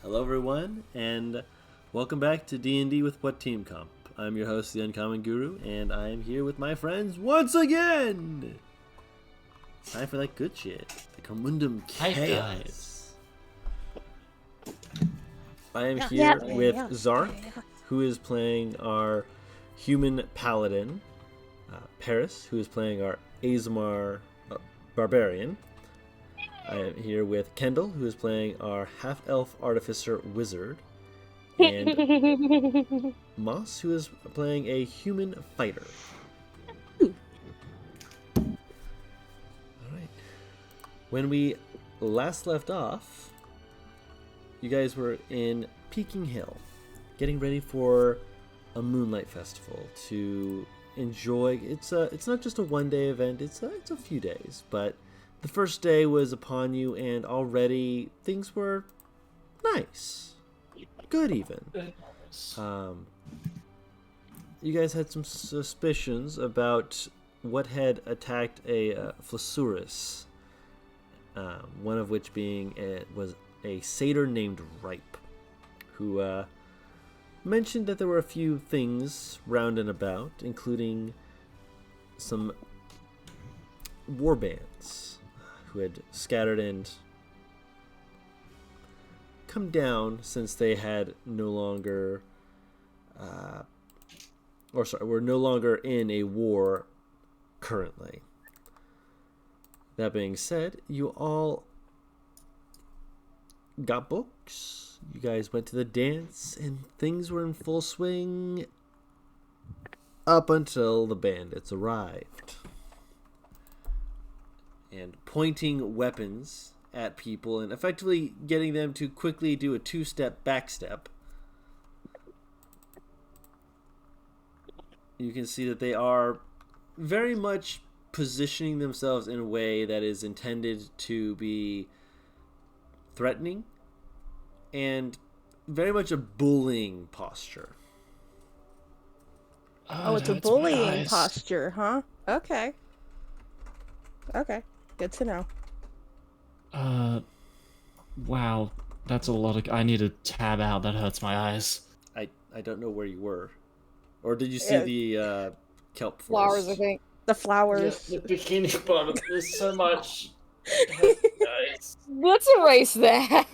Hello everyone, and welcome back to D&D with WhatTeamComp. I'm your host, the Uncommon Guru, and I am here with my friends once again! Time for that good shit, the Cormundum Chaos. I am here with Zark, who is playing our human paladin, Paris, who is playing our Azamar barbarian. I am here with Kendall, who is playing our half-elf artificer wizard, and Moss, who is playing a human fighter. Alright. When we last left off, you guys were in Peking Hill, getting ready for a Moonlight Festival to enjoy. It's not just a one-day event, it's a few days, but the first day was upon you, and already things were nice. Good, even. You guys had some suspicions about what had attacked a Flossurus, one of which being was a satyr named Ripe, who mentioned that there were a few things round and about, including some warbands who had scattered and come down since they had no longer, were no longer in a war currently. That being said, you all got books. You guys went to the dance, and things were in full swing up until the bandits arrived. And pointing weapons at people and effectively getting them to quickly do a two-step backstep. You can see that they are very much positioning themselves in a way that is intended to be threatening and very much a bullying posture. Oh, it's a bullying posture, huh? Okay. Good to know. Wow. That's a lot of... I need to tab out. That hurts my eyes. I don't know where you were. Or did you see the kelp forest? Flowers, I think. The flowers. Yeah, the beginning part of there's so much. Guys. Let's erase that.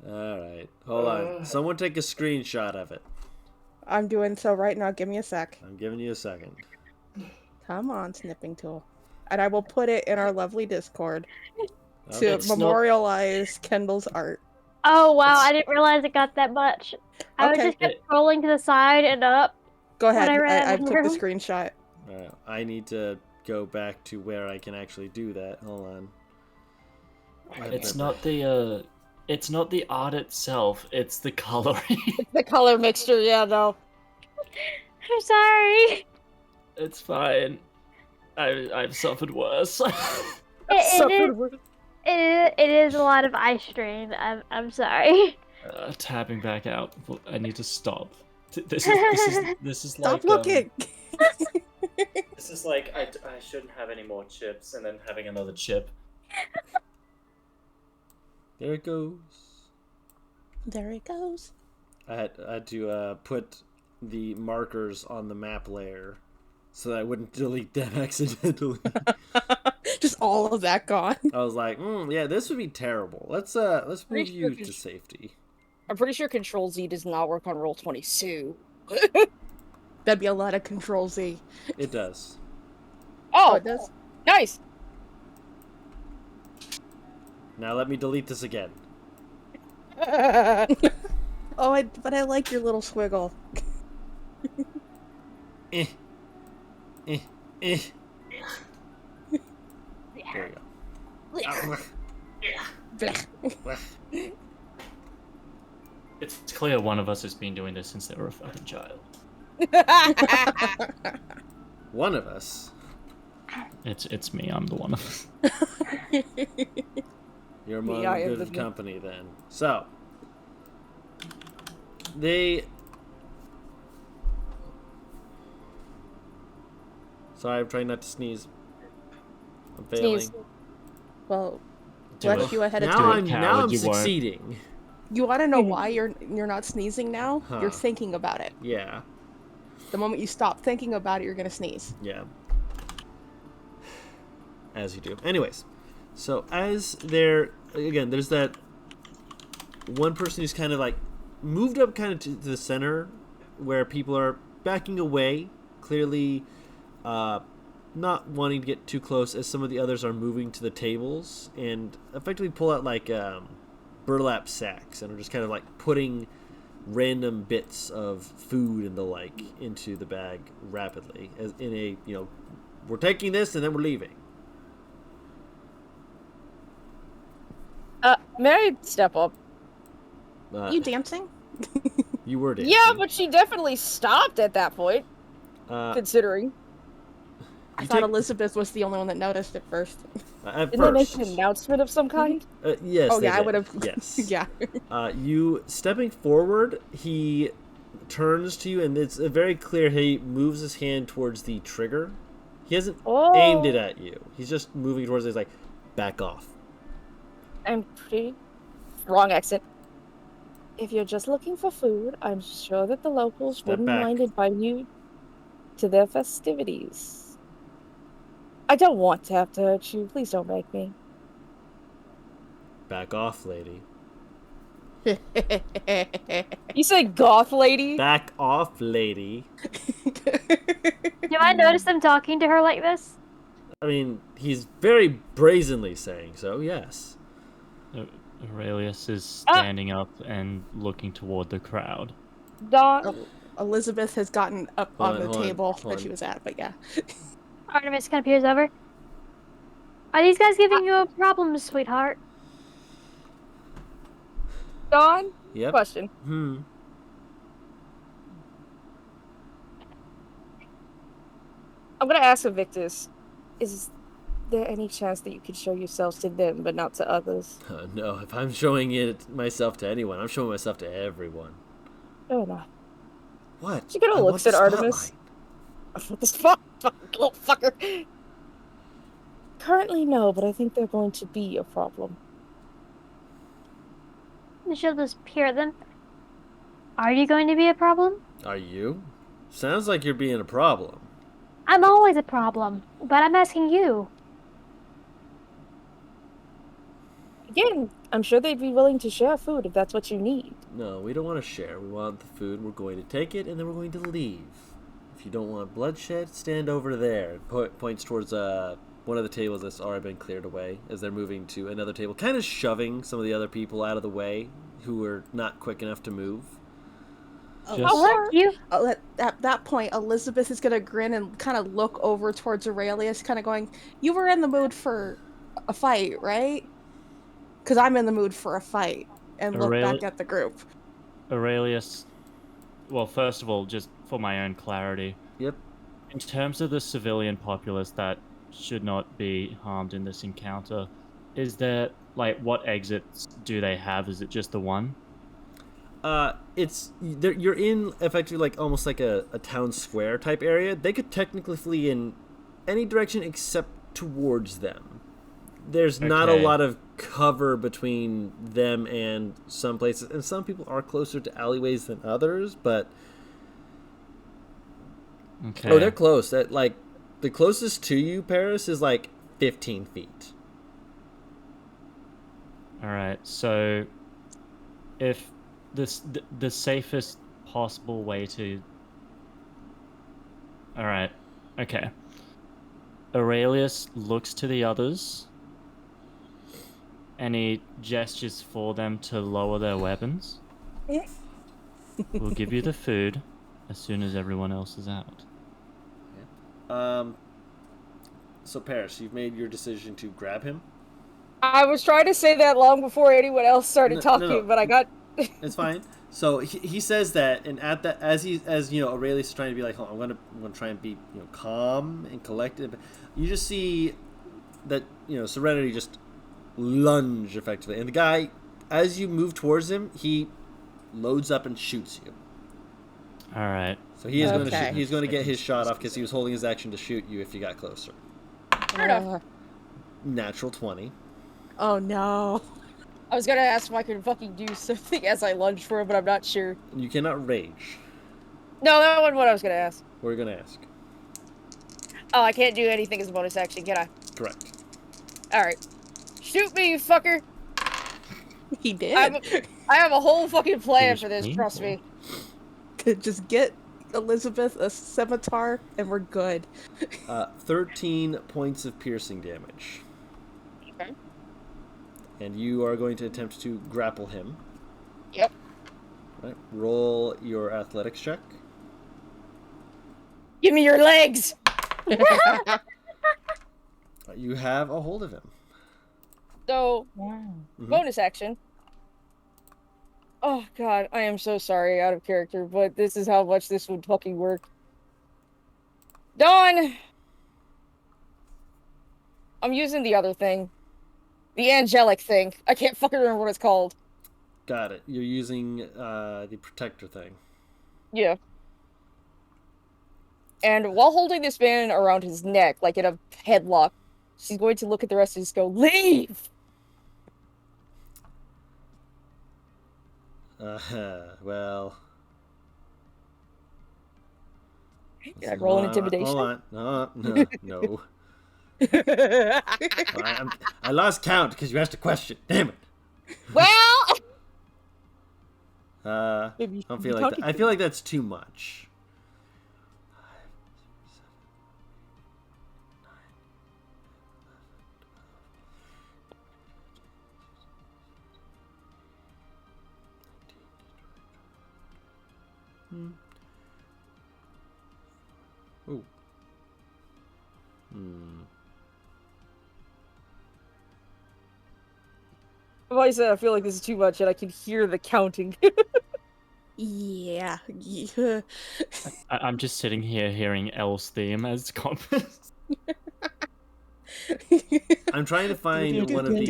Alright. Hold on. Someone take a screenshot of it. I'm doing so right now. Give me a sec. I'm giving you a second. Come on, snipping tool. And I will put it in our lovely Discord to It's memorialize Kendall's art. Oh wow, I didn't realize it got that much. I was Okay. just kept scrolling to the side and up. Go ahead, When I ran I took the through. screenshot. I need to go back to where I can actually do that. Hold on. It's not the art itself, it's the coloring. It's the color mixture, yeah, no. I'm sorry. It's fine. I've suffered worse. It is a lot of eye strain. I'm sorry. Tapping back out. I need to stop. This is like... Stop looking! This is like, I shouldn't have any more chips, and then having another chip. There it goes. There it goes. I had to put the markers on the map layer so that I wouldn't delete them accidentally. Just all of that gone. I was like, yeah, this would be terrible. Let's move you to safety. I'm pretty sure Control Z does not work on Roll20. That'd be a lot of Control Z. It does. Oh, It does? nice. Now let me delete this again. But I like your little squiggle. Eh. There you go. It's clear one of us has been doing this since they were a fucking child. One of us. It's me, I'm the one of us. You're among Yeah, I am good the- company then. So, they... Sorry, I'm trying not to sneeze. I'm failing. Sneeze. Well, Do bless it. you ahead of Now time. I'm Coward, now I'm you won't. succeeding. You want to know why you're not sneezing now? Huh. You're thinking about it. Yeah. The moment you stop thinking about it, you're gonna sneeze. Yeah. As you do. Anyways, so as there's that one person who's kind of like moved up kind of to the center where people are backing away, clearly not wanting to get too close as some of the others are moving to the tables and effectively pull out like burlap sacks and are just kind of like putting random bits of food and the like into the bag rapidly as in a, we're taking this and then we're leaving. May I step up? You dancing? You were dancing. Yeah, but she definitely stopped at that point, considering. I thought Elizabeth was the only one that noticed at first. Didn't they make an announcement of some kind? Yes. Oh, yeah, I did. would have. Yes. Yeah. You stepping forward, he turns to you, and it's very clear he moves his hand towards the trigger. He hasn't aimed it at you. He's just moving towards it. He's like, back off. I'm pretty... Wrong exit. If you're just looking for food, I'm sure that the locals wouldn't mind inviting you to their festivities. I don't want to have to hurt you. Please don't make me. Back off, lady. You said goth lady? Back off, lady. Do I notice them talking to her like this? I mean, he's very brazenly saying so, yes. Aurelius is standing up and looking toward the crowd. Dawn? Elizabeth has gotten up on the table that she was at, but yeah. Artemis kind of peers over. Are these guys giving you a problem, sweetheart? Dawn? Yep. Question. I'm gonna ask Invictus, is there any chance that you could show yourselves to them, but not to others? No, if I'm showing it myself to anyone, I'm showing myself to everyone. Oh, no. What? She could have looked at Artemis. This little fucker. Currently, no, but I think they're going to be a problem. She'll just peer at them. Are you going to be a problem? Are you? Sounds like you're being a problem. I'm always a problem, but I'm asking you. Again, I'm sure they'd be willing to share food if that's what you need. No, we don't want to share. We want the food. We're going to take it, and then we're going to leave. If you don't want bloodshed, stand over there. Points towards one of the tables that's already been cleared away as they're moving to another table, kind of shoving some of the other people out of the way who are not quick enough to move. At that point, Elizabeth is going to grin and kind of look over towards Aurelius, kind of going, you were in the mood for a fight, right? Because I'm in the mood for a fight. And look back at the group. Aurelius, well, first of all, just for my own clarity. Yep. In terms of the civilian populace that should not be harmed in this encounter, is there, what exits do they have? Is it just the one? You're in effectively almost like a town square type area. They could technically flee in any direction except towards them. There's not a lot of cover between them and some places, and some people are closer to alleyways than others, but oh, they're close. That the closest to you, Paris, is 15 feet. All right, so if the safest possible way to... All right, okay. Aurelius looks to the others, and he gestures for them to lower their weapons. We'll give you the food as soon as everyone else is out. So Paris, you've made your decision to grab him? I was trying to say that long before anyone else started talking, but I got... It's fine. So he says that, and at that, as Aurelius is trying to be like, I'm gonna try and be calm and collected. You just see that Serenity just lunge effectively, and the guy, as you move towards him, he loads up and shoots you. All right. So he is going to he's going to get his shot off because he was holding his action to shoot you if you got closer. Fair enough. Natural 20. Oh no. I was gonna ask if I could fucking do something as I lunge for him, but I'm not sure. You cannot rage. No, that wasn't what I was gonna ask. What are you gonna ask? Oh, I can't do anything as a bonus action, can I? Correct. Alright. Shoot me, you fucker! He did. I have a whole fucking plan was for this, painful. trust me. Just get Elizabeth a scimitar and we're good. 13 points of piercing damage. Okay. And you are going to attempt to grapple him. Yep. Right. Roll your athletics check. Give me your legs! You have a hold of him. So, Mhm. bonus action. Oh god, I am so sorry, out of character, but this is how much this would fucking work. Dawn! I'm using the other thing. The angelic thing. I can't fucking remember what it's called. Got it. You're using the protector thing. Yeah. And while holding this man around his neck, like in a headlock, she's going to look at the rest and just go, "Leave!" Well. Can I roll an intimidation? Hold on. No. I lost count because you asked a question. Damn it. Well, I maybe you don't should feel be like talking I feel like that's too much. 5, 7, 8, 9, 10, 11, 12. Ooh. Like I said, I feel like this is too much, and I can hear the counting. Yeah. I'm just sitting here hearing Elle's theme as compass. I'm trying to find one of the.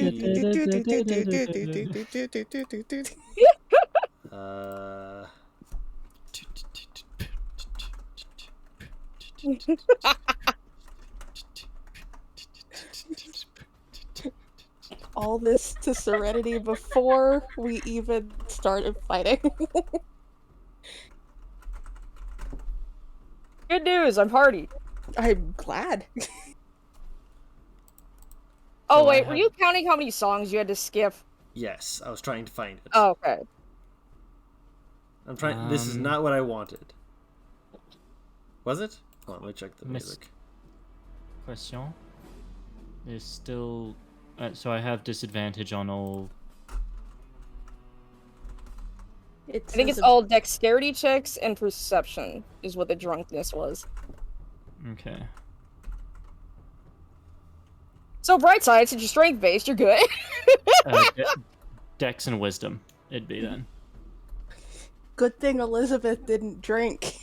All this to Serenity before we even started fighting. Good news, I'm hardy. I'm glad. Oh So I wait, were have- you counting how many songs you had to skip? Yes, I was trying to find it. Oh, okay. I'm trying. This is not what I wanted. Was it? Hold on, let me check the Miss- music. Question is still. So I have disadvantage on all. I think it's all dexterity checks and perception is what the drunkenness was. Okay. So bright side, since you're strength based, you're good. Dex and wisdom, it'd be then. Good thing Elizabeth didn't drink.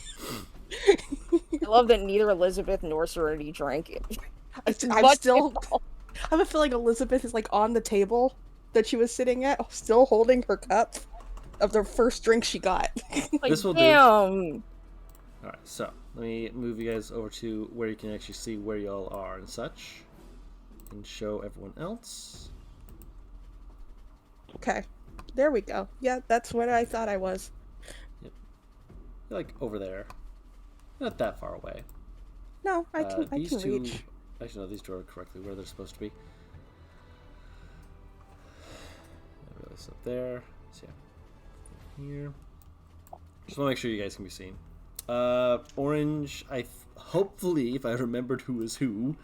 I love that neither Elizabeth nor Serenity drank. I have a feeling Elizabeth is like on the table that she was sitting at, still holding her cup of the first drink she got. Like, This will do. damn. Alright, so let me move you guys over to where you can actually see where y'all are and such. And show everyone else. Okay, there we go. Yeah, that's what I thought I was. You're like over there. Not that far away. No, I can These two, reach. actually, no, these two are correctly where they're supposed to be. I realize up there. So yeah, here. Just want to make sure you guys can be seen. Orange. Hopefully, if I remembered who was who,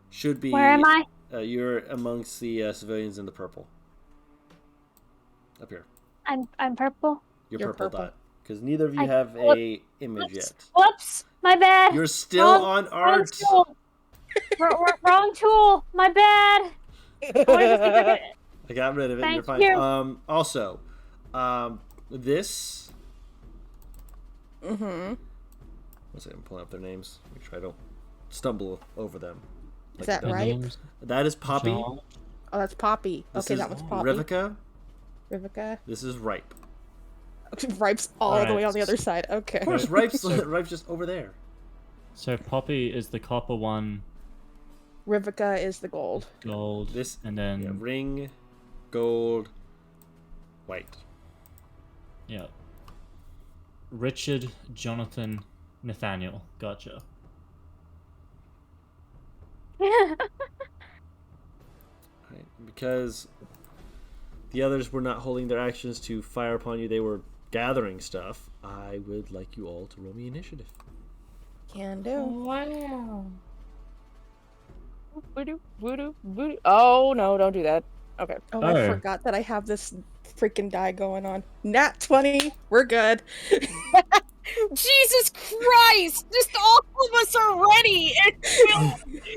should be. Where am I? You're amongst the civilians in the purple. Up here. I'm purple. You're You're purple, purple. dot. Because neither of you I- have a image yet. Whoops, my bad. You're still Wrong- on wrong art. tool. Wrong tool. My bad. I wanted to see if I could- I got rid of it. You're Thank fine. you. Also, this. Mm-hmm. One second, I'm pulling up their names. Make sure I don't stumble over them. Is that Their right? names, That is Poppy. John. Oh, that's Poppy. This Okay, is that was Poppy. Rivika. Rivika. This is Ripe. Ripe's all the Alright. way on the other side. Okay. Of course, Ripe's just over there. So Poppy is the copper one, Rivika is the gold. gold, This and then yeah, ring. gold, white. Yeah. Richard, Jonathan, Nathaniel. Gotcha. Right. Because the others were not holding their actions to fire upon you, they were gathering stuff. I would like you all to roll me initiative. Can do. Wow. Voodoo. Oh, no, don't do that. Okay. Oh, I forgot that I have this freaking die going on. Nat 20. We're good. Jesus Christ! Just all of us are ready!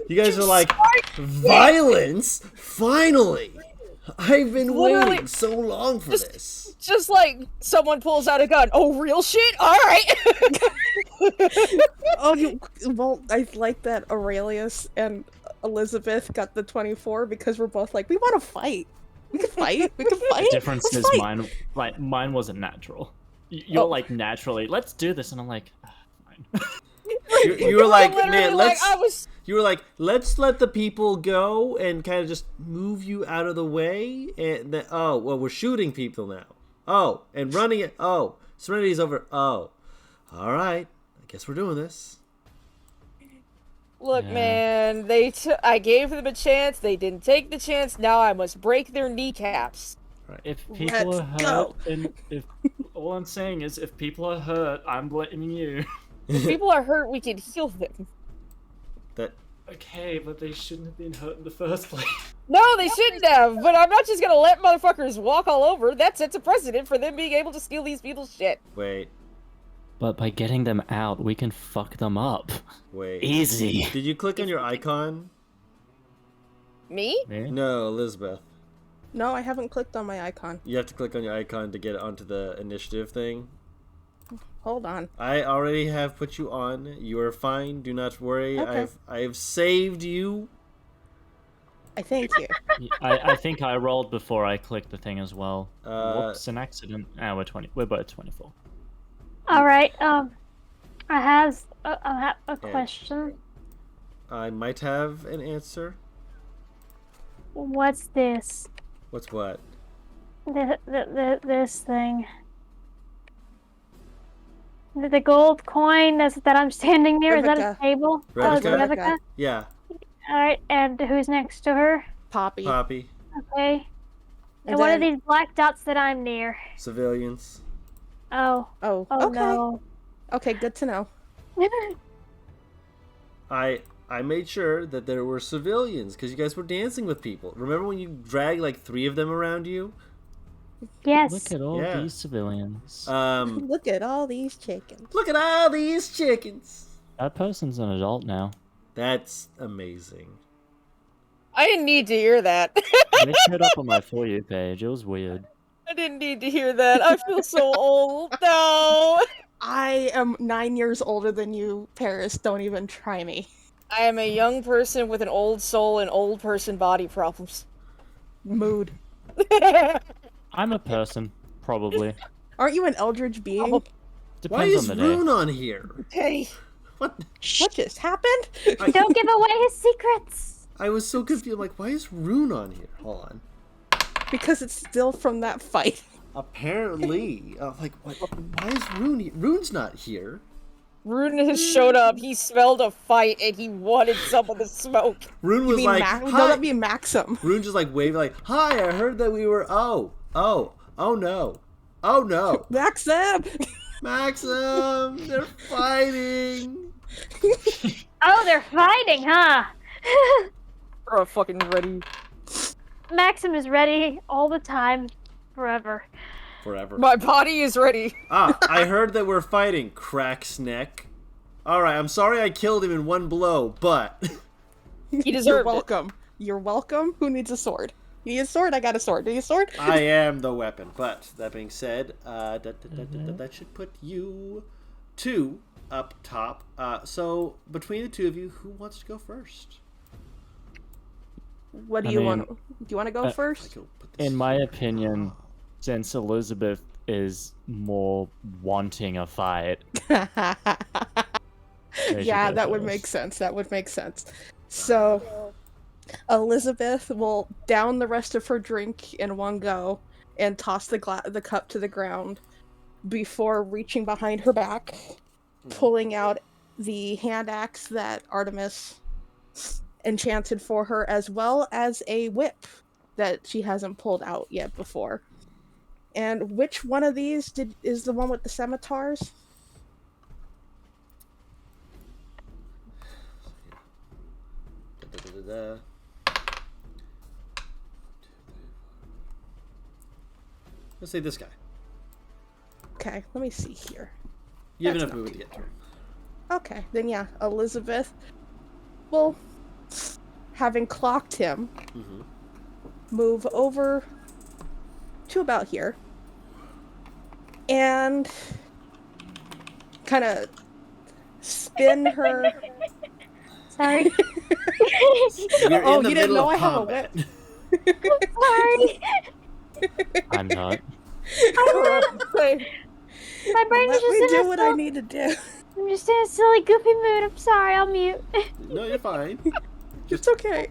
You guys are like, violence? Finally! I've been waiting so long for this. Just like someone pulls out a gun. Oh, real shit? Alright! Well, I like that Aurelius and Elizabeth got the 24 because we're both like, we want to fight. We can fight. We can fight. The difference Let's is fight. mine wasn't natural. You're like naturally, let's do this, and I'm like, fine. You were like, man, like, You were like, let's let the people go and kind of just move you out of the way. And then, oh, well, we're shooting people now. Oh, and running it. Oh, Serenity's over. Oh, all right. I guess we're doing this. Look, Yeah. man, I gave them a chance. They didn't take the chance. Now I must break their kneecaps. If people Let's are hurt, go. and if all I'm saying is, if people are hurt, I'm blaming you. If people are hurt, we can heal them. Okay, but they shouldn't have been hurt in the first place. No, they shouldn't have, but I'm not just gonna let motherfuckers walk all over. That sets a precedent for them being able to steal these people's shit. Wait. But by getting them out, we can fuck them up. Wait. Easy. Did you click on your icon? Me? No, Elizabeth. No, I haven't clicked on my icon. You have to click on your icon to get onto the initiative thing. Hold on. I already have put you on. You are fine. Do not worry. Okay. I've saved you. I thank you. I think I rolled before I clicked the thing as well. Whoops, an accident. We're both 24. All right. I have a question. I might have an answer. What's this? What's what? This thing. The gold coin that I'm standing near, is that a Rebecca. table? Oh, it's Rebecca? Rebecca? Yeah, Alright, and who's next to her? Poppy. Poppy. Okay. And And what are then- these black dots that I'm near? Civilians. Oh. Oh, Oh okay. no. Okay, good to know. I made sure that there were civilians because you guys were dancing with people. Remember when you dragged like 3 of them around you? Yes. Look at all Yeah. these civilians. Look at all these chickens. Look at all these chickens. That person's an adult now. That's amazing. I didn't need to hear that. It showed up on my For You page. It was weird. I didn't need to hear that. I feel so old. No. I am 9 years older than you, Paris. Don't even try me. I am a young person with an old soul and old person body problems. Mood. I'm a person, probably. Aren't you an eldritch being? Oh. Why Depends is on the day. Rune on here? Hey. What? What just happened? Don't give away his secrets! I was so confused. I'm like, why is Rune on here? Hold on. Because it's still from that fight. Apparently. Like, why is Rune here? Rune's not here. Rune has showed up. He smelled a fight and he wanted some of the smoke. Rune was like, no, hi. that'd be Maxim. Rune just like waving like, hi, I heard that we were, oh no. Oh no. Maxim! Maxim, they're fighting. Oh, they're fighting, huh? We're fucking ready. Maxim is ready all the time, forever. Forever. My body is ready. I heard that we're fighting, Crack's neck. Alright, I'm sorry I killed him in one blow, but... He You're deserved it. welcome. You're welcome. Who needs a sword? You need a sword? I got a sword. Do you need a sword? I am the weapon. But, that being said, that should put you 2 up top. So, between the 2 of you, who wants to go first? What do I you mean, want? Do you want to go first? In my opinion, since Elizabeth is more wanting a fight, they should Yeah, go that would first. make sense. That would make sense. So, Elizabeth will down the rest of her drink in one go and toss the cup to the ground before reaching behind her back, pulling out the hand axe that Artemis enchanted for her, as well as a whip that she hasn't pulled out yet before. And which one of these is the one with the scimitars? Let's say this guy. Okay, let me see here. You have That's enough not movement to too get to him. Okay, then yeah, Elizabeth will, having clocked him, move over to about here and kind of spin her. Sorry. We're Oh, in the you didn't middle know of I have a combat. Sorry. I'm not. My brain is Let just me in do a what I need to do. I'm just in a silly, goofy mood. I'm sorry. I'll mute. No, you're fine. It's okay.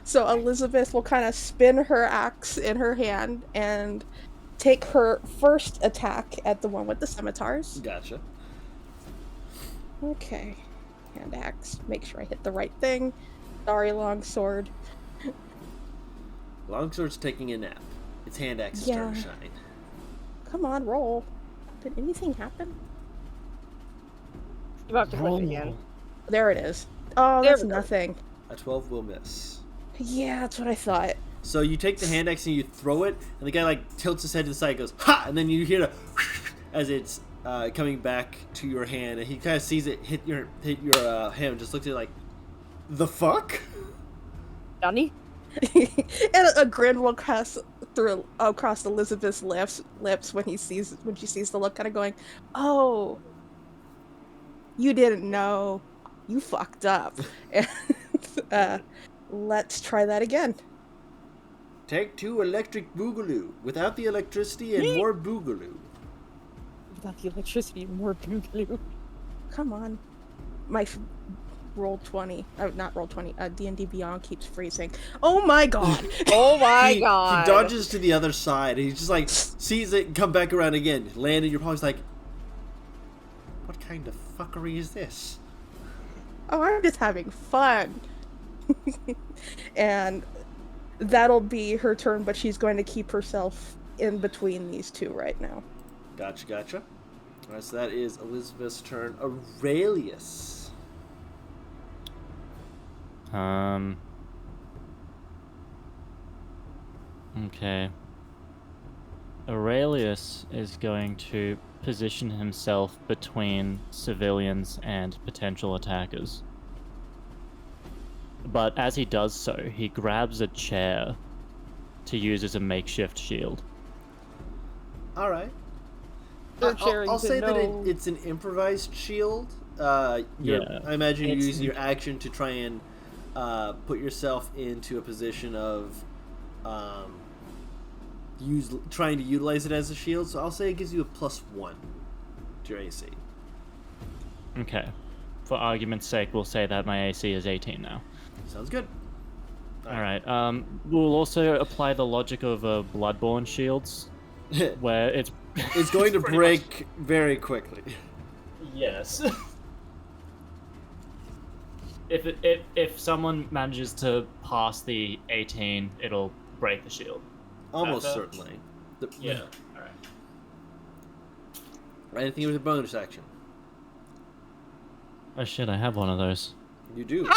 So Elizabeth will kind of spin her axe in her hand and take her first attack at the one with the scimitars. Gotcha. Okay. Hand axe. Make sure I hit the right thing. Sorry, longsword. Longsword's taking a nap. Its hand axe is starting to shine. Come on, roll. Did anything happen? You have to click it again. There it is. Oh, There that's we go. nothing. A 12 will miss. Yeah, that's what I thought. So you take the hand axe and you throw it, and the guy like tilts his head to the side and goes, ha! And then you hear a as it's coming back to your hand, and he kind of sees it hit your hand and just looks at it like, the fuck? Johnny? And a grin will pass across Elizabeth's lips when she sees the look, kind of going, "Oh, you didn't know, you fucked up." And let's try that again. Take 2 electric boogaloo. Without the electricity and more boogaloo. Without the electricity, more boogaloo. Come on, my roll 20. Not roll 20. D&D Beyond keeps freezing. Oh my god! Oh my god! He dodges to the other side, and he just like sees it come back around again, land in your palm. He's like, what kind of fuckery is this? Oh, I'm just having fun. And that'll be her turn, but she's going to keep herself in between these two right now. Gotcha. Alright, so that is Elizabeth's turn. Aurelius. Okay. Aurelius is going to position himself between civilians and potential attackers. But as he does so, he grabs a chair to use as a makeshift shield. Alright. I'll say that it's an improvised shield. I imagine you use your action to try and put yourself into a position of trying to utilize it as a shield. So I'll say it gives you a +1 to your AC. Okay. For argument's sake, we'll say that my AC is 18 now. Sounds good. Alright. We'll also apply the logic of Bloodborne shields, where it's going to break very quickly. Yes. If someone manages to pass the 18, it'll break the shield. Almost certainly. Yeah. All right. Anything with a bonus action? Oh shit! I have one of those. You do.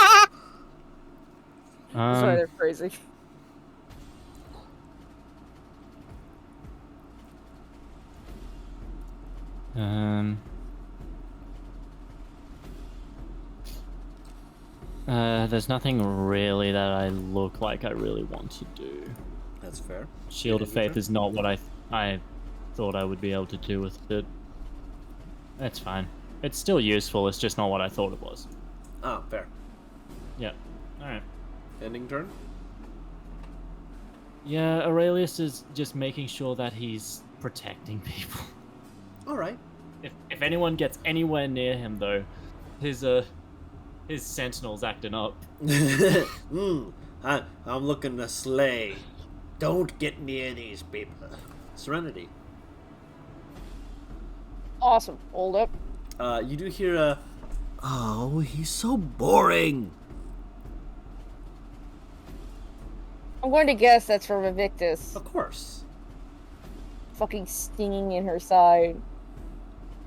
Sorry, they're crazy. There's nothing really that I look like I really want to do. That's fair. Shield of Faith is not what I thought I would be able to do with it. That's fine. It's still useful, it's just not what I thought it was. Oh, fair. Yeah. Alright. Ending turn? Yeah, Aurelius is just making sure that he's protecting people. Alright. If anyone gets anywhere near him, though, his sentinel's acting up. I'm looking to slay. Don't get near these people. Serenity. Awesome. Hold up. You do hear a... Oh, he's so boring. I'm going to guess that's from Evictus. Of course. Fucking stinging in her side.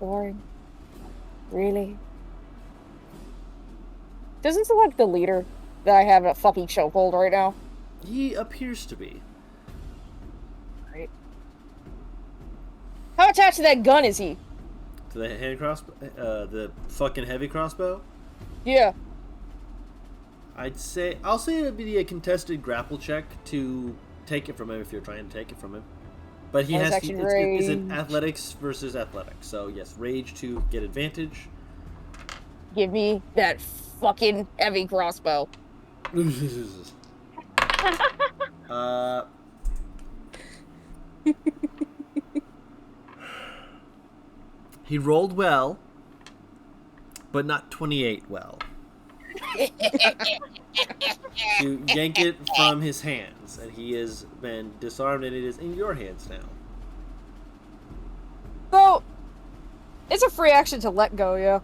Boring. Really? Doesn't look like the leader that I have a fucking chokehold right now. He appears to be. Right. How attached to that gun is he? To the hand crossbow? The fucking heavy crossbow? Yeah. I'll say it'd be a contested grapple check to take it from him if you're trying to take it from him. But he has to, it's an athletics versus athletics. So yes, rage to get advantage. Give me that fucking heavy crossbow. He rolled well, but not 28 well. You yank it from his hands, and he has been disarmed, and it is in your hands now. So, it's a free action to let go, yeah?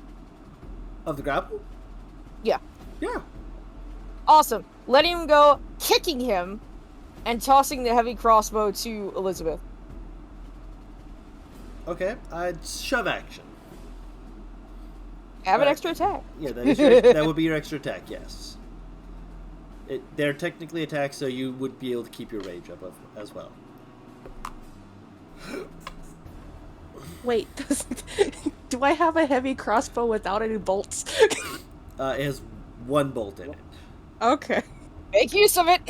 Of the grapple? Yeah. Yeah. Awesome. Letting him go, kicking him, and tossing the heavy crossbow to Elizabeth. Okay, shove action. Have an extra attack. Yeah, that would be your extra attack, yes. They're technically attacks, so you would be able to keep your rage up as well. Wait, do I have a heavy crossbow without any bolts? It has one bolt in it. Okay. Make use of it!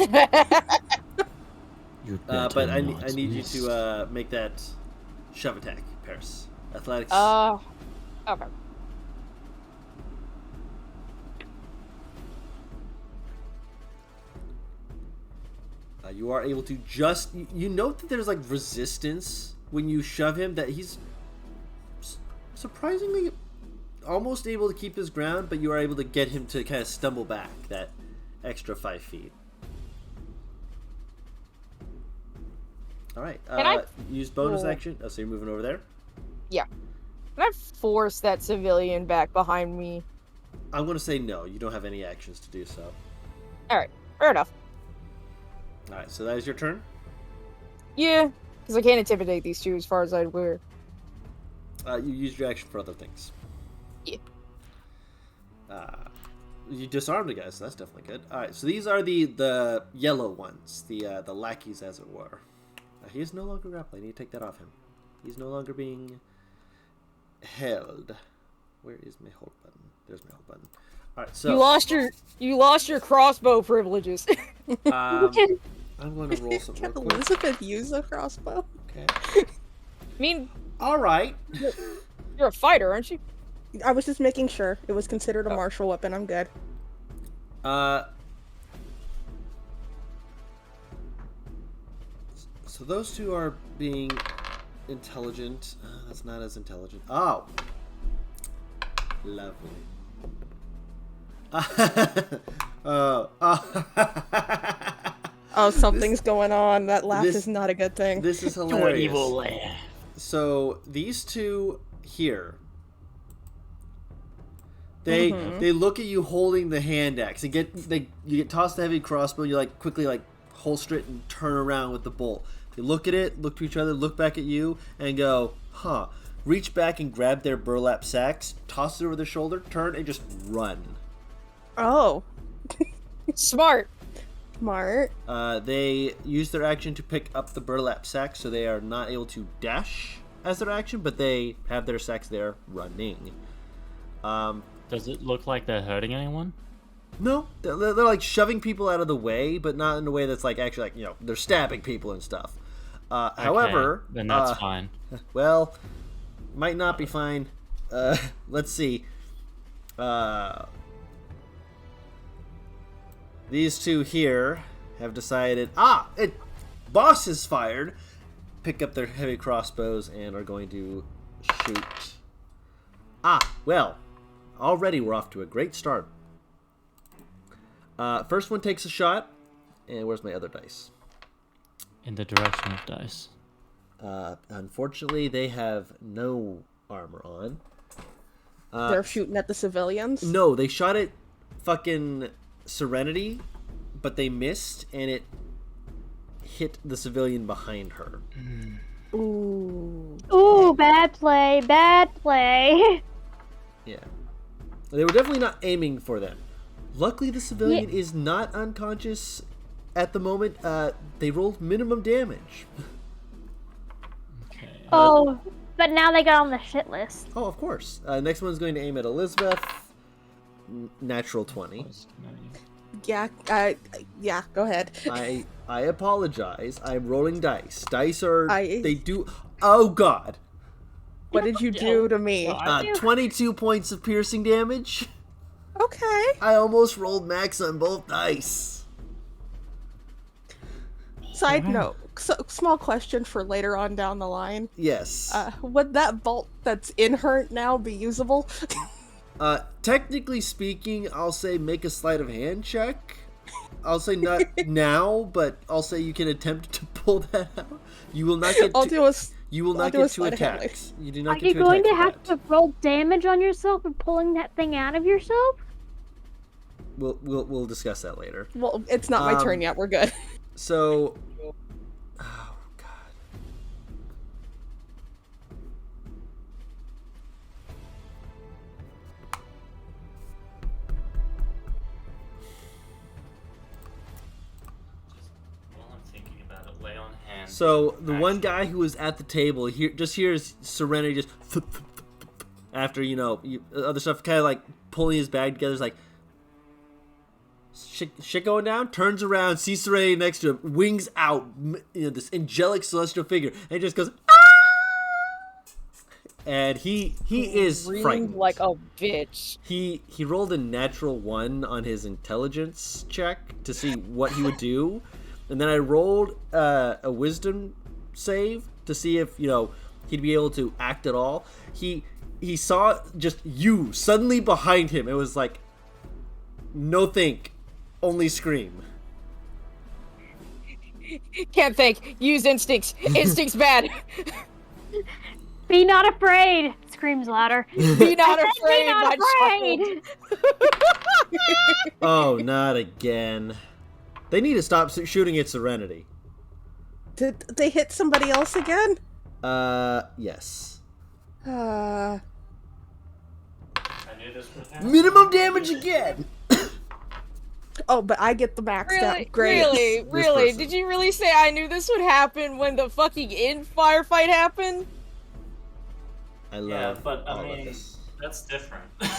But I need you to make that shove attack, Paris. Athletics. Okay. You are able to you note that there's like resistance when you shove him, that he's surprisingly almost able to keep his ground, but you are able to get him to kind of stumble back that extra 5 feet. All right. Can I use bonus action. Oh, so you're moving over there? Yeah. Can I force that civilian back behind me? I'm going to say no. You don't have any actions to do so. Alright. Fair enough. All right. So that is your turn? Yeah. Because I can't intimidate these two as far as I'm aware. You used your action for other things. Yeah. You disarmed the guy, so that's definitely good. All right. So these are the yellow ones, the lackeys, as it were. He is no longer grappling. I need to take that off him. He's no longer being held. Where is my hold button? There's my hold button. All right, so you lost your crossbow privileges. I'm going to roll some. Can Elizabeth use a crossbow? Okay. I mean, all right. You're a fighter, aren't you? I was just making sure it was considered a martial weapon. I'm good. So those two are being intelligent. That's not as intelligent. Oh. Lovely. Oh, something's going on. That laugh is not a good thing. This is hilarious. Evil laugh. So these two here, they look at you holding the hand axe. You get tossed the heavy crossbow. You quickly holster it and turn around with the bolt. They look at it, look to each other, look back at you, and go, huh. Reach back and grab their burlap sacks, toss it over their shoulder, turn, and just run. Oh. Smart. They use their action to pick up the burlap sacks, so they are not able to dash as their action, but they have their sacks there running. Does it look like they're hurting anyone? No, they're shoving people out of the way, but not in a way that's actually they're stabbing people and stuff. Okay, however, then that's fine. Well, might not be fine. Let's see. These two here have decided, boss is fired. Pick up their heavy crossbows and are going to shoot. Well, already we're off to a great start. First one takes a shot. And where's my other dice? In the direction of dice. Unfortunately, they have no armor on. They're shooting at the civilians? No, they shot at fucking Serenity, but they missed, and it hit the civilian behind her. Ooh. Ooh, bad play, bad play. Yeah. They were definitely not aiming for them. Luckily, the civilian is not unconscious at the moment. They rolled minimum damage. Okay. Oh, but now they got on the shit list. Oh, of course. Next one's going to aim at Elizabeth. Natural 20. Yeah, go ahead. I apologize. I'm rolling dice. Dice are... I- They do... Oh, God. What did you do to me? 22 points of piercing damage. Okay. I almost rolled max on both dice. Side note, small question for later on down the line. Yes. Would that bolt that's in her now be usable? Technically speaking, I'll say make a sleight of hand check. I'll say not now, but I'll say you can attempt to pull that out. You will not get. You will not get two attacks. You do not Are get you two going to attacks have for to roll damage on yourself for pulling that thing out of yourself? that. We'll discuss that later. Well, it's not my turn yet. We're good. So, oh God. While I'm thinking about it, lay on hands. So the one guy who was at the table just hears Serenity just after other stuff, kind of like pulling his bag together. Is like shit going down. Turns around, sees Serenity next to him, wings out, this angelic celestial figure, and he just goes. Ah! And he is frightened like a bitch. He rolled a natural 1 on his intelligence check to see what he would do, and then I rolled a wisdom save to see if he'd be able to act at all. He saw just you suddenly behind him. It was like no think, only scream. Can't think. Use instincts. Instincts bad. Be not afraid! Screams louder. Be not afraid, Be not my afraid! child. Oh, not again. They need to stop shooting at Serenity. Did they hit somebody else again? Yes. I knew this would happen. Minimum damage again! Oh, but I get the max down. Great. Really? person. Did you really say I knew this would happen when the fucking firefight happened? I love Yeah, but all I of mean, this. that's different. Is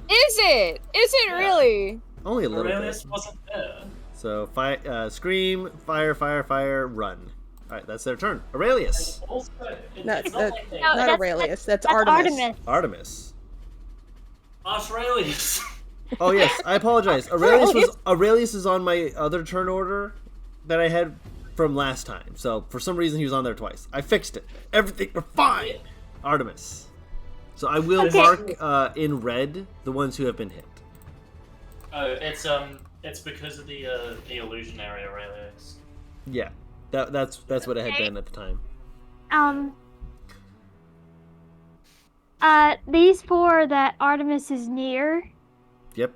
it? Is it really? Only a little Aurelius bit. wasn't there. So, scream, fire, run. Alright, that's their turn. Aurelius! Also, Not it's not like they... No, that's- Aurelius. That's Artemis. Artemis. Aurelius. Oh yes, I apologize. Aurelius is on my other turn order that I had from last time. So for some reason he was on there twice. I fixed it. Everything we're fine. Artemis. So I will mark in red the ones who have been hit. Oh, it's because of the illusionary Aurelius. Yeah. That's what it had been at the time. These 4 that Artemis is near, Yep.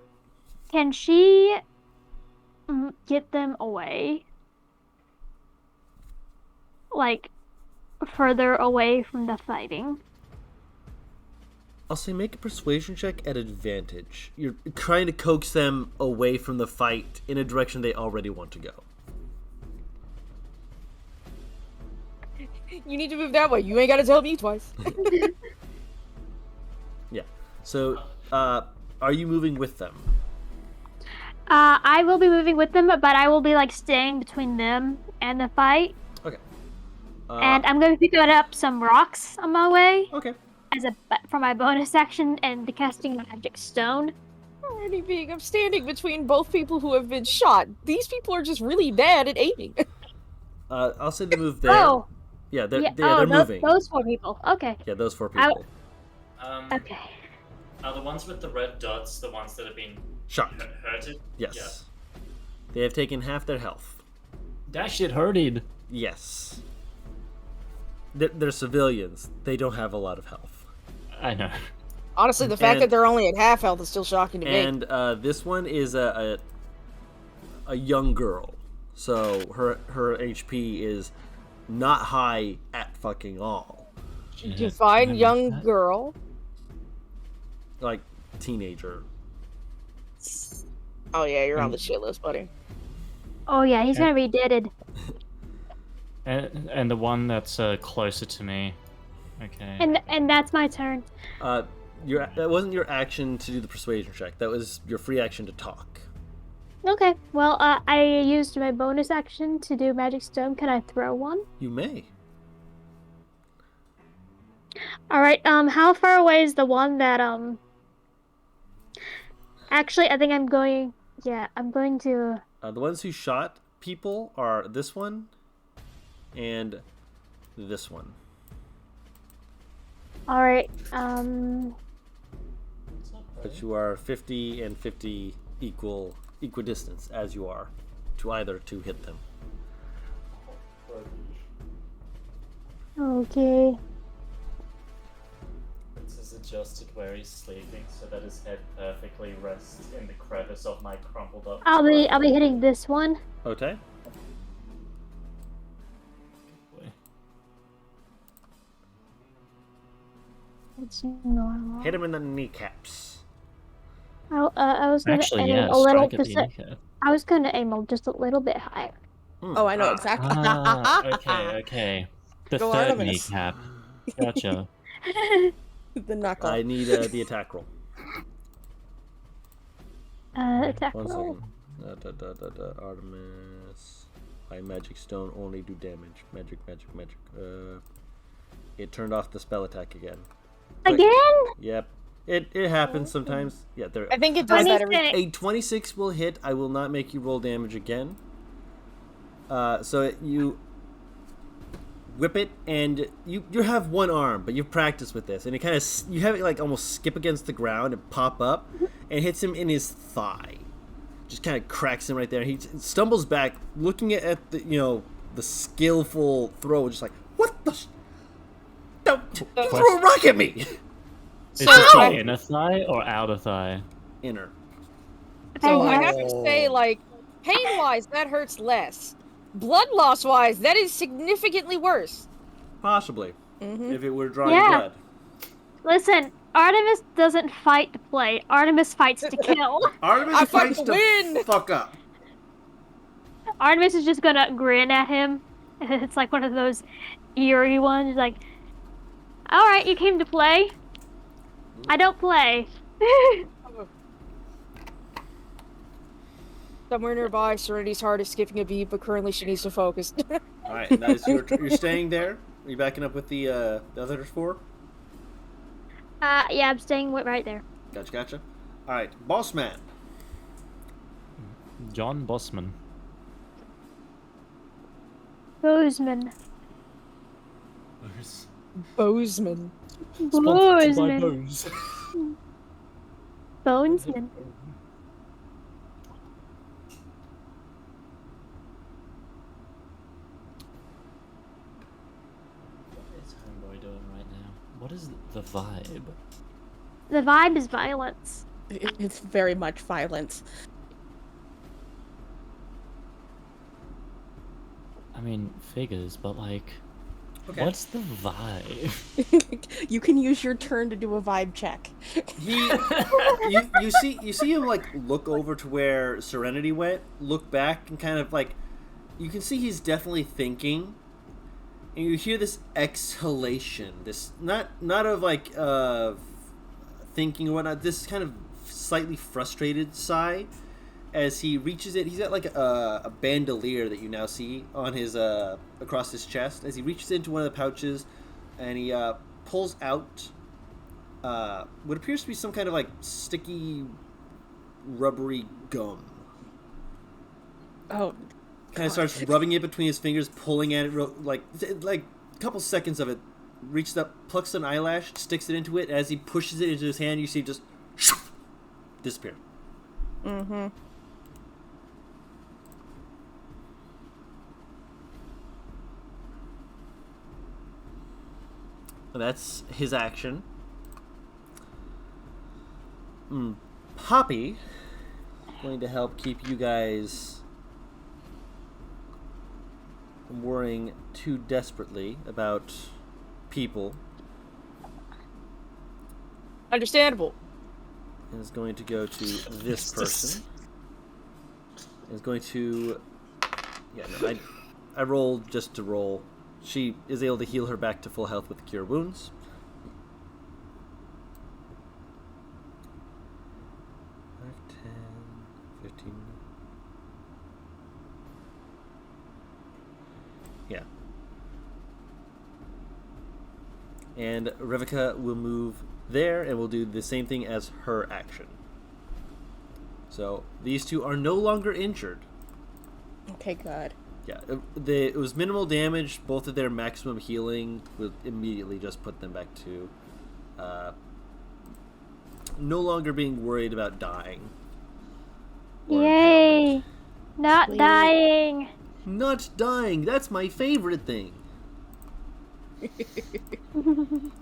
can she get them away? Like, further away from the fighting? I'll say make a persuasion check at advantage. You're trying to coax them away from the fight in a direction they already want to go. You need to move that way. You ain't gotta tell me twice. Yeah. So, are you moving with them? I will be moving with them, but I will be like staying between them and the fight. Okay. And I'm going to pick up some rocks on my way Okay. for my bonus action and the casting magic stone. Already being, I'm standing between both people who have been shot. These people are just really bad at aiming. I'll say they move there. Oh, Yeah, they're those, moving. those 4 people. Okay. Yeah, those 4 people. Okay. Are the ones with the red dots the ones that have been Shot. hurted? Yes. They have taken half their health. That shit hurted. Yes. They're civilians. They don't have a lot of health. I know. Honestly, the fact that they're only at half health is still shocking to me. And this one is a young girl, so her HP is not high at fucking all. Define young girl. Like teenager. Oh yeah, you're on the shit list, buddy. Oh yeah, he's gonna be deaded. And the one that's closer to me. Okay. And that's my turn. That wasn't your action to do the persuasion check. That was your free action to talk. Okay. Well, I used my bonus action to do magic stone. Can I throw one? You may. All right. How far away is the one that Actually, I think I'm going. Yeah, I'm going to. The ones who shot people are this one and this one. All right. But you are 50 and 50 equidistance as you are to either to hit them. Okay. This is adjusted where he's sleeping so that his head perfectly rests in the crevice of my crumpled up. I'll be hitting this one. Okay. It's normal. Hit him in the kneecaps. I was gonna Actually, aim yeah, a little. strike at the kneecap. I was gonna aim just a little bit higher. Oh, I know exactly. Okay. The Go third Artemis. kneecap. Gotcha. The knuckle. I need the attack roll. Attack 1 roll. second. Artemis. My magic stone only do damage. Magic. It turned off the spell attack again. Again? Yep. It happens sometimes. Yeah, there. I think it does that every. A 26 will hit. I will not make you roll damage again. You whip it, and you have one arm, but you've practiced with this, and it kind of you have it like almost skip against the ground and pop up, and hits him in his thigh. Just kind of cracks him right there. He stumbles back, looking at the the skillful throw, just like what the. Don't throw a rock at me! Is it the inner thigh or outer thigh? Inner. So I have to say, like, pain-wise, that hurts less. Blood loss-wise, that is significantly worse. Possibly. Mm-hmm. If it were drawing Yeah. blood. Listen, Artemis doesn't fight to play. Artemis fights to kill. Artemis I fights fucking to win! fuck up. Artemis is just gonna grin at him. It's like one of those eerie ones. Like, all right, you came to play. I don't play. Somewhere nearby, Serenity's heart is skipping a beat, but currently she needs to focus. Alright, and that is you're staying there? Are you backing up with the other four? Yeah, I'm staying right there. Gotcha. Alright, Boss Man. John Bossman. Bozeman. Bozeman. Bozeman. Bones. Bonesman. What is Homeboy doing right now? What is the vibe? The vibe is violence. It's very much violence. I mean, figures, but like, Okay. what's the vibe? You can use your turn to do a vibe check. You see him like look over to where Serenity went, look back, and kind of like you can see he's definitely thinking, and you hear this exhalation, this not of like thinking or whatnot, this kind of slightly frustrated sigh as he reaches it. He's got like a bandolier that you now see on his across his chest as he reaches into one of the pouches, and he pulls out what appears to be some kind of like sticky, rubbery gum. Oh, Kind of starts rubbing it between his fingers, pulling at it, like a couple seconds of it. Reaches up, plucks an eyelash, sticks it into it. As he pushes it into his hand, you see it just disappear. Mm-hmm. That's his action. Poppy, going to help keep you guys from worrying too desperately about people. Understandable. And is going to go to this person. Is going to... Yeah, no, I rolled just to roll. She is able to heal her back to full health with Cure Wounds. 5, 10, 15... Yeah. And Revika will move there and will do the same thing as her action. So these two are no longer injured. Okay, good. Yeah, it was minimal damage. Both of their maximum healing would immediately just put them back to no longer being worried about dying. Yay! Not Sweet. dying. Not dying. That's my favorite thing.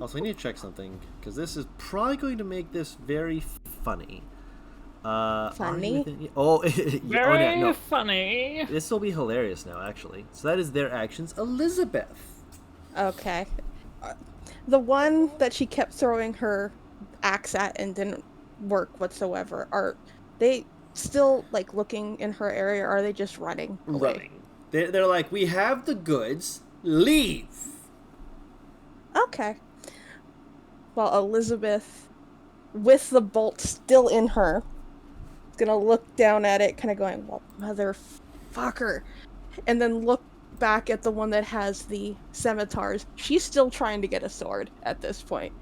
Also, I need to check something because this is probably going to make this very funny. Funny? Oh, Very no. funny. This will be hilarious now, actually. So that is their actions. Elizabeth. Okay. The one that she kept throwing her axe at and didn't work whatsoever, are they still, like, looking in her area, or are they just running away? Running. They're like, we have the goods. Leave. Okay. Well, Elizabeth, with the bolt still in her, is gonna look down at it, kind of going, well, motherfucker. And then look back at the one that has the scimitars. She's still trying to get a sword at this point.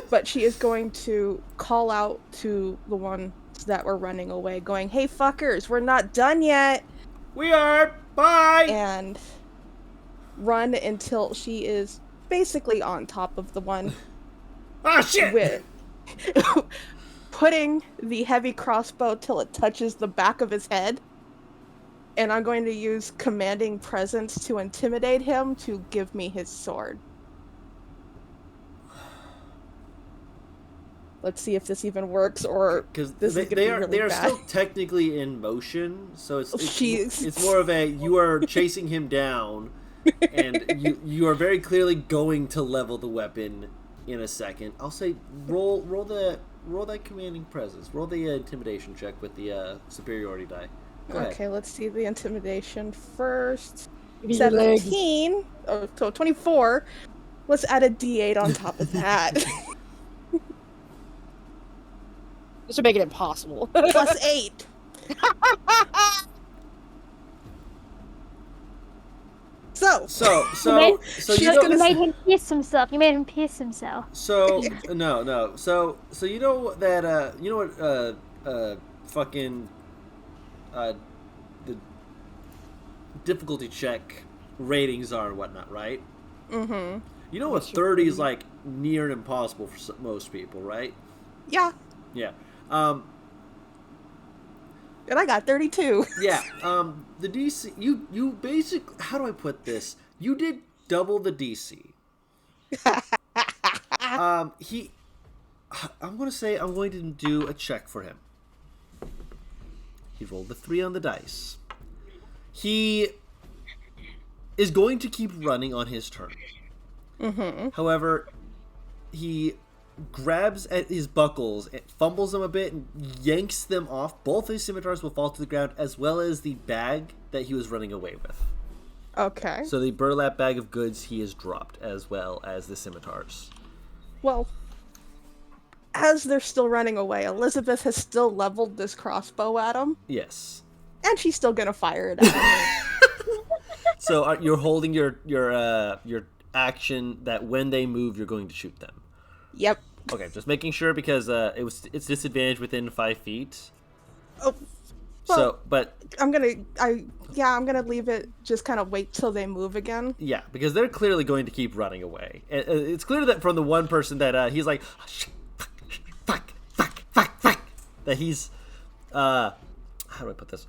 But she is going to call out to the ones that were running away, going, hey, fuckers, we're not done yet. We are. Bye. And run until she is basically on top of the one. Ah, shit. With putting the heavy crossbow till it touches the back of his head. And I'm going to use commanding presence to intimidate him to give me his sword. Let's see if this even works, or because this is they gonna be really are bad. still technically in motion, so it's Jeez. it's more of a you are chasing him down, and you are very clearly going to level the weapon in a second. I'll say roll that commanding presence, roll the intimidation check with the superiority die. Go ahead. Okay, let's see the intimidation first. Give me your legs. 17, so 24. Let's add a D8 on top of that. This would make it impossible. Plus 8. So You she's know, gonna You made him piss himself. You made him piss himself. So no. So you know that you know what fucking the difficulty check ratings are and whatnot, right? Mm-hmm. You know what 30 is like near impossible for most people, right? Yeah. Yeah. And I got 32. Yeah. The DC you basically, how do I put this? You did double the DC. I'm going to do a check for him. He rolled the 3 on the dice. He is going to keep running on his turn. Mm-hmm. However, he grabs at his buckles, and fumbles them a bit, and yanks them off. Both his scimitars will fall to the ground, as well as the bag that he was running away with. Okay. So the burlap bag of goods he has dropped, as well as the scimitars. Well, as they're still running away, Elizabeth has still leveled this crossbow at him, Yes. and she's still gonna fire it at him. So you're holding your action that when they move, you're going to shoot them. Yep. Okay, just making sure because it's disadvantage within 5 feet. Oh, So, but I'm gonna leave it, just kind of wait till they move again. yeah, because they're clearly going to keep running away. It's clear that from the one person that he's like, fuck, that he's, how do I put this?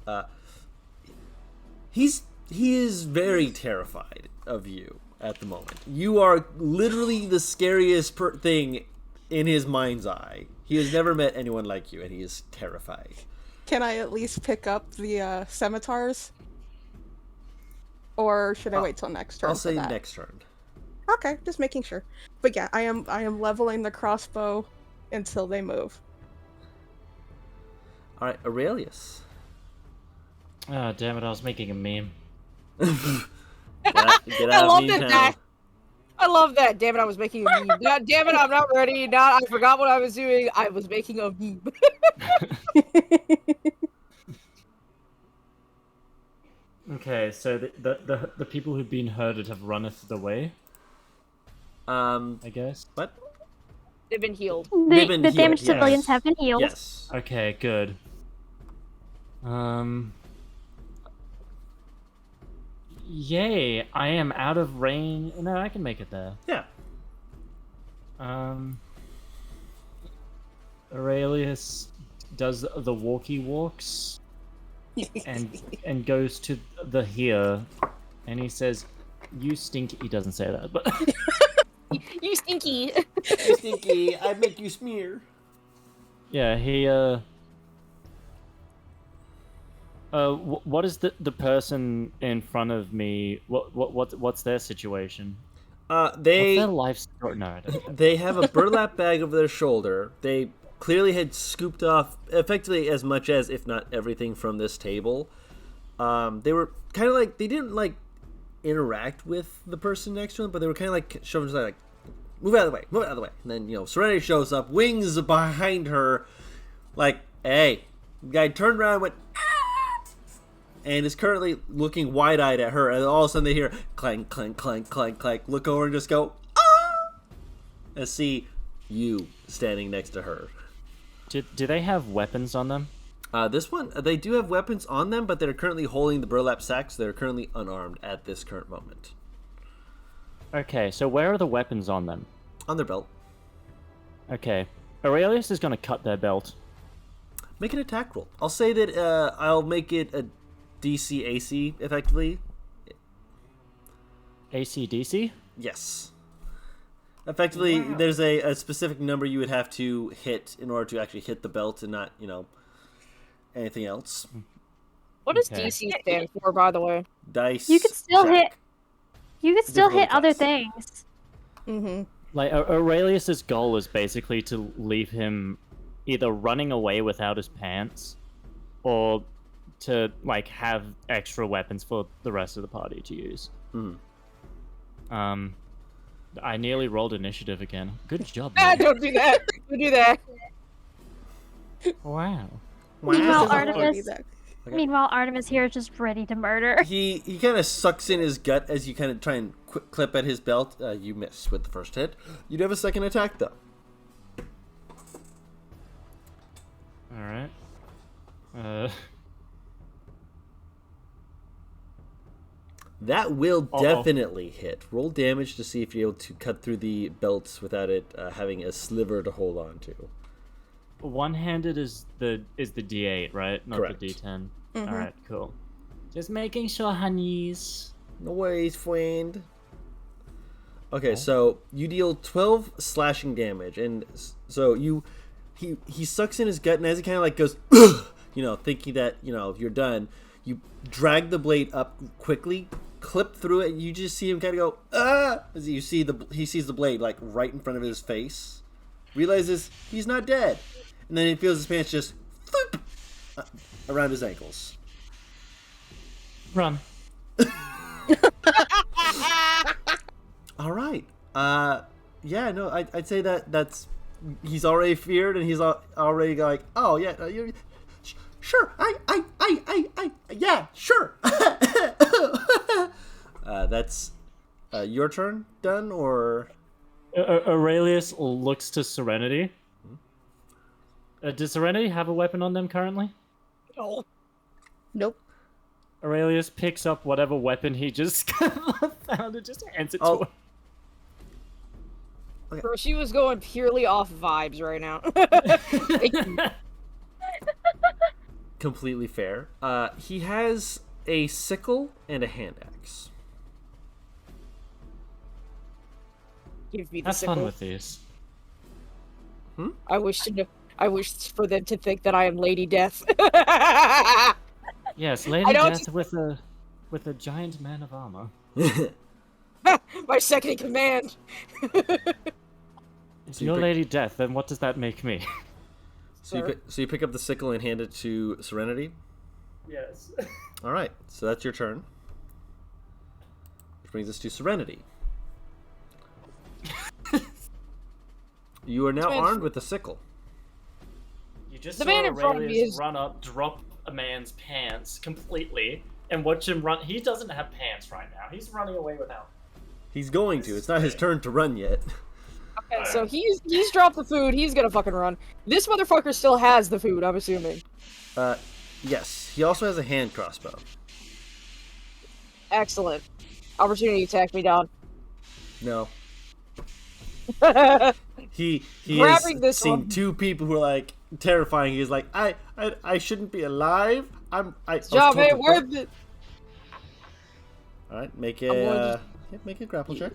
He is very terrified of you. at the moment. You are literally the scariest thing in his mind's eye. He has never met anyone like you, and he is terrified. Can I at least pick up the scimitars? Or should I wait till next turn? I'll say for that? next turn. Okay, just making sure. But yeah, I am leveling the crossbow until they move. All right, Aurelius. Oh, damn it, I was making a meme. Get out I love of that. meme town. I love that. Damn it, I was making a meme. God damn it, I'm not ready. I forgot what I was doing. I was making a meme. Okay, so the people who've been herded have runneth the way, I guess. What? They've been healed. They've been The healed, damaged yes. civilians have been healed. Yes. Okay, good. Yay, I am out of range. No, I can make it there. Yeah. Aurelius does the walkie walks and goes to the here, and he says, "You stinky." He doesn't say that, but You stinky. You stinky, I make you smear. yeah, he what is the person in front of me? What's their situation? What's their life story? No, I don't. They have a burlap bag over their shoulder. They clearly had scooped off effectively as much as, if not everything, from this table. They were kind of like, they didn't like interact with the person next to them, but they were kind of like shoving aside, like, move out of the way, move out of the way. And then, Serenity shows up, wings behind her, like, hey. The guy turned around and went, ah! And is currently looking wide-eyed at her, and all of a sudden they hear clank, clank, clank, clank, clank, look over and just go, ah! And see you standing next to her. Do they have weapons on them? This one, they do have weapons on them, but they're currently holding the burlap sacks. They're currently unarmed at this current moment. Okay, so where are the weapons on them? On their belt. Okay, Aurelius is going to cut their belt. Make an attack roll. I'll say that I'll make it a DC AC, effectively. AC/DC? Yes. Effectively, there's a specific number you would have to hit in order to actually hit the belt and not, anything else. What does Okay. DC stand for, by the way? Dice. You could still check. hit. You could still Difficult hit other class. things. Mm-hmm. Like, Aurelius's goal is basically to leave him either running away without his pants, or to, like, have extra weapons for the rest of the party to use. I nearly rolled initiative again. Good job, man. Don't do that. Don't do that. Wow. Meanwhile, Doesn't wanna Artemis. do that. Okay. Meanwhile, Artemis here is just ready to murder. He kind of sucks in his gut as you kind of try and clip at his belt. You miss with the first hit. You'd have a second attack, though. Alright. That will Uh-oh. definitely hit. Roll damage to see if you're able to cut through the belts without it having a sliver to hold on to. One-handed is the D8, right? Not Correct. the D10. Mhm. Alright, cool. Just making sure, honeys. No worries, friend. Okay, so you deal 12 slashing damage, and so he sucks in his gut, and as he kind of like goes, thinking that you're done, you drag the blade up quickly, clip through it, and you just see him kind of go, ah! As he sees the blade like right in front of his face, realizes he's not dead, and then he feels his pants just floop, around his ankles. Run. All right. Yeah, no, I'd say that's he's already feared, and he's already like, oh yeah, sure, yeah, sure. That's your turn done, or Aurelius looks to Serenity. Does Serenity have a weapon on them currently? No. Nope. Aurelius picks up whatever weapon he just found and just hands it to Oh. her. Bro, she was going purely off vibes right now. completely fair. He has a sickle and a hand axe. Give me the Have sickle. fun with these. I wish for them to think that I am Lady Death. Yes, Lady don't Death with a giant man of armor. My second in command. If you're Lady Death, then what does that make me? So you pick up the sickle and hand it to Serenity? Yes. Alright, so that's your turn. Which brings us to Serenity. You are now armed with the sickle. You just The saw man in front of me Aurelius is- run up, drop a man's pants completely, and watch him run. He doesn't have pants right now. He's running away without. He's going to. It's not his turn to run yet. Okay, so he's dropped the food. He's gonna fucking run. This motherfucker still has the food, I'm assuming. Yes. He also has a hand crossbow. Excellent. Opportunity to attack me down. No. He Grabbing has this seen one. two people who are like terrifying. He's like, I shouldn't be alive. Job ain't worth it. All right, make I'm going a grapple check.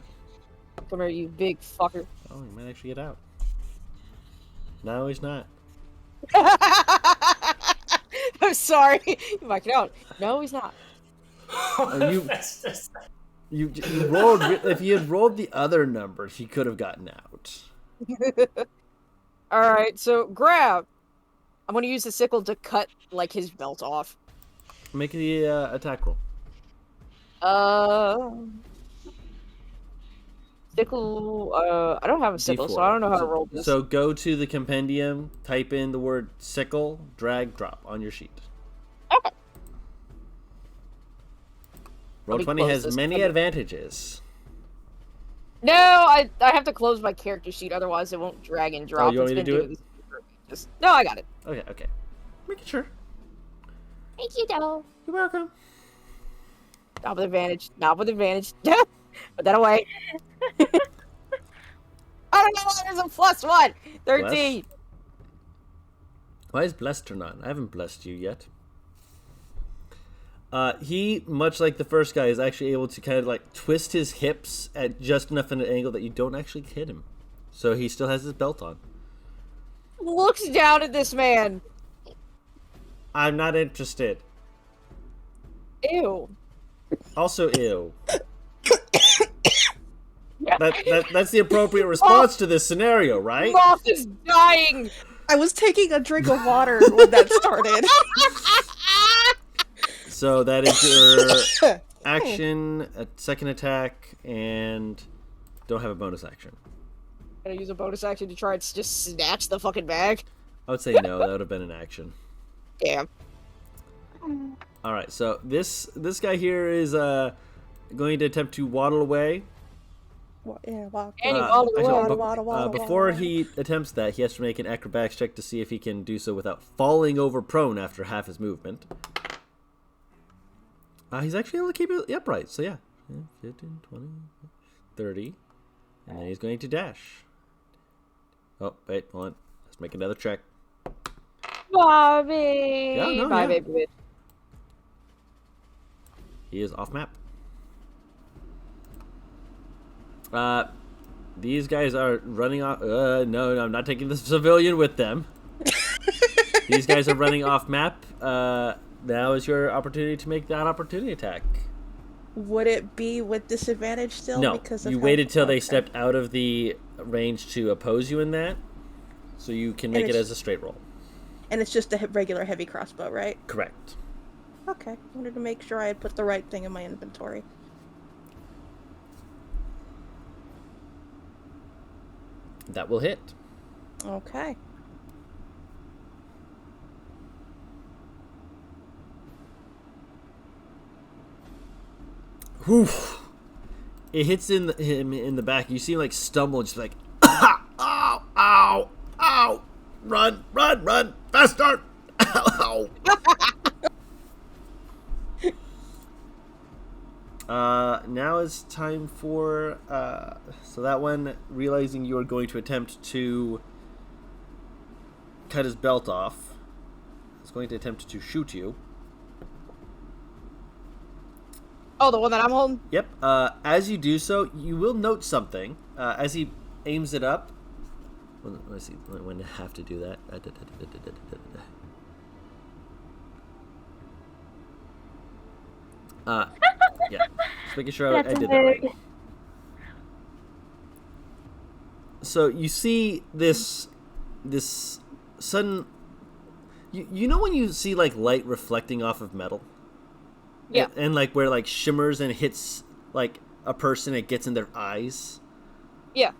Come here, you big fucker. Oh, he might actually get out. No, he's not. I'm sorry. You might get out. No, he's not. You rolled. If you had rolled the other number, he could have gotten out. Alright, so grab. I'm gonna use the sickle to cut, like, his belt off. Make the attack roll. Sickle, I don't have a sickle, so D4. I don't know how to roll this. So go to the compendium, type in the word sickle, drag, drop on your sheet. Okay. Roll Let me 20 close has this many compendium. advantages. No, I have to close my character sheet, otherwise it won't drag and drop. you want It's me to been do doing this. No, I got it. Okay. Making sure. Thank you, doll. You're welcome. Not with advantage. Not with advantage. Put that away. I don't know why there's a +1. 13. Bless? Why is blessed turned on? I haven't blessed you yet. He, much like the first guy, is actually able to kind of like twist his hips at just enough of an angle that you don't actually hit him. So he still has his belt on. Looks down at this man. I'm not interested. Ew. Also, ew. That's the appropriate response to this scenario, right? Moth is dying. I was taking a drink of water when that started. So that is your action, a second attack, and don't have a bonus action. Gonna use a bonus action to try and just snatch the fucking bag. I would say no, that would have been an action. Damn. Alright, so this guy here is going to attempt to waddle away. Yeah, wow. And he Actually, waddle. before he attempts that, he has to make an acrobatics check to see if he can do so without falling over prone after half his movement. He's actually able to keep it upright, so yeah. 15, 20, 30. And then he's going to dash. Oh, wait, hold on. Let's make another check. Bobby. Yeah, no, Bye, yeah. baby. He is off map. These guys are running off. No, I'm not taking the civilian with them. These guys are running off map. Now is your opportunity to make that opportunity attack. Would it be with disadvantage still? No, Because of you how- waited till they okay. stepped out of the range to oppose you in that, so you can make it it's- as a straight roll. And it's just a regular heavy crossbow, right? Correct. Okay. Wanted to make sure I had put the right thing in my inventory. That will hit. Okay. Whew. It hits him in the back. You see him like stumble, just like, ow, ow, ow, run, faster, ow. Now it's time for, so that one, realizing you are going to attempt to cut his belt off, is going to attempt to shoot you. Oh, the one that I'm holding? Yep. As you do so, you will note something. As he aims it up. Let's see. When I have to do that. Yeah. Just making sure I did that right. So you see this sudden. You know when you see like light reflecting off of metal? Yeah. And like where like shimmers and hits like a person, it gets in their eyes. Yeah.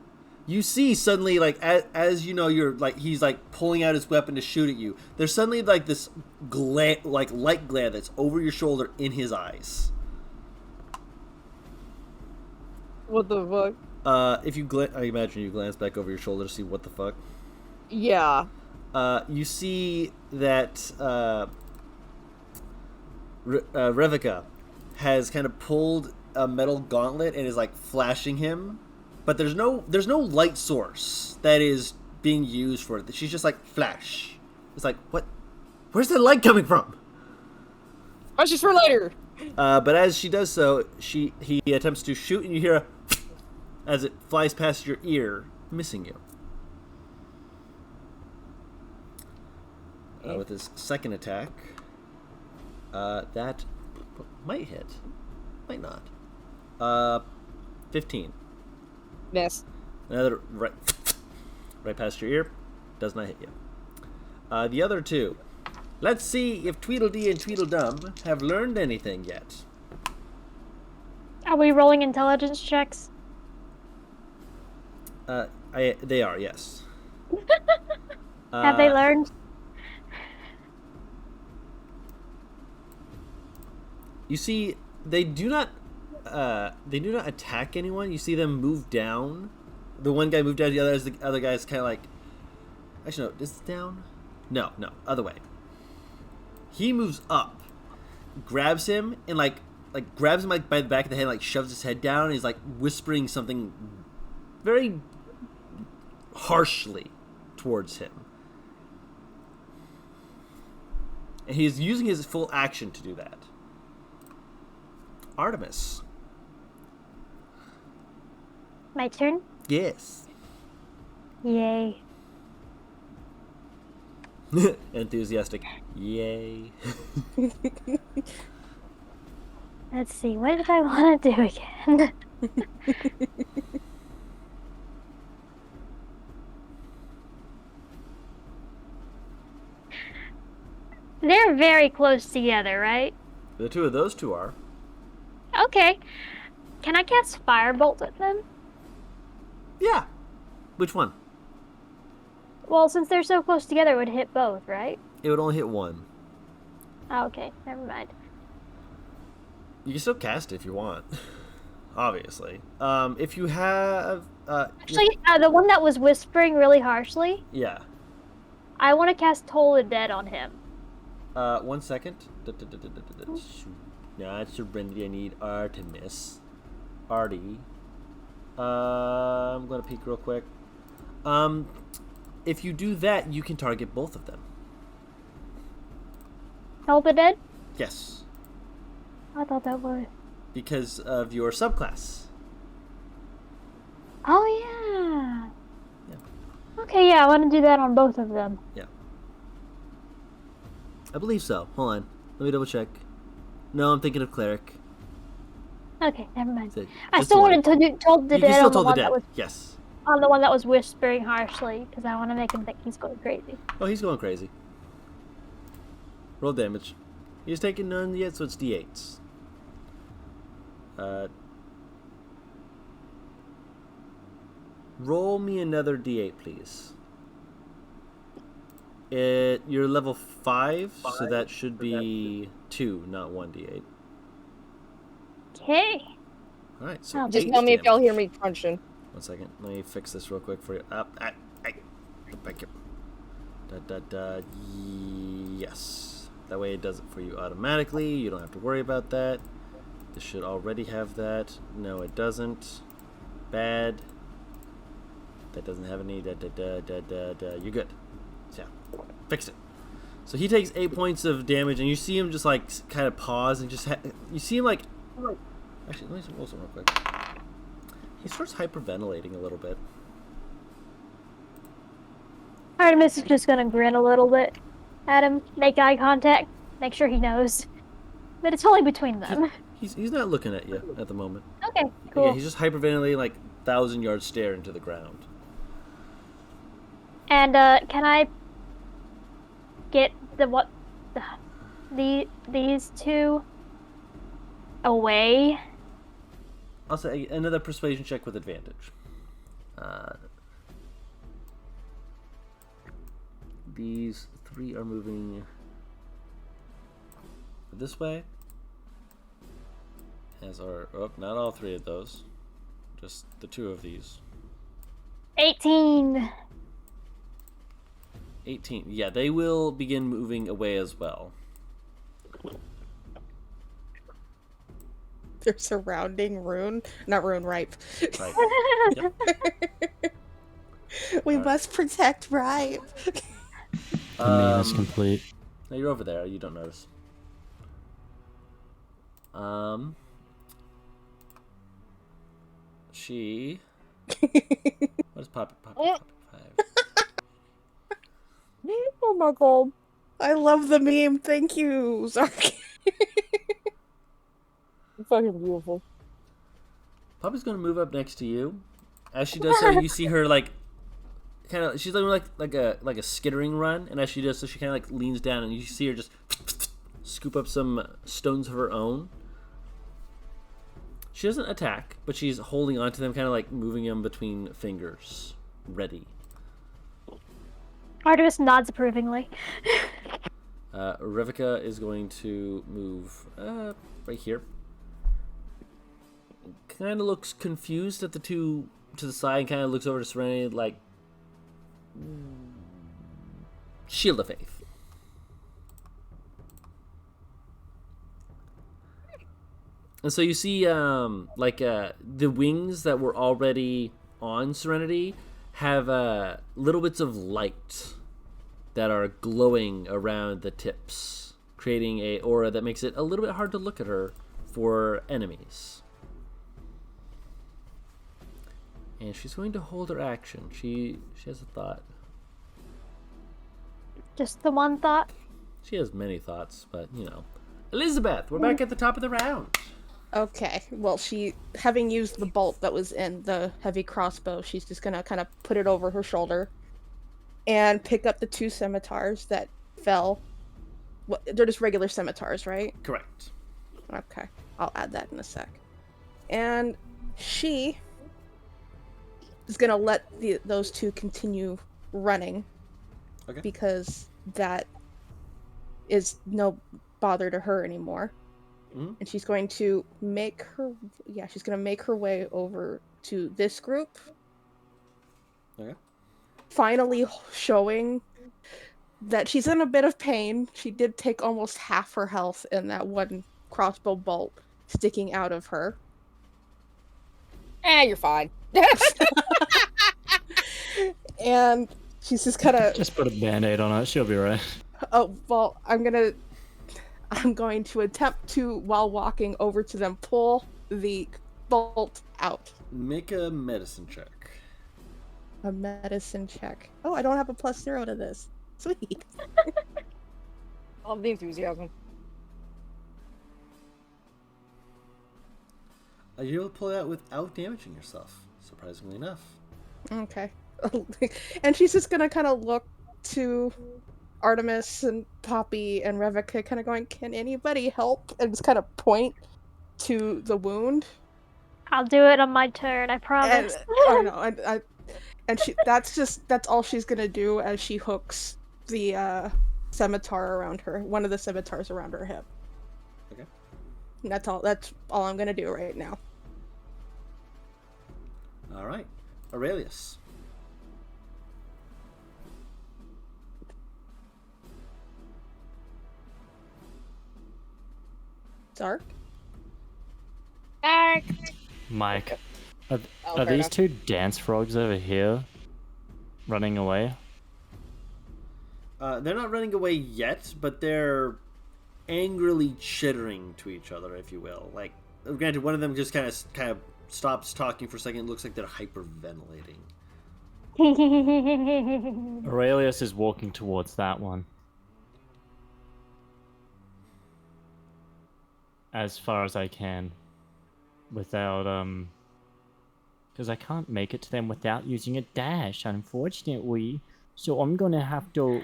You see suddenly, like as you know, you're like he's like pulling out his weapon to shoot at you. There's suddenly like this like light glare that's over your shoulder in his eyes. What the fuck? If you I imagine you glance back over your shoulder to see what the fuck. Yeah. You see that Revika has kind of pulled a metal gauntlet and is like flashing him, but there's no light source that is being used for it. She's just like flash. It's like, what? Where's the light coming from? Oh, she's for later. But as she does so, he attempts to shoot, and you hear a as it flies past your ear, missing you. With his second attack, that might hit, might not. 15. Miss. Another right past your ear, does not hit you. The other two. Let's see if Tweedledee and Tweedledum have learned anything yet. Are we rolling intelligence checks? They are, yes. Have they learned? You see, they do not attack anyone. You see them move down. The one guy moved down. The other guy's kind of like. Actually, no. Is it down? No, other way. He moves up, grabs him, and like grabs him like by the back of the head, like shoves his head down. And he's like whispering something very harshly towards him, and he's using his full action to do that. Artemis. My turn? Yes. Yay. Enthusiastic. Yay. Let's see, what did I want to do again? They're very close together, right? The two of those two are. Okay. Can I cast Firebolt at them? Yeah. Which one? Well, since they're so close together, it would hit both, right? It would only hit one. Oh, okay, never mind. You can still cast it if you want. Obviously. If you have... Actually, the one that was whispering really harshly, yeah. I want to cast Toll the Dead on him. 1 second. Not Serenity, I need Artemis. Artie. I'm going to peek real quick. If you do that, you can target both of them. Toll the Dead? Yes. I thought that would. Because of your subclass. Oh, yeah. Yeah. Okay, yeah, I want to do that on both of them. Yeah. I believe so. Hold on. Let me double check. No, I'm thinking of Cleric. Okay, never mind. So, I just still the wanted to do Toll the You can Dead still on the toll the one dead. that was Yes. on the one that was whispering harshly, because I want to make him think he's going crazy. Oh, he's going crazy. Roll damage. He's taken none yet, so it's D8s. Roll me another D8, please. You're level 5, so that should be 2, not 1 D8. Okay. Alright, so Just 8 tell me if y'all damage. hear me crunching. 1 second. Let me fix this real quick for you. Thank you. Yes. That way it does it for you automatically. You don't have to worry about that. This should already have that. No, it doesn't. Bad. That doesn't have any. You're good. So, yeah. Fixed it. So he takes 8 points of damage, and you see him just like kind of pause and just you see him like Actually, let me roll some real quick. He starts hyperventilating a little bit. Artemis is just gonna grin a little bit at him, make eye contact, make sure he knows. But it's only between them. He's not looking at you at the moment. Okay, cool. Yeah, he's just hyperventilating, like 1,000-yard stare into the ground. And can I get these two away? I'll say another persuasion check with advantage. These three are moving this way. As are not all three of those, just the two of these. 18. 18. Yeah, they will begin moving away as well. They're surrounding Ripe. Right. Yep. We must protect Ripe. The meme is complete. Now you're over there. You don't notice. She. What is Poppy? Poppy 5. Oh my god. I love the meme. Thank you, Zark. Fucking beautiful. Poppy's gonna move up next to you. As she does so, you see her like, kind of. She's doing like a skittering run, and as she does so, she kind of like leans down, and you see her just scoop up some stones of her own. She doesn't attack, but she's holding onto them, kind of like moving them between fingers, ready. Artemis nods approvingly. Revika is going to move right here. Kind of looks confused at the two to the side, and kind of looks over to Serenity like Shield of Faith. And so you see, the wings that were already on Serenity have little bits of light that are glowing around the tips, creating a aura that makes it a little bit hard to look at her for enemies. And she's going to hold her action. She has a thought. Just the one thought? She has many thoughts, but, you know. Elizabeth, we're back at the top of the round. Okay, well, having used the bolt that was in the heavy crossbow, she's just gonna kind of put it over her shoulder and pick up the two scimitars that fell. They're just regular scimitars, right? Correct. Okay, I'll add that in a sec. And she is gonna let those two continue running. Okay. Because that is no bother to her anymore. Mm-hmm. And she's going to make her way over to this group. Okay. Finally showing that she's in a bit of pain. She did take almost half her health in that one crossbow bolt sticking out of her. You're fine. And she's just kind of... Just put a band-aid on it, she'll be right. Oh, well, I'm going to attempt to, while walking over to them, pull the bolt out. Make a medicine check. A medicine check. Oh, I don't have a +0 to this. Sweet. Love the enthusiasm. You're able to pull it out without damaging yourself, surprisingly enough. Okay. And she's just gonna kind of look to Artemis and Poppy and Revika, kind of going, "Can anybody help?" And just kind of point to the wound. I'll do it on my turn, I promise. And that's all she's gonna do as she hooks the scimitar around her, one of the scimitars around her hip. Okay. And that's all I'm gonna do right now. All right, Aurelius. Zark? Mike, are these two dance frogs over here running away? They're not running away yet, but they're angrily chittering to each other, if you will. Like, granted, one of them just kind of stops talking for a second. It looks like they're hyperventilating. Aurelius is walking towards that one. As far as I can. Without, because I can't make it to them without using a dash, unfortunately. So I'm gonna have to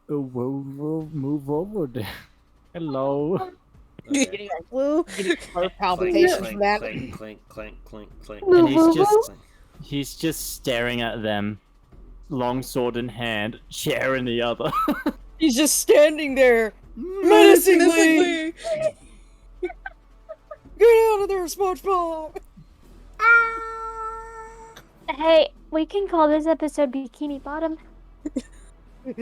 move over there. Hello. Getting like woo, getting heart Clank, palpitations clank, from that. clank, clank, clank, clank, clank. And he's just staring at them, long sword in hand, chair in the other. He's just standing there, menacingly. Get out of there, SpongeBob! Hey, we can call this episode Bikini Bottom. I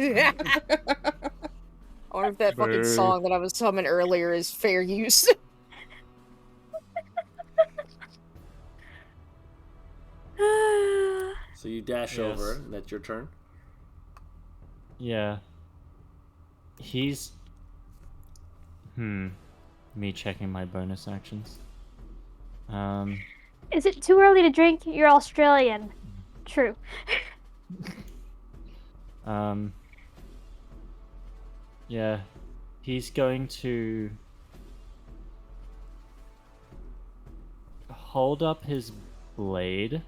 wonder if that fucking song that I was humming earlier is fair use. So you dash over, and that's your turn. Yeah. He's... Me checking my bonus actions. Is it too early to drink? You're Australian. True. Yeah. He's going to hold up his blade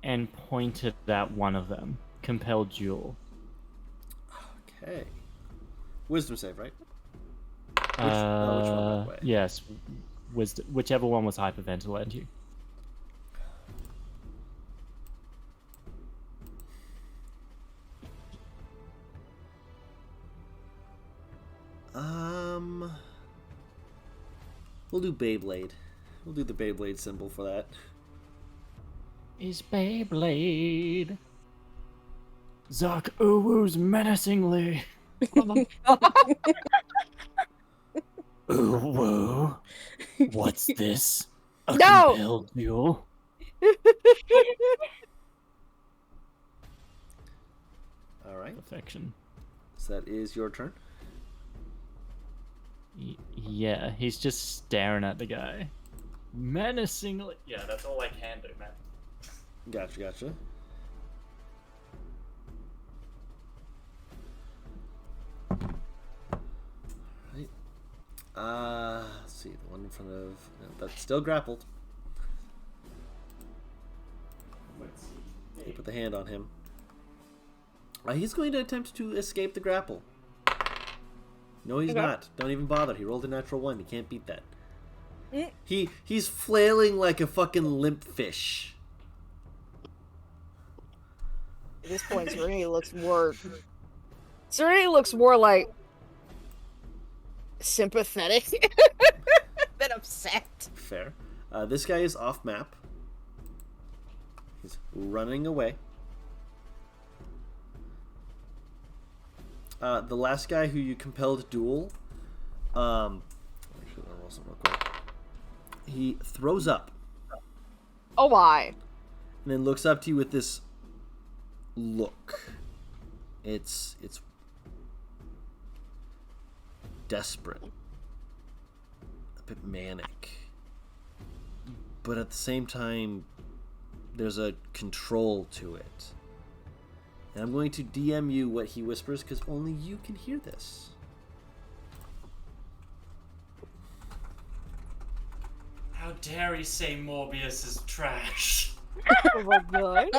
and point it at one of them. Compel duel. Okay. Wisdom save, right? Which one, by the way? Yes. Wisdom, whichever one was hyperventilating. We'll do Beyblade. We'll do the Beyblade symbol for that. Is Beyblade. Zark Uwu's menacingly. Uwu. What's this? A compelled duel? Alright. Perfection. So that is your turn. Yeah, he's just staring at the guy. Menacingly. Yeah, that's all I can do, man. Gotcha. Right. Let's see, the one in front of... No, that's still grappled. You put the hand on him. He's going to attempt to escape the grapple. No, he's not. Don't even bother. He rolled a natural 1. He can't beat that. He's flailing like a fucking limp fish. At this point, Serenity looks more... Serenity looks more like... sympathetic than upset. Fair. This guy is off map. He's running away. The last guy who you compelled duel, actually, I'll roll some real quick. He throws up. Oh my! And then looks up to you with this look. It's desperate, a bit manic, but at the same time, there's a control to it. And I'm going to DM you what he whispers because only you can hear this. How dare he say Morbius is trash? Oh my god.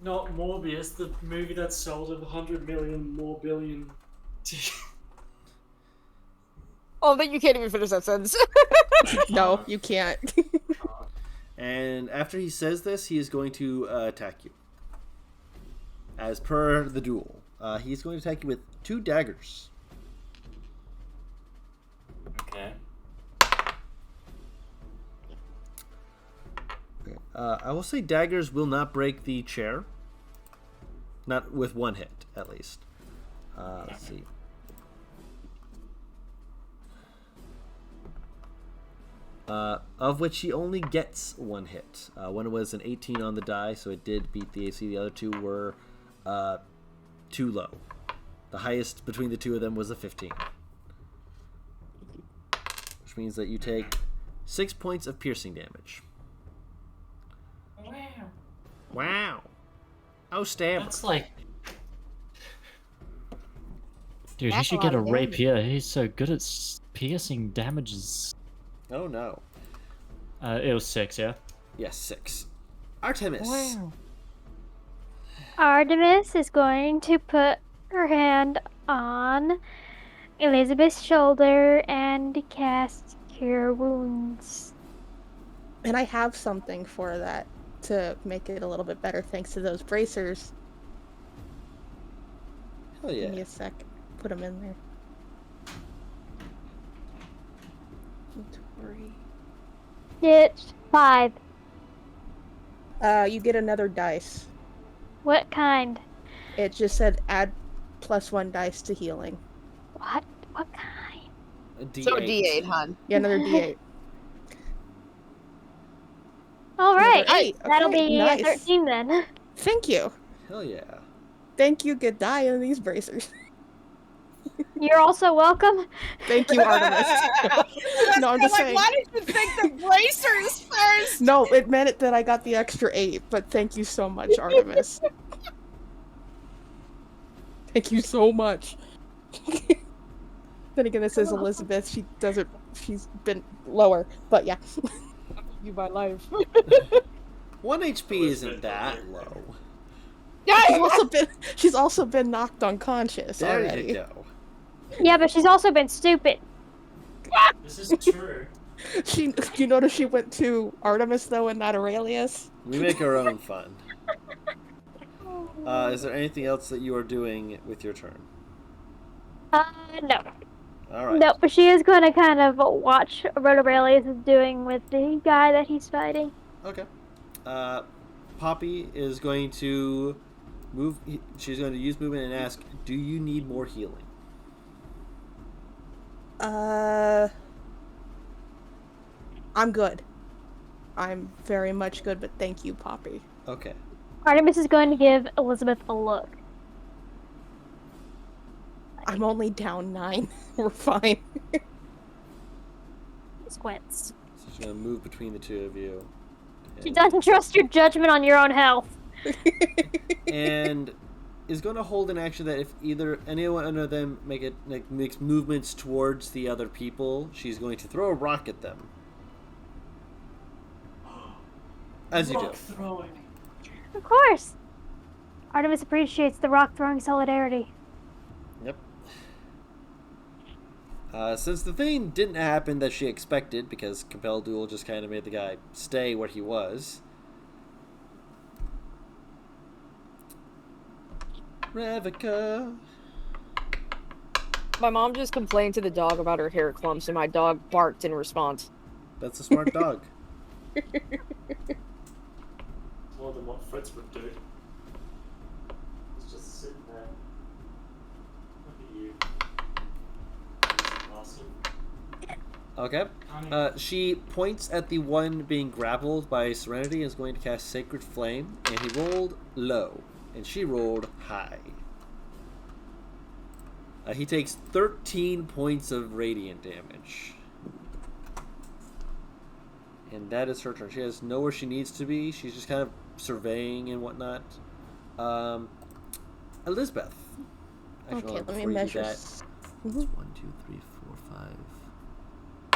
Not Morbius, the movie that sold 100 million more billion. Oh, then you can't even finish that sentence. No, you can't. And after he says this, he is going to attack you. As per the duel. He's going to attack you with 2 daggers. Okay. I will say daggers will not break the chair. Not with 1 hit, at least. Let's see. Of which he only gets 1 hit. One was an 18 on the die, so it did beat the AC. The other 2 were too low. The highest between the 2 of them was a 15. which means that you take 6 points of piercing damage. Wow. Wow. Oh, stamp. That's like. Dude, he That's should a get lot a of damage. rapier. He's so good at piercing damages. Oh, no. It was 6, yeah? Yes, 6. Artemis. Wow. Artemis is going to put her hand on Elizabeth's shoulder and cast Cure Wounds. And I have something for that to make it a little bit better thanks to those bracers. Hell yeah. Give me a sec. Put them in there. Inventory. It's 5. You get another dice. What kind? It just said add +1 dice to healing. What? What kind? A D8. So D8, hon. Yeah, another D8. All right. Another 8. That'll Okay, be nice. 13 then. Thank you. Hell yeah. Thank you, good die in these bracers. You're also welcome. Thank you, Artemis. No, I'm just saying. Why did you think the bracers first? No, it meant that I got the extra 8, but thank you so much, Artemis. Thank you so much. Then again, this is Elizabeth. She's been lower, but yeah. You my life. 1 HP isn't that low. She's also been knocked unconscious There already. you go. Yeah, but she's also been stupid. This is true. You notice she went to Artemis though and not Aurelius? We make our own fun. Is there anything else that you are doing with your turn? No. All right. No, but she is going to kind of watch what Aurelius is doing with the guy that he's fighting. Okay. Poppy is going to move. She's going to use movement and ask, "Do you need more healing?" I'm good. I'm very much good, but thank you, Poppy. Okay. Artemis is going to give Elizabeth a look. I'm only down 9. We're fine. Squints. So she's going to move between the two of you. She doesn't trust your judgment on your own health. And is going to hold an action that if either any one of them makes movements towards the other people, she's going to throw a rock at them. As you do. Rock throwing. Of course. Artemis appreciates the rock throwing solidarity. Yep. Since the thing didn't happen that she expected, because Compel Duel just kind of made the guy stay where he was. Revica. My mom just complained to the dog about her hair clumps, and my dog barked in response. That's a smart dog. More than what Fritz would do. He's just sitting there. Look at you. Awesome. Okay. She points at the one being grappled by Serenity and is going to cast Sacred Flame, and he rolled low, and she rolled high. He takes 13 points of radiant damage. And that is her turn. She has nowhere she needs to be. She's just kind of surveying and whatnot. Elizabeth. Actually, Okay, let me before you do measure. that, it's 1, 2, 3, 4, 5.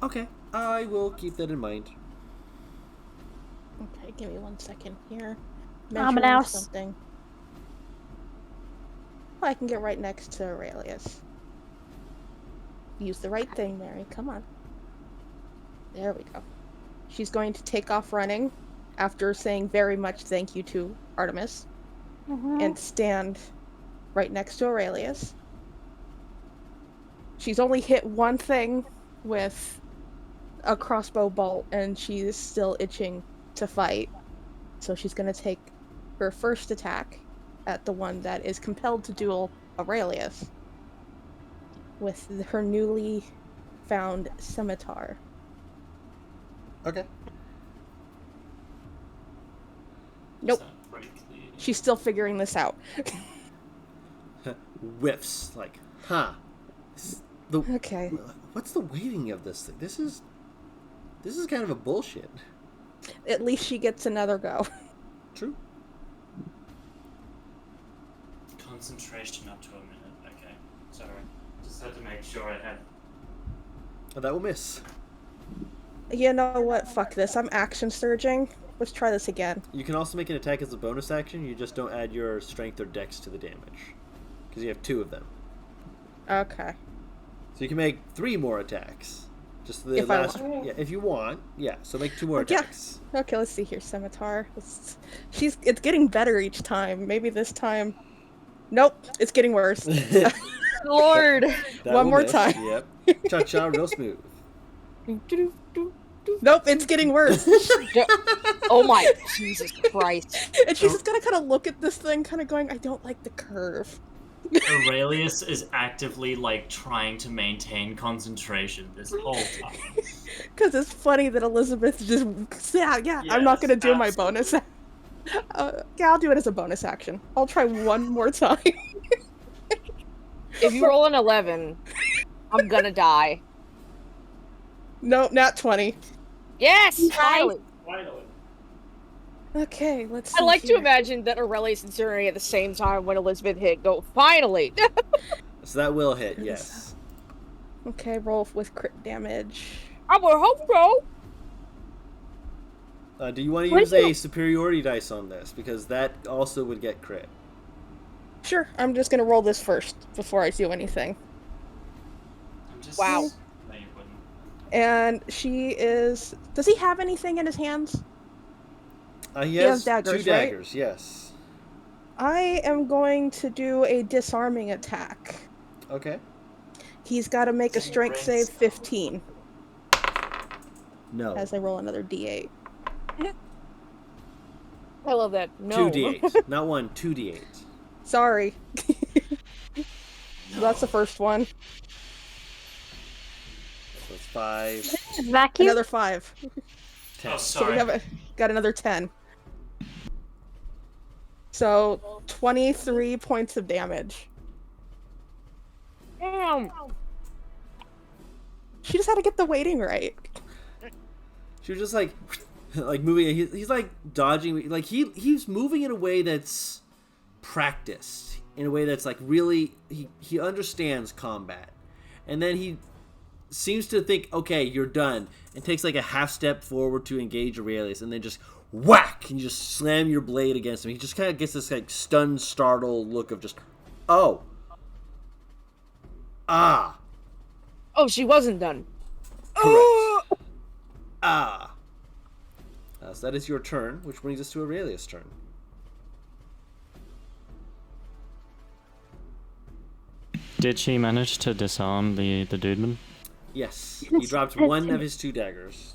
Okay, I will keep that in mind. Okay, give me 1 second here. I'm an Measuring mouse. something. Oh, I can get right next to Aurelius. Use the right thing, Mary. Come on. There we go. She's going to take off running after saying very much thank you to Artemis and stand right next to Aurelius. She's only hit one thing with a crossbow bolt and she is still itching to fight. So she's going to take her first attack at the one that is compelled to duel Aurelius with her newly found scimitar. Okay. Nope. Is that pretty clear? She's still figuring this out. Whiffs, like Huh. The, Okay. What's the weighting of this thing? This is kind of a bullshit. At least she gets another go. True. Concentration up to a minute. Okay. Sorry. Just had to make sure I had. Oh, that will miss. You know what? Fuck this. I'm action surging. Let's try this again. You can also make an attack as a bonus action. You just don't add your strength or dex to the damage. Because you have 2 of them. Okay. So you can make 3 more attacks. Just the If I last. want. Yeah, if you want. Yeah, so make 2 more Yeah. attacks. Okay, let's see here. Scimitar. It's getting better each time. Maybe this time. Nope, it's getting worse. Lord. That One will more miss. time. Yep. Cha-cha, real smooth. Nope, it's getting worse. Oh my Jesus Christ. And she's just gonna kind of look at this thing, kind of going, I don't like the curve. Aurelius is actively like trying to maintain concentration this whole time. Because it's funny that Elizabeth just, yeah, I'm not Yes, gonna do my absolutely. bonus. Yeah, I'll do it as a bonus action. I'll try one more time. If you roll an 11, I'm gonna die. Nope, not 20. Yes! Finally! Finally. Okay, let's see. I like to here. imagine that Aurelius and Serenity at the same time when Elizabeth hit go, finally! So that will hit, yes. Okay, roll with crit damage. I will hope so! Do you want to What use is a superiority dice on this? Because that also would get crit. Sure, I'm just gonna roll this first before I do anything. I'm just... Wow. No, you wouldn't. And she is. Does he have anything in his hands? He has has daggers, 2 right? daggers, yes. I am going to do a disarming attack. Okay. He's got to make a strength save 15 No. as I roll another d8. I love that. No. 2d8. Not 1, 2d8. Sorry. So that's the first one. So it's 5, Vacuum? Another 5. 10. Oh, So we sorry. have got another 10. So 23 points of damage. Damn. She just had to get the weighting right. She was just like moving. He's like dodging. Like he's moving in a way that's practiced, in a way that's like really he understands combat, and then he seems to think, okay, you're done, and takes like a half step forward to engage Aurelius, and then just whack, and you just slam your blade against him. He just kind of gets this like stunned, startled look of just, oh, ah, Oh, she wasn't done. correct, ah. So that is your turn, which brings us to Aurelius' turn. Did she manage to disarm the dudeman? Yes, he dropped 1 of his 2 daggers.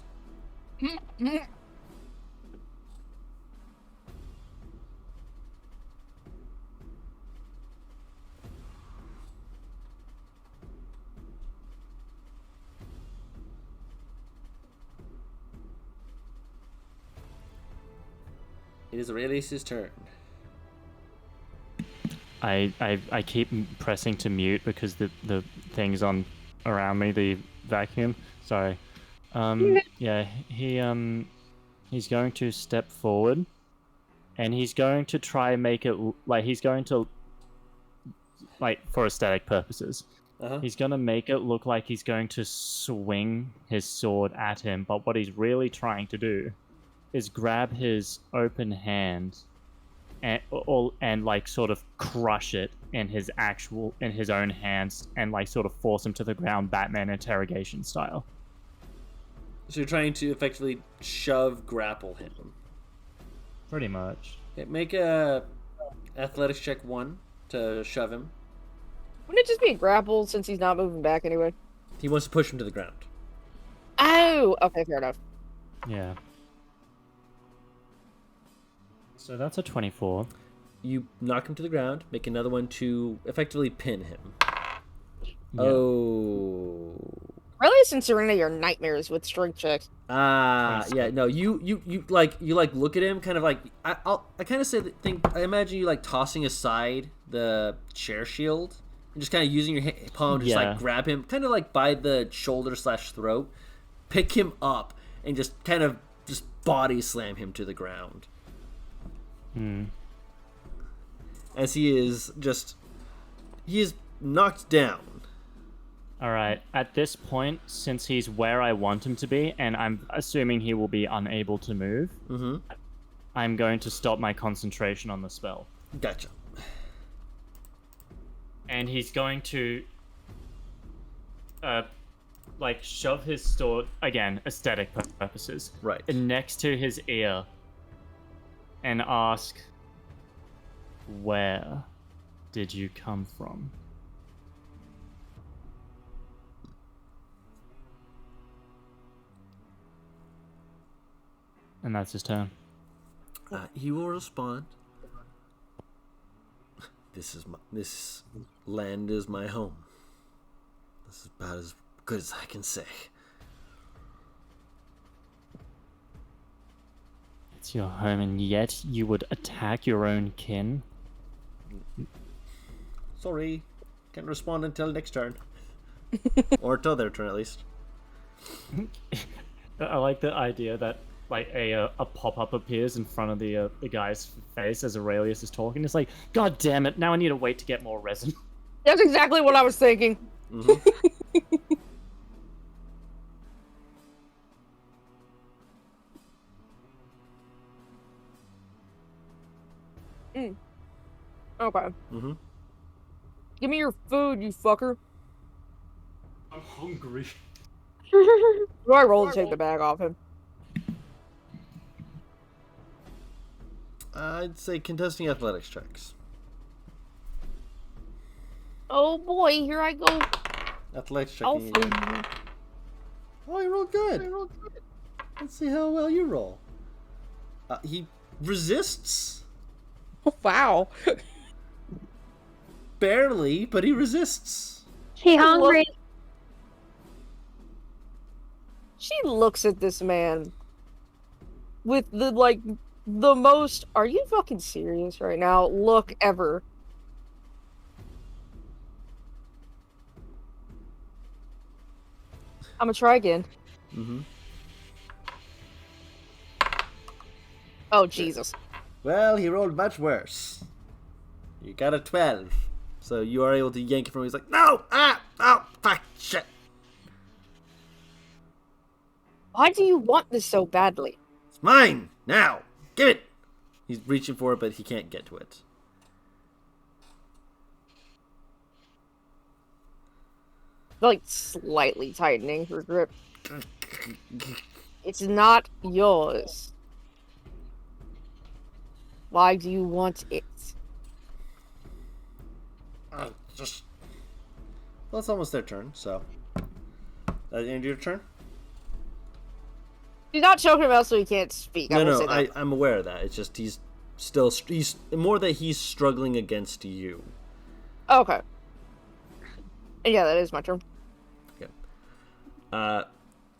It is Aurelius' turn. I keep pressing to mute because the thing's on around me, the vacuum. Sorry. Yeah, he's going to step forward, and he's going to try and make it like he's going to, like, for aesthetic purposes. Uh-huh. He's gonna make it look like he's going to swing his sword at him, but what he's really trying to do is grab his open hand and like sort of crush it in his own hands and like sort of force him to the ground, Batman interrogation style. So you're trying to effectively grapple him. Pretty much. Okay, make a athletics check 1 to shove him. Wouldn't it just be a grapple since he's not moving back anyway? He wants to push him to the ground. Oh, okay, fair enough. Yeah. So that's a 24. You knock him to the ground, make another one to effectively pin him. Yeah. Oh. Aurelius and Serenity are nightmares with strength checks. Yeah, no, you look at him kind of like, I kind of say think, I imagine you like tossing aside the chair shield just kind of using your palm to just like grab him, kind of like by the shoulder/throat, pick him up, and just kind of just body slam him to the ground. As he is knocked down. All right. At this point, since he's where I want him to be, and I'm assuming he will be unable to move, I'm going to stop my concentration on the spell. Gotcha. And he's going to, shove his sword, again, aesthetic purposes, right next to his ear, and ask, "Where did you come from?" And that's his turn. He will respond. This land is my home. This is about as good as I can say. It's your home, and yet you would attack your own kin? Sorry, can't respond until next turn. Or until their turn, at least. I like the idea that like a pop-up appears in front of the guy's face as Aurelius is talking. It's like, God damn it, now I need to wait to get more resin. That's exactly what I was thinking. Okay. Give me your food, you fucker. I'm hungry. Do I roll to take the bag off him? I'd say contesting athletics checks. Oh boy, here I go. Athletics checking. Oh, you rolled good. Let's see how well you roll. He resists. Oh, wow. Barely, but he resists. He hungry. She looks at this man with the most, are you fucking serious right now, look ever. I'm gonna try again. Oh, Jesus. Well, he rolled much worse. You got a 12. So you are able to yank it from him. He's like, no! Fuck, shit. Why do you want this so badly? It's mine! Now! Give it! He's reaching for it, but he can't get to it. Like, slightly tightening her grip. It's not yours. Why do you want it? Well, it's almost their turn, so. End your turn? He's not choking him out so he can't speak. No, I'm aware of that. It's just he's more that he's struggling against you. Okay. Yeah, that is my turn. Okay.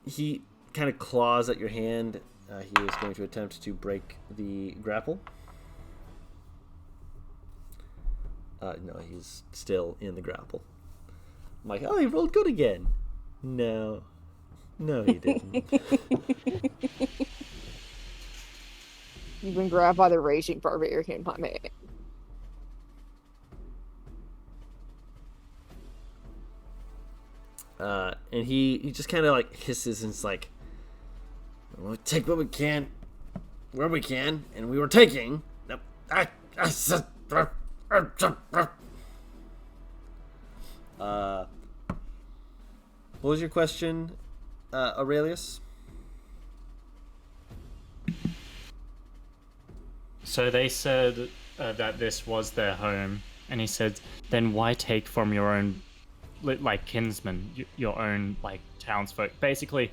He kind of claws at your hand. He is going to attempt to break the grapple. No, he's still in the grapple. I'm like, oh, he rolled good again. No, he didn't. You've been grabbed by the raging barbarian, my man. And he just kind of like hisses and it's like, we'll take what we can, where we can, and we were taking. What was your question, Aurelius? So they said that this was their home, and he said, then why take from your own, like, kinsmen, your own, like, townsfolk? Basically,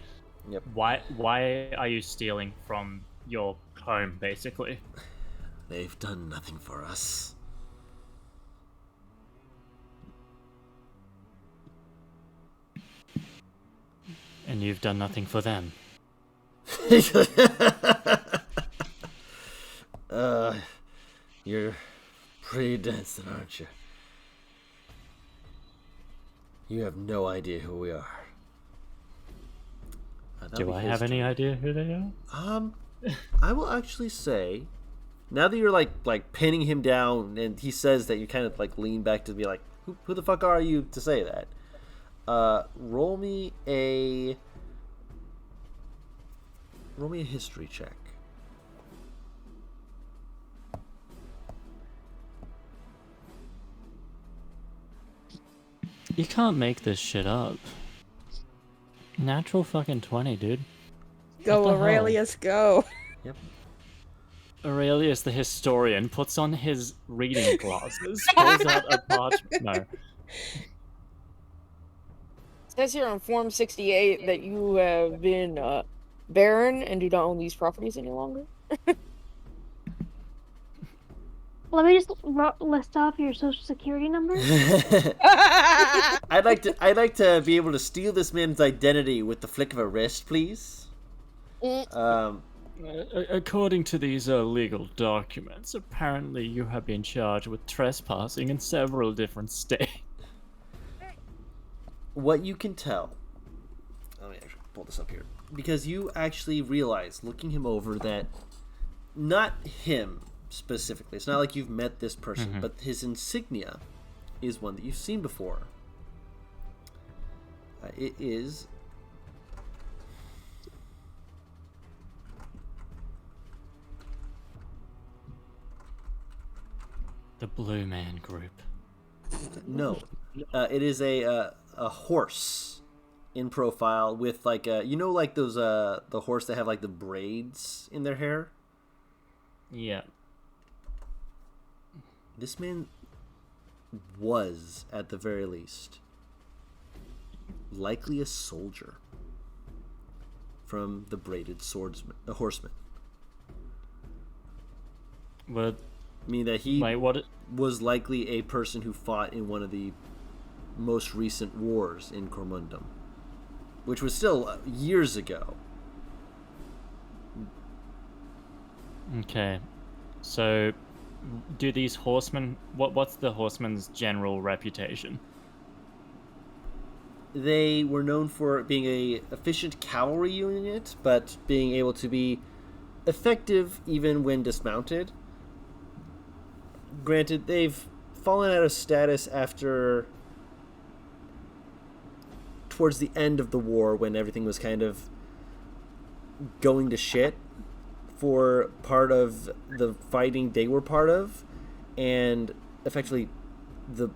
yep. Why are you stealing from your home, basically? They've done nothing for us. And you've done nothing for them. You're pretty dancing, aren't you? You have no idea who we are. Do I have any idea who they are? I will actually say, now that you're like pinning him down, and he says that, you kind of like lean back to be like, who the fuck are you to say that? Roll me a history check. You can't make this shit up. Natural fucking 20, dude. Go, What the hell? Aurelius, go. Yep. Aurelius, the historian, puts on his reading glasses, pulls out a parchment. No. It says here on Form 68 that you have been barren and do not own these properties any longer. Let me just list off your social security number. I'd like to be able to steal this man's identity with the flick of a wrist, please. According to these legal documents, apparently you have been charged with trespassing in several different states. What you can tell, let me actually pull this up here, because you actually realize, looking him over, that not him specifically, it's not like you've met this person, but his insignia is one that you've seen before. It is The Blue Man Group. no, it is a horse in profile with like like those the horse that have like the braids in their hair. Yeah. This man was, at the very least, likely a soldier from the braided horseman. But I mean that he what? was likely a person who fought in one of the most recent wars in Cormundum, which was still years ago. Okay, so do these horsemen? What's the horsemen's general reputation? They were known for being a efficient cavalry unit, but being able to be effective even when dismounted. Granted, they've fallen out of status after towards the end of the war, when everything was kind of going to shit for part of the fighting they were part of, and effectively the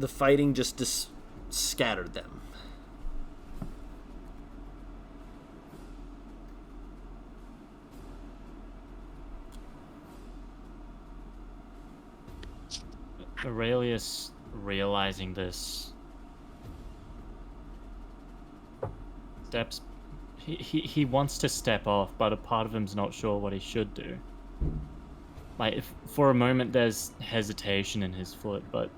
fighting just scattered them. Aurelius, realizing this, steps. He wants to step off, but a part of him's not sure what he should do. Like, if, for a moment, there's hesitation in his foot, but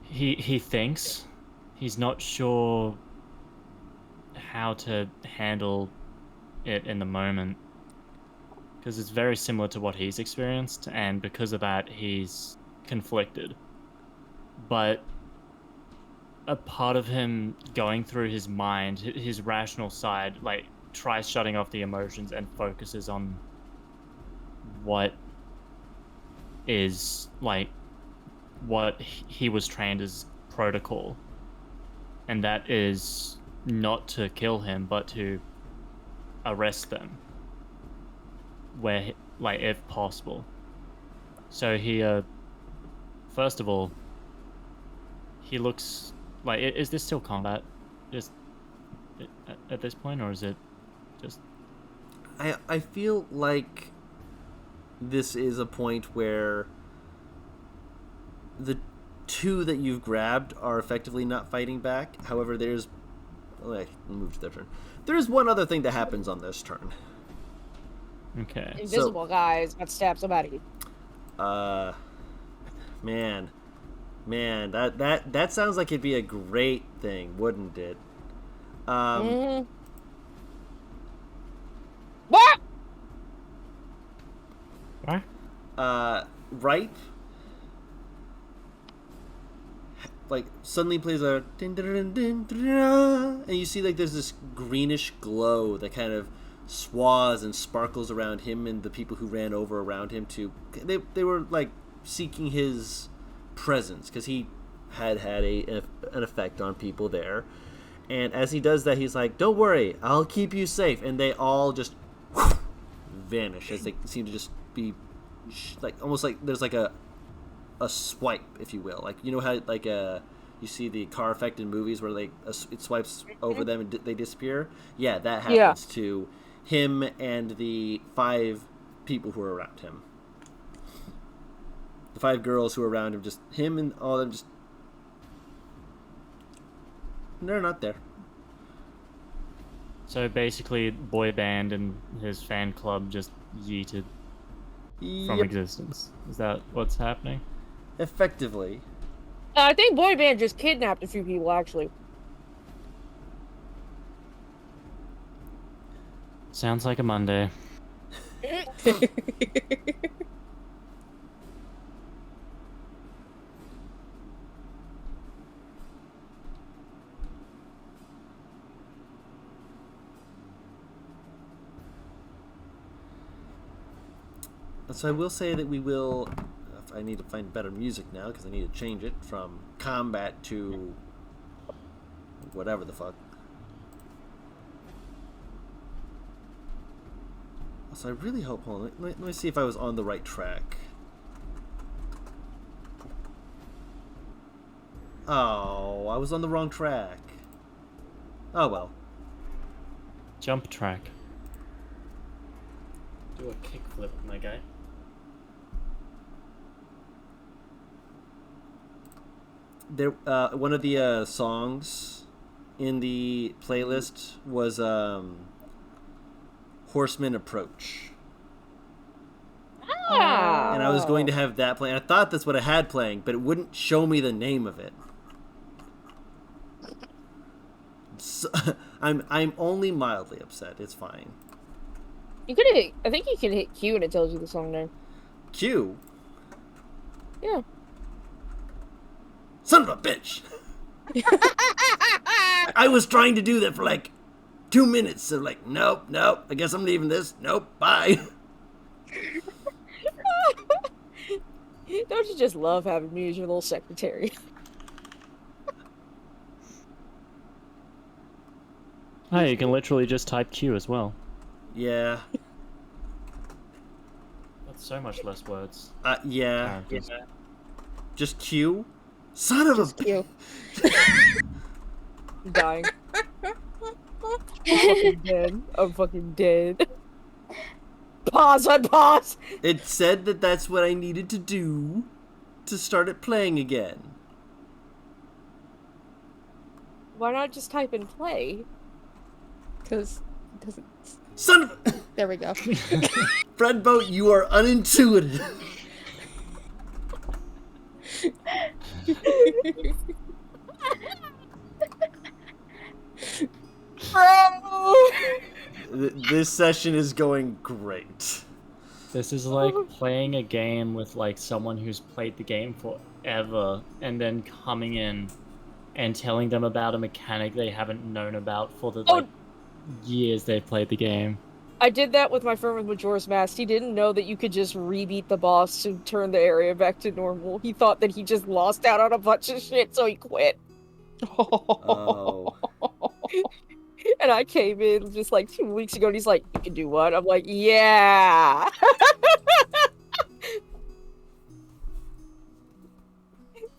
he thinks he's not sure how to handle it in the moment, because it's very similar to what he's experienced, and because of that he's conflicted. But a part of him going through his mind, his rational side, like, tries shutting off the emotions and focuses on what is, like, what he was trained as protocol, and that is not to kill him but to arrest them where, like, if possible. So he first of all, he looks like, is this still combat just at this point, or is it just I feel like this is a point where the two that you've grabbed are effectively not fighting back. However, there's move to their turn. There's one other thing that happens on this turn. okay? Invisible guys got stabbed somebody. Man, that sounds like it'd be a great thing, wouldn't it? What? What? Ripe, like, suddenly plays a din, din, din, din, din, din, and you see like there's this greenish glow that kind of swathes and sparkles around him and the people who ran over around him too. They were like seeking his presence because he had an effect on people there. And as he does that, he's like, "Don't worry, I'll keep you safe." And they all just vanish as they seem to just be like almost like there's like a swipe, if you will. Like, you know how like you see the car effect in movies where like it swipes over them and they disappear. Yeah, that happens to him and the 5 people who are around him. The 5 girls who are around him, just him and all of them just. They're not there. So basically, boy band and his fan club just yeeted from existence. Is that what's happening? Effectively. I think boy band just kidnapped a few people, actually. Sounds like a Monday. So I will say that we will. I need to find better music now because I need to change it from combat to whatever the fuck. So I really hope. Hold on, let me see if I was on the right track. Oh, I was on the wrong track. Oh well. Jump track. Do a kickflip, my guy. There, one of the songs in the playlist was Horseman Approach. Ah. And I was going to have that playing. I thought that's what I had playing, but it wouldn't show me the name of it. So, I'm only mildly upset. It's fine. You could hit. I think you can hit Q and it tells you the song name. Q? Yeah. Son of a bitch! I was trying to do that for like 2 minutes. So like, nope. I guess I'm leaving this. Nope. Bye. Don't you just love having me as your little secretary? Hey, you can literally just type Q as well. Yeah. That's so much less words. Yeah. Characters. Just Q? Son of Just a... Q. I'm dying. I'm fucking dead. Pause, unpause! It said that that's what I needed to do to start it playing again. Why not just type in play? Because it doesn't. Son of a... There we go. Fredboat, you are unintuitive. This session is going great. This is like playing a game with like someone who's played the game forever and then coming in and telling them about a mechanic they haven't known about for the like years they've played the game. I did that with my friend with Majora's Mask. He didn't know that you could just re-beat the boss to turn the area back to normal. He thought that he just lost out on a bunch of shit, so he quit. Oh. And I came in just like 2 weeks ago and he's like, "You can do what?" I'm like, "Yeah."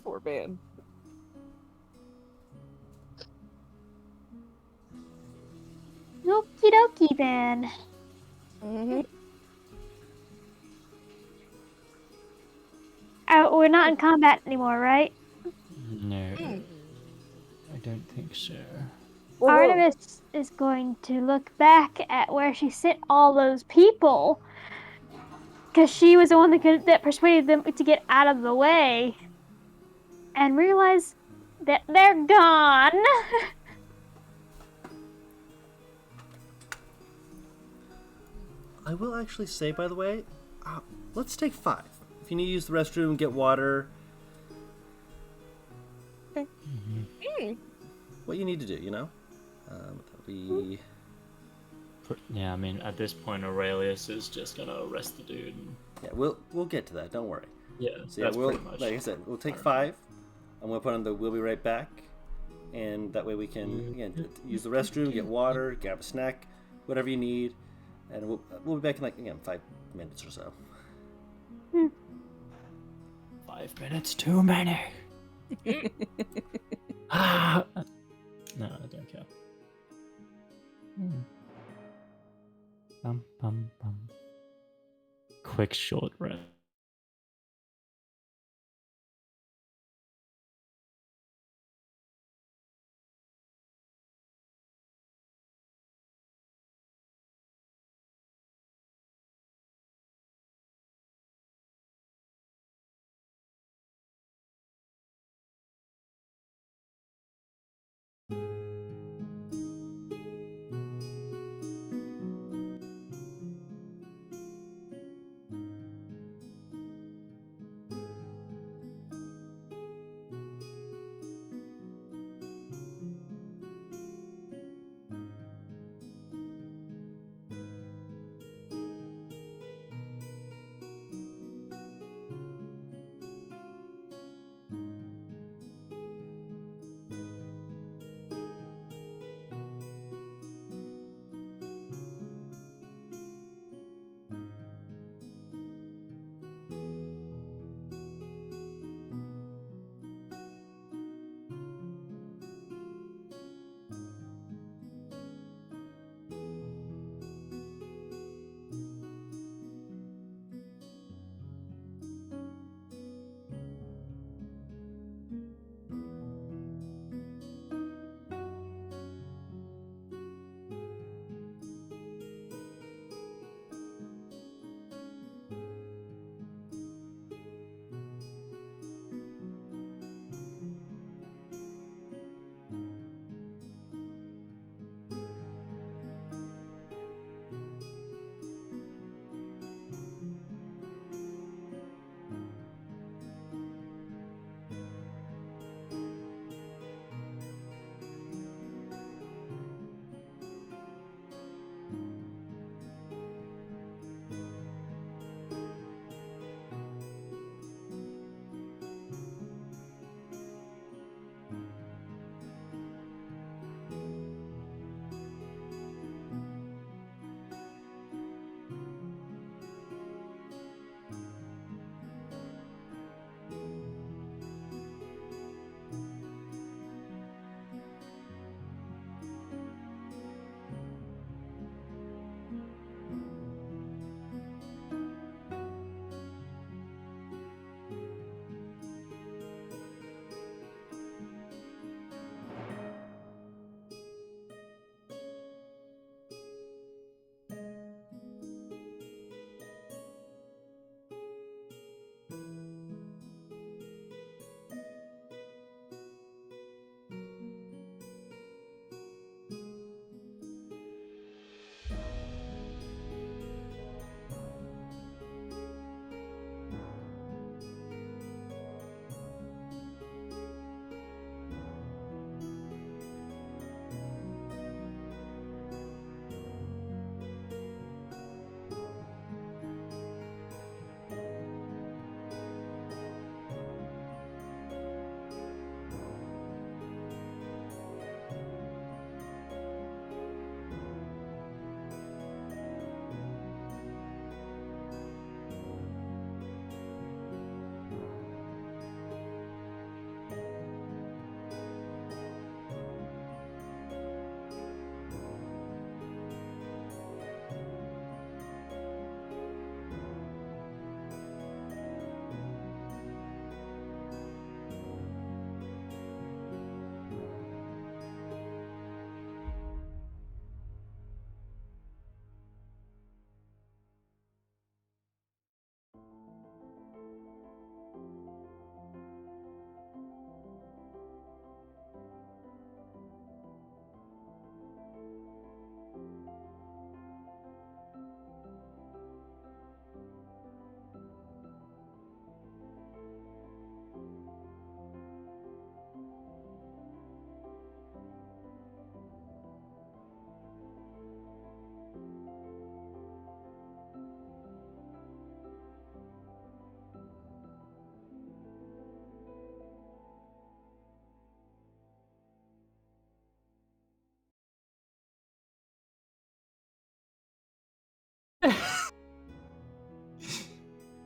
Poor man. Okie dokie then. Mm-hmm. We're not in combat anymore, right? No, I don't think so. Artemis is going to look back at where she sent all those people, because she was the one that persuaded them to get out of the way, and realize that they're gone. I will actually say, by the way, let's take 5. If you need to use the restroom, get water. Okay. What you need to do, you know? We... Yeah, I mean, at this point, Aurelius is just gonna arrest the dude. And... Yeah, we'll get to that. Don't worry. Yeah, So yeah, that's we'll, pretty much. like I said, we'll take 5. I'm gonna put on the "We'll be right back," and that way we can again use the restroom, get water, grab a snack, whatever you need, and we'll be back in like 5 minutes or so. 5 minutes too many. Ah. No, I don't care. Bum, bum, bum. Quick short rest.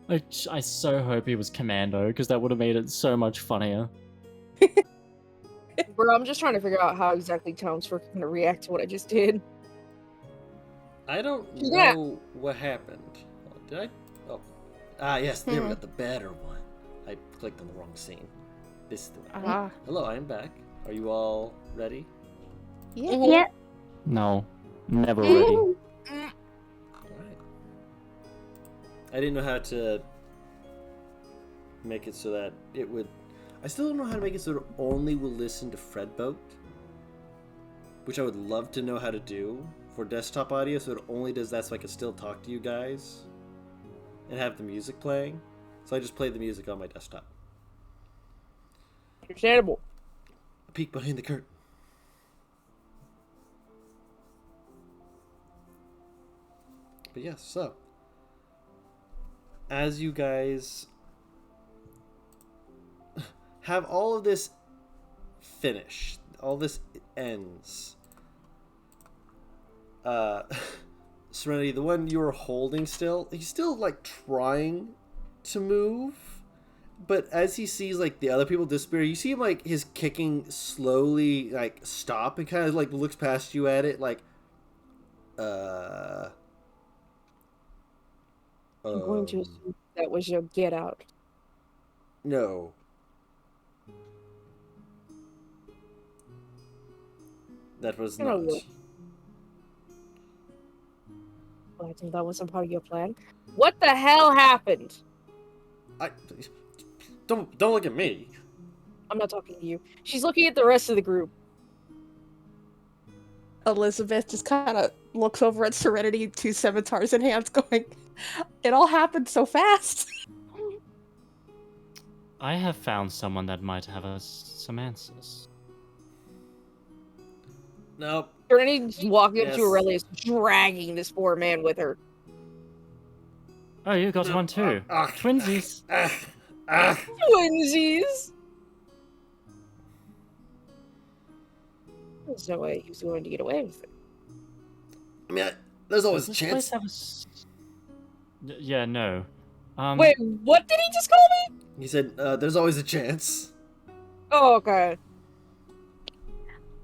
I so hope he was Commando, because that would have made it so much funnier. Bro, I'm just trying to figure out how exactly Townsfolk are going to react to what I just did. I don't Yeah. know what happened. Did I? Oh. Yes, there we got the better one. I clicked on the wrong scene. This is the one. Ah. Hello, I am back. Are you all ready? Yeah. Yeah. No, never ready. Alright. I didn't know how to make it so that it would... I still don't know how to make it so it only will listen to Fredboat, which I would love to know how to do for desktop audio, so it only does that so I can still talk to you guys and have the music playing. So I just play the music on my desktop. Understandable. A peek behind the curtain. But yes, so as you guys have all of this finished, all this ends. Serenity, the one you were holding still, he's still like trying to move, but as he sees like the other people disappear, you see him like his kicking slowly like stop and kind of like looks past you at it like I'm going to assume that was your get out. No. That was not. Well, I think that wasn't part of your plan. What the hell happened? Don't look at me. I'm not talking to you. She's looking at the rest of the group. Elizabeth just kind of looks over at Serenity, two scimitars in hands, going, "It all happened so fast." I have found someone that might have us some answers. Nope. Serenity's walking up to Yes. Aurelius, dragging this poor man with her. Oh, you got one too. Twinsies. Twinsies! There's no way he was going to get away with it. I mean, there's always a Does this chance. place have yeah, no. Wait, what did he just call me? He said, "There's always a chance." Oh, okay.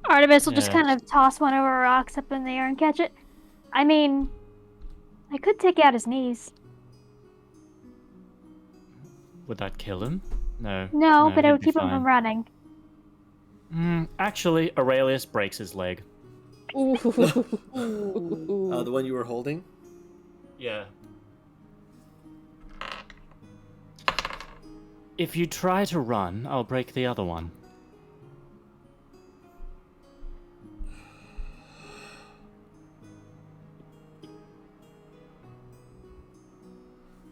Artemis will just Yeah. kind of toss one over rocks up in the air and catch it. I mean, I could take out his knees. Would that kill him? No. No, but it he'd would be keep him fine. from running. Actually, Aurelius breaks his leg. Ooh. The one you were holding. Yeah. If you try to run, I'll break the other one.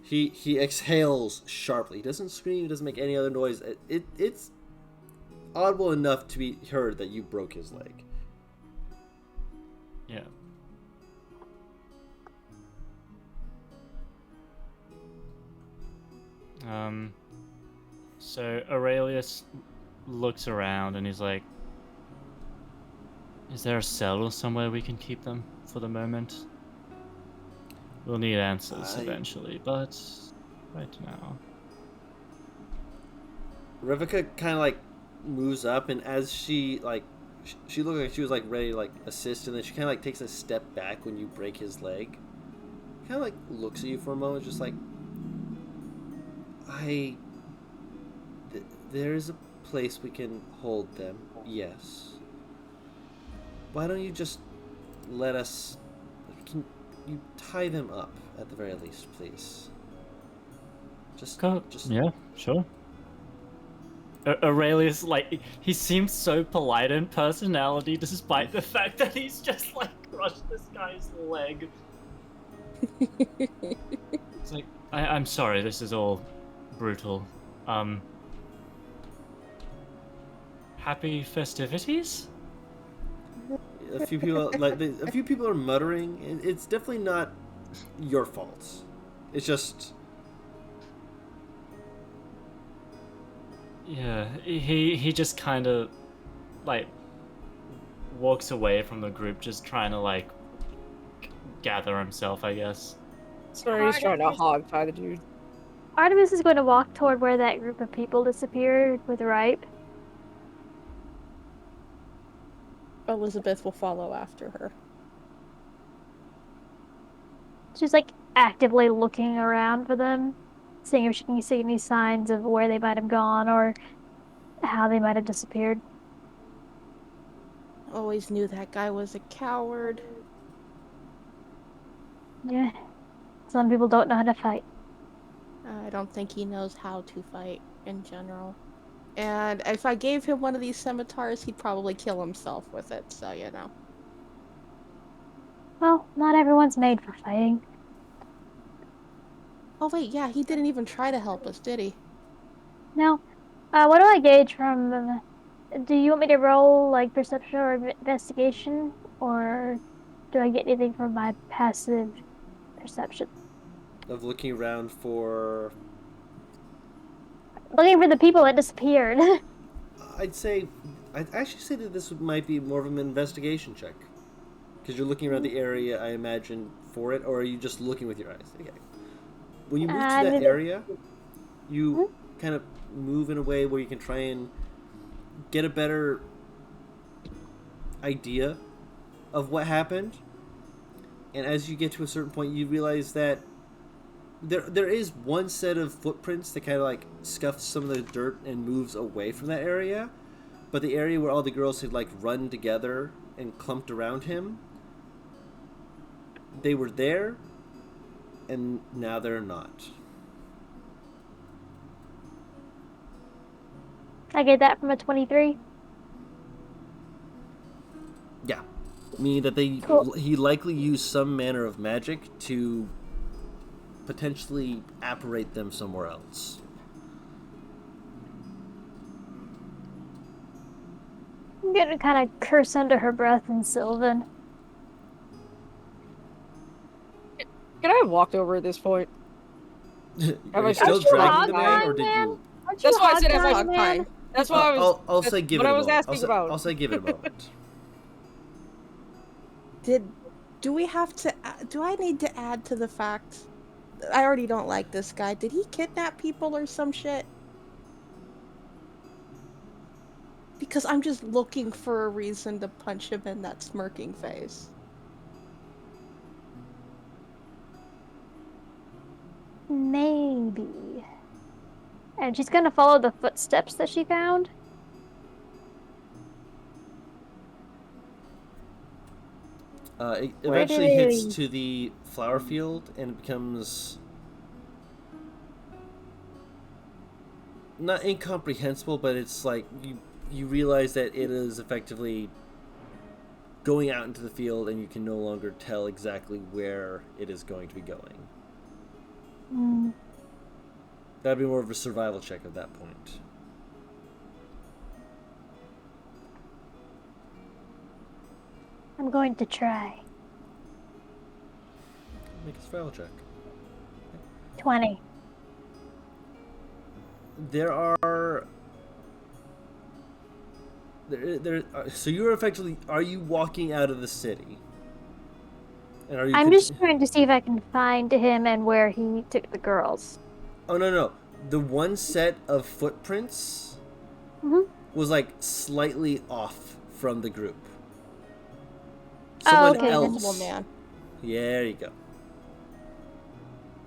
He exhales sharply. He doesn't scream. He doesn't make any other noise. It's audible enough to be heard that you broke his leg. Yeah. So Aurelius looks around and he's like, is there a cell somewhere we can keep them for the moment? We'll need answers eventually, but right now. Rivika kind of like moves up, and as she like, she looked like she was like ready to like assist, and then she kind of like takes a step back when you break his leg. Kind of like looks at you for a moment, just like, there is a place we can hold them. Yes. Why don't you just let us? Can you tie them up at the very least, please? Just Yeah, sure. Aurelius, like, he seems so polite in personality, despite the fact that he's just like crushed this guy's leg. It's like, I'm sorry, this is all brutal. Happy festivities? A few people are muttering. It's definitely not your fault. It's just, yeah. He just kind of like walks away from the group, just trying to like gather himself, I guess. Sorry, he's trying to hog tie the dude. Artemis is going to walk toward where that group of people disappeared with Ripe. Elizabeth will follow after her. She's like actively looking around for them, seeing if she can see any signs of where they might have gone or how they might have disappeared. Always knew that guy was a coward. Yeah. Some people don't know how to fight. I don't think he knows how to fight in general. And if I gave him one of these scimitars, he'd probably kill himself with it, so you know. Well, not everyone's made for fighting. Oh wait, yeah, he didn't even try to help us, did he? Now, what do I gauge from... do you want me to roll, like, perception or investigation? Or do I get anything from my passive perception? Of looking around for... Looking for the people that disappeared. I'd actually say that this might be more of an investigation check. Because you're looking around the area, I imagine, for it, or are you just looking with your eyes? Okay. When you move to that area, you kind of move in a way where you can try and get a better idea of what happened. And as you get to a certain point, you realize that there is one set of footprints that kind of like scuffs some of the dirt and moves away from that area. But the area where all the girls had like run together and clumped around him, they were there, and now they're not. I get that from a 23. Yeah. Meaning that he likely used some manner of magic to potentially apparate them somewhere else. I'm gonna kind of curse under her breath in Sylvan. Can I have walked over at this point? Are you still dragging the man, or did you? That's why I said Hog hog tie. tie. That's why I was. I'll say give it a moment. I'll say give it a moment. Do we have to? Do I need to add to the fact? I already don't like this guy. Did he kidnap people or some shit? Because I'm just looking for a reason to punch him in that smirking face. Maybe. And she's gonna follow the footsteps that she found. It eventually hits to the flower field and it becomes not incomprehensible, but it's like you realize that it is effectively going out into the field and you can no longer tell exactly where it is going to be going. That'd be more of a survival check at that point. I'm going to try. Make a survival check. 20. So you're effectively, are you walking out of the city? And are you I'm just trying to see if I can find him and where he took the girls. Oh, no. The one set of footprints was like slightly off from the group. Someone else. Invisible man. Yeah, there you go.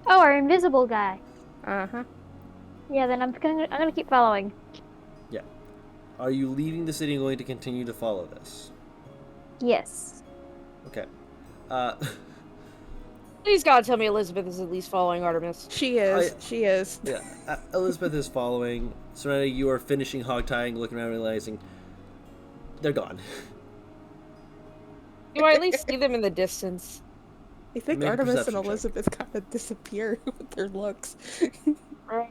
Oh, our invisible guy. Uh-huh. Yeah, then I'm gonna keep following. Yeah. Are you leaving the city and going to continue to follow this? Yes. Okay. Please God, tell me Elizabeth is at least following Artemis. She is. She is. Yeah. Elizabeth is following. Serenity, you are finishing hog tying, looking around, realizing they're gone. Do I at least see them in the distance? I think Make a Artemis and perception check. Elizabeth kind of disappeared with their looks. Right.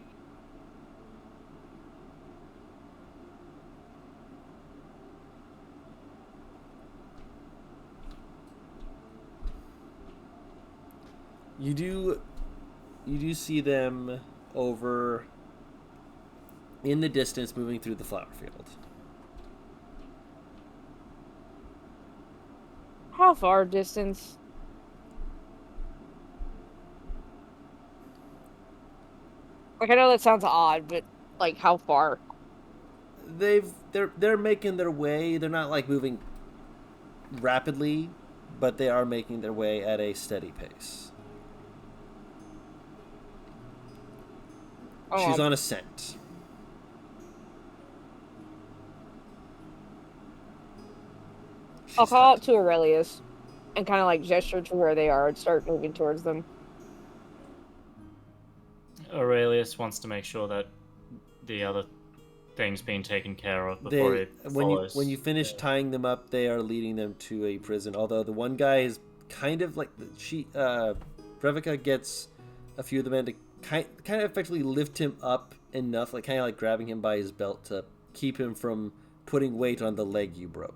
You do see them over in the distance moving through the flower field. How far distance? Like, I know that sounds odd, but, like, how far? They're making their way. They're not like moving rapidly, but they are making their way at a steady pace. She's on a scent. I'll call out to Aurelius and kind of like gesture to where they are and start moving towards them. Aurelius wants to make sure that the other thing's being taken care of before he follows. When you finish tying them up, they are leading them to a prison. Although the one guy is kind of like Brevika gets a few of the men to kind of effectively lift him up enough, like kind of like grabbing him by his belt to keep him from putting weight on the leg you broke.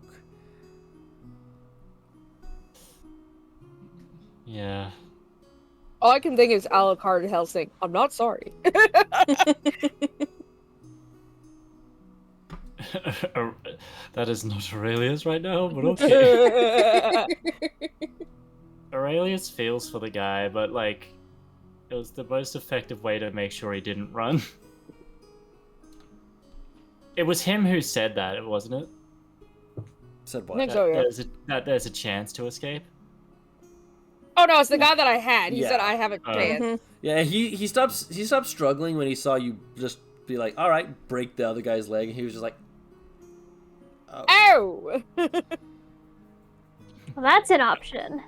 Yeah. All I can think is Alucard Helsing. I'm not sorry. That is not Aurelius right now, but okay. Aurelius feels for the guy, but like, it was the most effective way to make sure he didn't run. It was him who said that, wasn't it? Said what? I think so, yeah. That there's a chance to escape. Oh no, it's the guy that I had. He said I have a chance. Mm-hmm. Yeah, he stopped struggling when he saw you just be like, all right, break the other guy's leg, and he was just like, oh. Ow! Well, that's an option.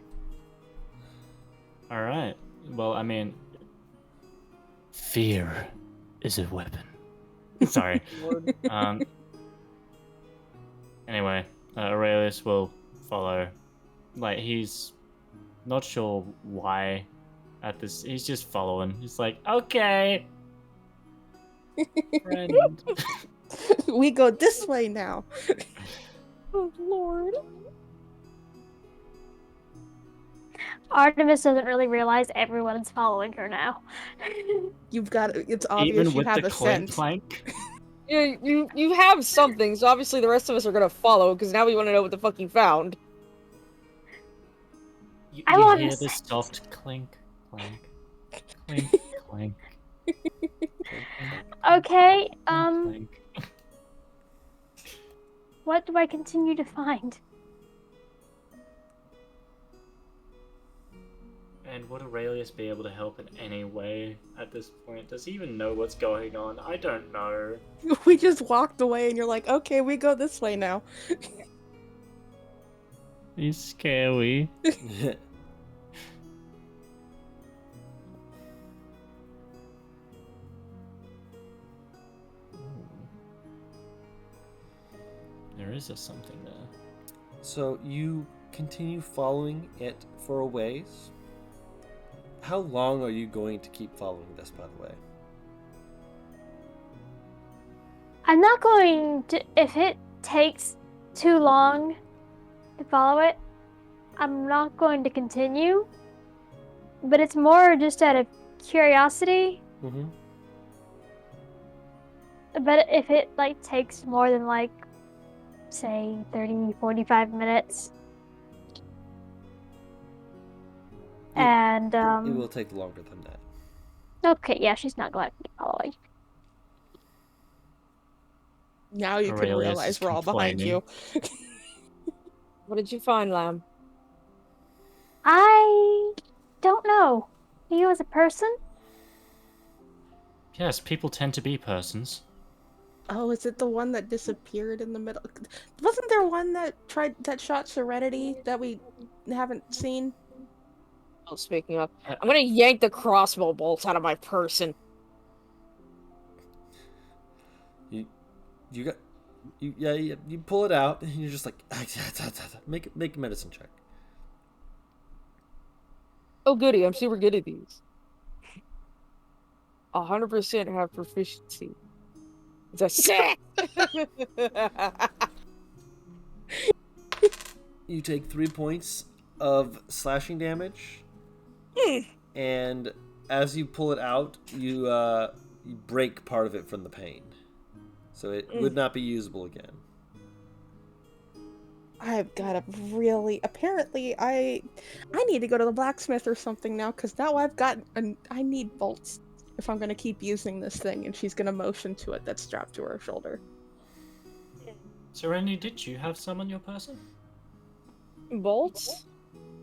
All right. Well, I mean, fear is a weapon. Sorry. Anyway, Aurelius will follow. Like, he's not sure why at this. He's just following. He's like, okay. Friend. We go this way now. Oh, Lord. Artemis doesn't really realize everyone's following her now. It's obvious Even you with have the a scent. clank. Yeah, you have something, so obviously the rest of us are gonna follow, because now we want to know what the fuck you found. You want hear to the say- soft clink, clank, clink, clank. Okay, Clank. what do I continue to find? And would Aurelius be able to help in any way at this point? Does he even know what's going on? I don't know. We just walked away and you're like, okay, we go this way now. He's scary. There is something there. So you continue following it for a ways. How long are you going to keep following this, by the way? I'm not going to. If it takes too long to follow it, I'm not going to continue. But it's more just out of curiosity. Mm-hmm. But if it like takes more than like, say, 30, 45 minutes. And It will take longer than that. okay, yeah, she's not going to keep following. Now you can Aurelius realize is we're all behind you. What did you find, Lamb? I don't know. He was a person? Yes, people tend to be persons. Oh, is it the one that disappeared in the middle? Wasn't there one that shot Serenity that we haven't seen? Oh, speaking of, I'm gonna yank the crossbow bolts out of my person. You pull it out and you're just like make a medicine check. Oh goody, I'm super good at these. 100% have proficiency. It's a set. You take 3 points of slashing damage, and as you pull it out, you break part of it from the pain, so it would not be usable again. I've got a really. Apparently, I need to go to the blacksmith or something now because now I've got. I need bolts if I'm gonna keep using this thing, and she's gonna motion to it that's strapped to her shoulder. Serenity, did you have some on your person? Bolts?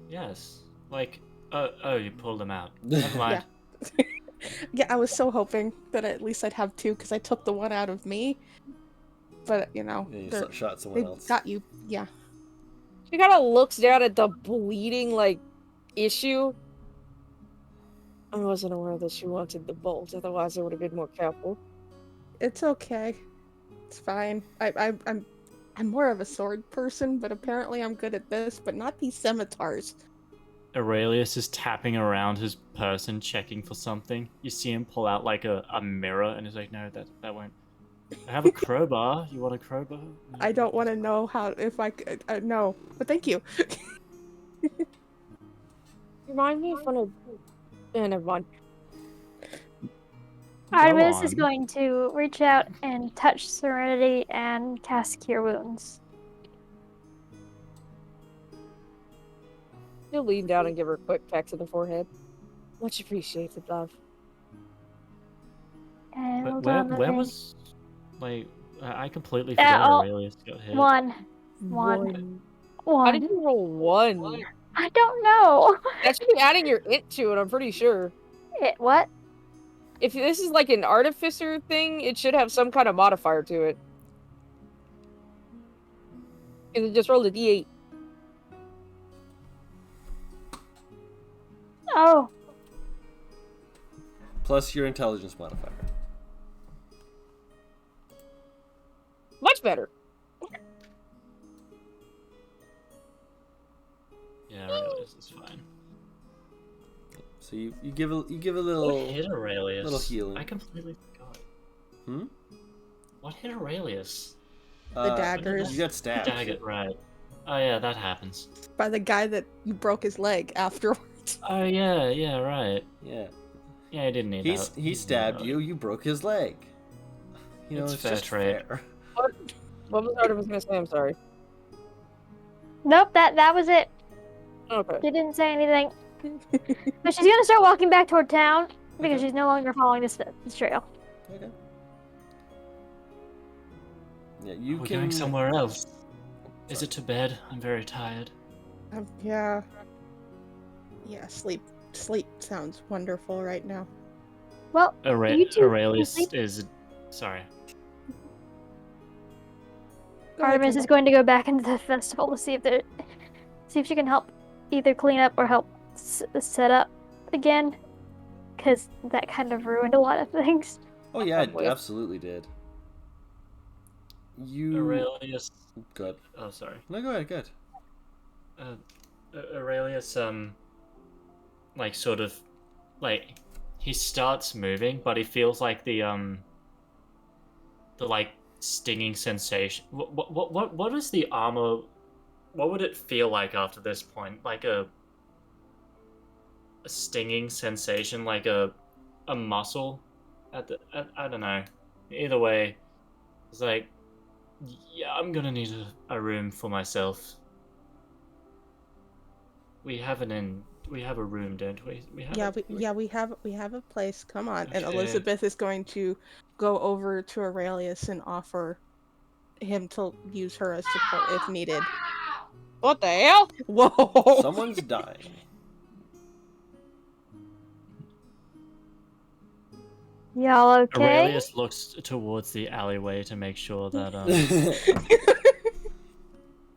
Yes. Like, oh, you pulled them out. Never mind. Yeah, I was so hoping that at least I'd have two, because I took the one out of me. But, you know, Yeah, you shot someone else. got you. Yeah. She kind of looks down at the bleeding, like, issue. I wasn't aware that she wanted the bolt, otherwise I would have been more careful. It's okay. It's fine. I'm more of a sword person, but apparently I'm good at this, but not these scimitars. Aurelius is tapping around his person, checking for something. You see him pull out like a mirror, and he's like, "No, that won't." I have a crowbar. You want a crowbar? I don't want to know how if I could. No, but thank you. Remind me of one of. Never mind. Artemis is going to reach out and touch Serenity and cast Cure Wounds. She'll lean down and give her a quick peck to the forehead. Much appreciated, love. And where was... Like, I completely forgot Aurelius got hit. One. How did you roll 1? I don't know. That should be adding your int to it, I'm pretty sure. What? If this is like an artificer thing, it should have some kind of modifier to it. Because it just rolled a d8. Oh. Plus your intelligence modifier. Much better. Yeah, Aurelius is fine. So you give a little What hit Aurelius? little healing. I completely forgot. Hmm? What hit Aurelius? The daggers. You got stabbed. Dagger, right. Oh yeah, that happens. By the guy that you broke his leg afterwards. Oh yeah, right. Yeah. Yeah, I didn't need that. He stabbed you. You broke his leg. You know, It's it's fair just trade. fair. What was Artemis gonna say? I'm sorry. Nope, that was it. Okay. She didn't say anything. But she's gonna start walking back toward town because she's no longer following this trail. Okay. Yeah, you We're can... going somewhere else. Is it to bed? I'm very tired. Yeah. Yeah, sleep sounds wonderful right now. Well, you two Aurelius sleep. is... Sorry. Artemis is going to go back into the festival to see if she can help either clean up or help set up again, because that kind of ruined a lot of things. Oh yeah, it absolutely did. You... Aurelius... Good. Oh, sorry. No, go ahead, good. Aurelius, like, sort of, like, he starts moving, but he feels like the like, stinging sensation. What is the armor... What would it feel like after this point? Like a stinging sensation, like a muscle? I don't know. Either way, it's like, yeah, I'm gonna need a room for myself. We have a room, don't we? We have a place. Come on. Okay. And Elizabeth is going to go over to Aurelius and offer him to use her as support if needed. What the hell? Whoa! Someone's dying. Y'all okay? Aurelius looks towards the alleyway to make sure that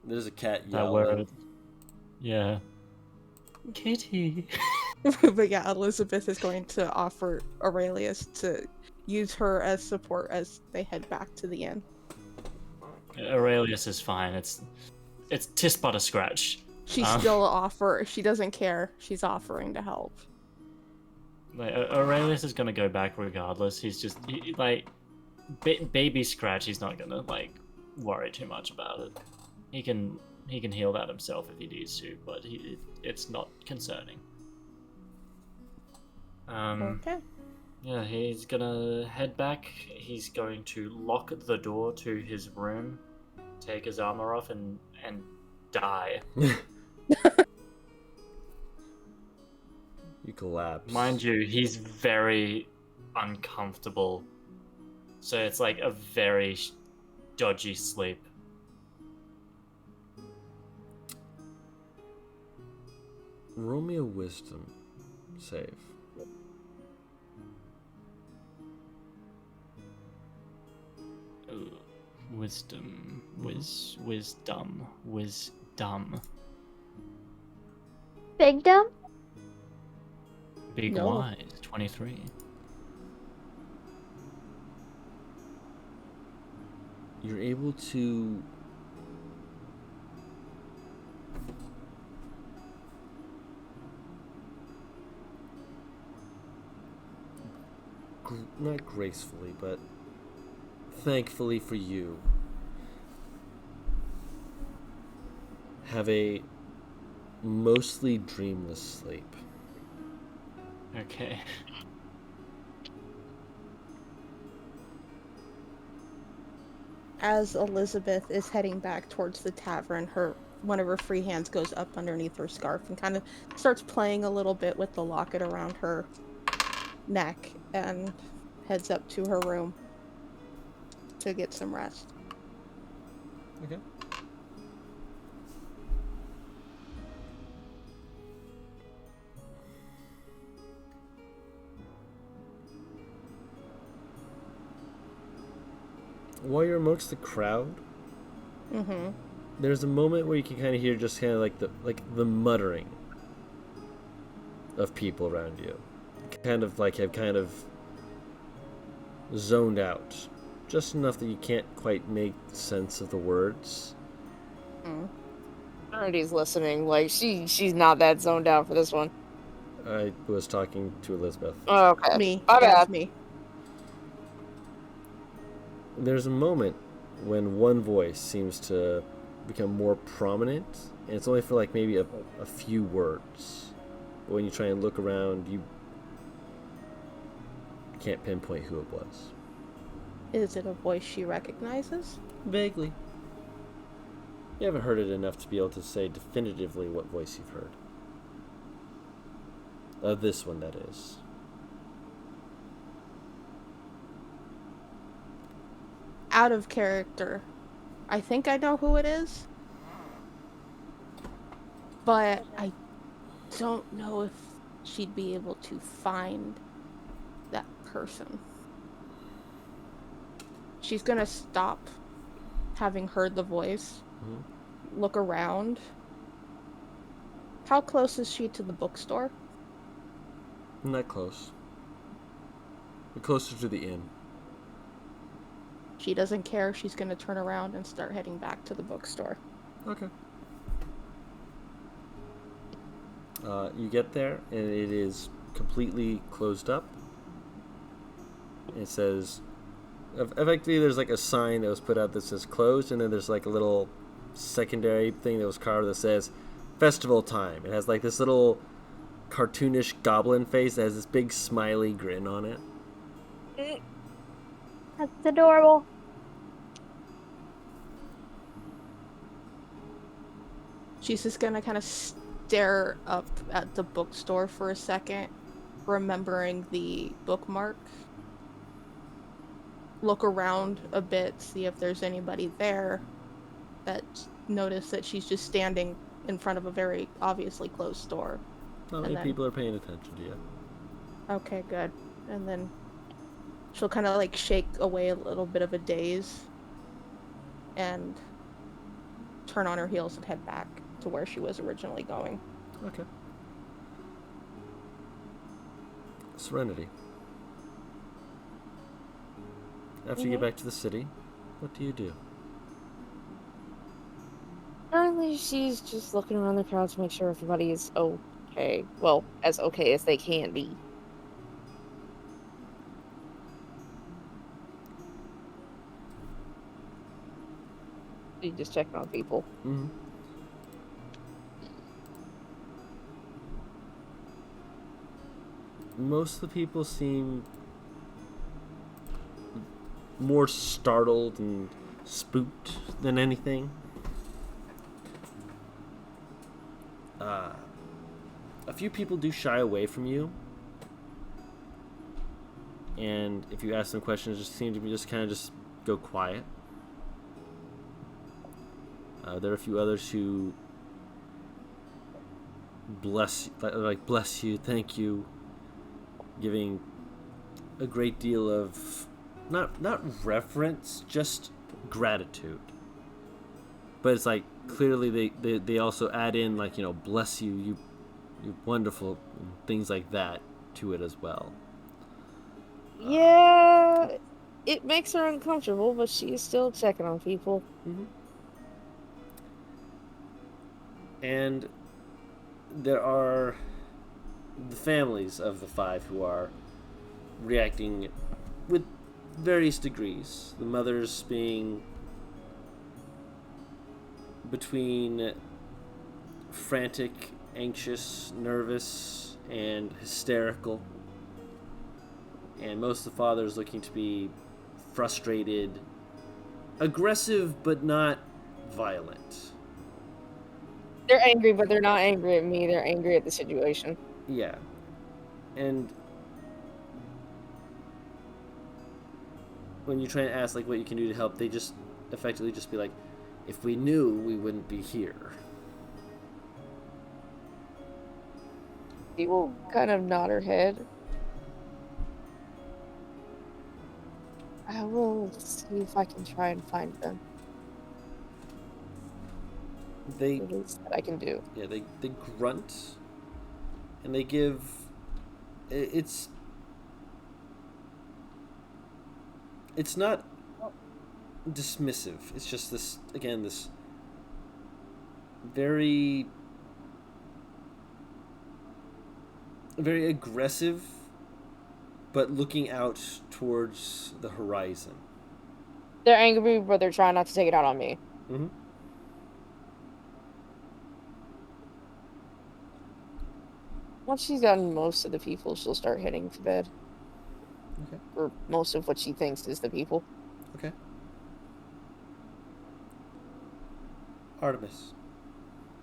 There's a cat that yelling. yeah. Kitty. But yeah, Elizabeth is going to offer Aurelius to use her as support as they head back to the inn. Aurelius is fine. It's tis but a scratch. She doesn't care. She's offering to help. Like, Aurelius is gonna go back regardless. He's just baby scratch. He's not gonna like worry too much about it. He can heal that himself if he needs to, but it's not concerning. Okay. Yeah, he's gonna head back. He's going to lock the door to his room, take his armor off, and die. You collapse. Mind you, he's very uncomfortable. So it's like a very dodgy sleep. Roll me a wisdom save. Ooh, wisdom. Big dumb? Big No. wise, 23. You're able to not gracefully, but thankfully for you, have a mostly dreamless sleep. Okay. As Elizabeth is heading back towards the tavern, one of her free hands goes up underneath her scarf and kind of starts playing a little bit with the locket around her neck and heads up to her room to get some rest. Okay. While you're amongst the crowd, there's a moment where you can kind of hear just kind of like the muttering of people around you. Kind of like have kind of zoned out, just enough that you can't quite make sense of the words. Already's listening. Like she's not that zoned out for this one. I was talking to Elizabeth. Oh, okay. Me. My Yeah, bad. it's me. There's a moment when one voice seems to become more prominent, and it's only for like maybe a few words. But when you try and look around, you can't pinpoint who it was. Is it a voice she recognizes? Vaguely. You haven't heard it enough to be able to say definitively what voice you've heard. This one, that is. Out of character. I think I know who it is. But I don't know if she'd be able to find that person. She's gonna stop, having heard the voice, look around. How close is she to the bookstore? Not close. But closer to the inn. She doesn't care. She's gonna turn around and start heading back to the bookstore. Okay. You get there, and it is completely closed up. It says... Effectively, there's like a sign that was put out that says closed, and then there's like a little secondary thing that was carved that says festival time. It has like this little cartoonish goblin face that has this big smiley grin on it. That's adorable. She's just gonna kind of stare up at the bookstore for a second, remembering the bookmark. Look around a bit, see if there's anybody there. That notice that she's just standing in front of a very obviously closed store. Not many people are paying attention to you. Okay, good. And then she'll kind of like shake away a little bit of a daze and turn on her heels and head back to where she was originally going. Okay. Serenity. After you get back to the city, what do you do? Currently, she's just looking around the crowd to make sure everybody is okay. Well, as okay as they can be. She's just checking on people. Mm-hmm. Most of the people seem more startled and spooked than anything. A few people do shy away from you, and if you ask them questions, just seem to be just kind of just go quiet. There are a few others who bless you, thank you, giving a great deal of not reverence, just gratitude. But it's like clearly they also add in like, you know, bless you, you're wonderful, things like that to it as well. Yeah, it makes her uncomfortable, but she's still checking on people. Mm-hmm. And there are the families of the 5 who are reacting with various degrees. The mothers being between frantic, anxious, nervous, and hysterical. And most of the fathers looking to be frustrated, aggressive, but not violent. They're angry, but they're not angry at me. They're angry at the situation. Yeah. And when you try to ask like what you can do to help, they just effectively just be like, if we knew, we wouldn't be here. She will kind of nod her head. I will see if I can try and find them. They, the least that I can do. Yeah, they grunt, and they give. It's not dismissive. It's just this again, this very aggressive, but looking out towards the horizon. They're angry, but they're trying not to take it out on me. Mm-hmm. Once she's gotten most of the people, she'll start heading to bed. Okay. Or most of what she thinks is the people. Okay. Artemis,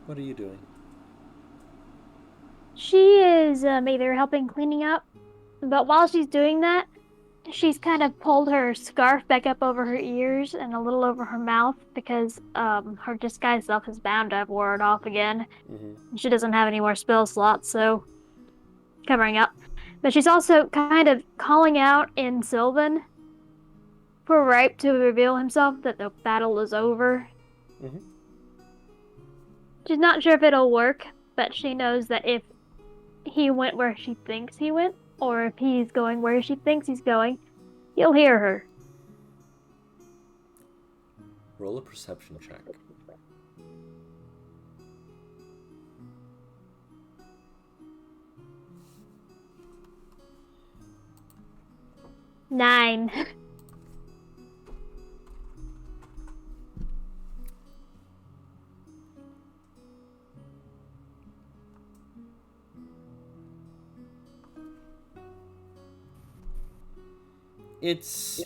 what are you doing? She is either helping cleaning up, but while she's doing that, she's kind of pulled her scarf back up over her ears and a little over her mouth because her disguise self is bound to have wore it off again. Mm-hmm. She doesn't have any more spell slots, so covering up. But she's also kind of calling out in Sylvan for Ripe to reveal himself that the battle is over. Mm-hmm. She's not sure if it'll work, but she knows that if he went where she thinks he went, or if he's going where she thinks he's going, you'll hear her. Roll a perception check. Nine. It's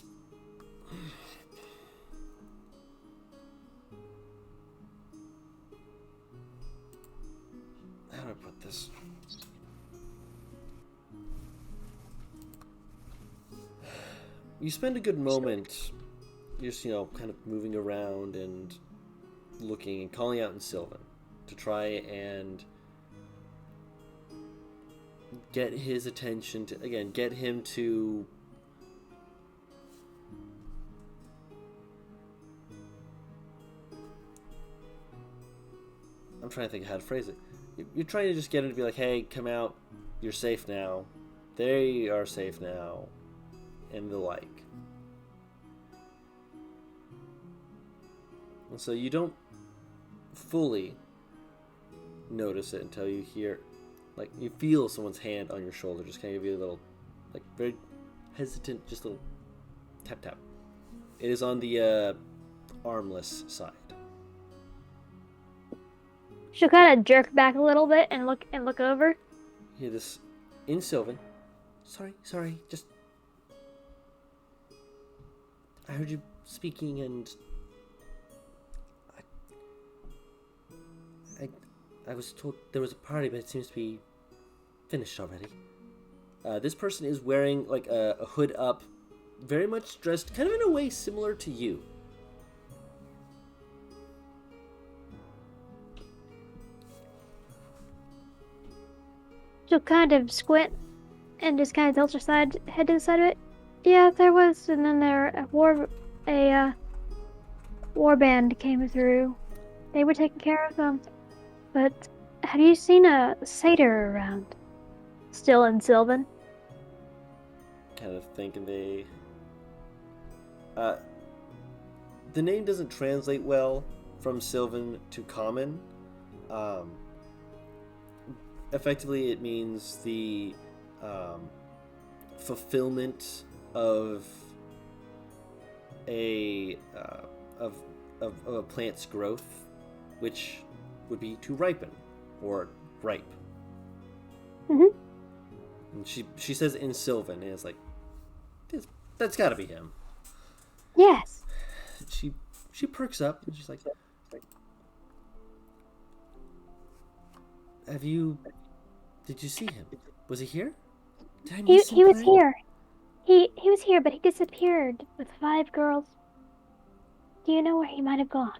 how do I put this? You spend a good moment just, you know, kind of moving around and looking and calling out in Sylvan to try and get his attention to, again, get him to I'm trying to think how to phrase it. You're trying to just get him to be like, hey, come out, you're safe now, they are safe now, and the like. And so you don't fully notice it until you hear, like, you feel someone's hand on your shoulder, just kind of give you a little, like, very hesitant, just a little tap tap. It is on the armless side. She'll kind of jerk back a little bit and look over. You hear this in Sylvan. Sorry, just I heard you speaking and I was told there was a party, but it seems to be finished already. This person is wearing like a hood up, very much dressed kind of in a way similar to you. She'll kind of squint and just kind of tilt her head to the side of it. Yeah, there was, and then a war band came through. They were taking care of them. But have you seen a satyr around? Still in Sylvan? Kind of thinking they... the name doesn't translate well from Sylvan to Common. Effectively, it means the fulfillment of a plant's growth, which would be to ripen or ripe. Mm-hmm. And she says in Sylvan, and it's like, that's got to be him. Yes. She perks up and she's like, did you see him? Was he here? Did I miss He was something? here. He was here, but he disappeared with 5 girls. Do you know where he might have gone?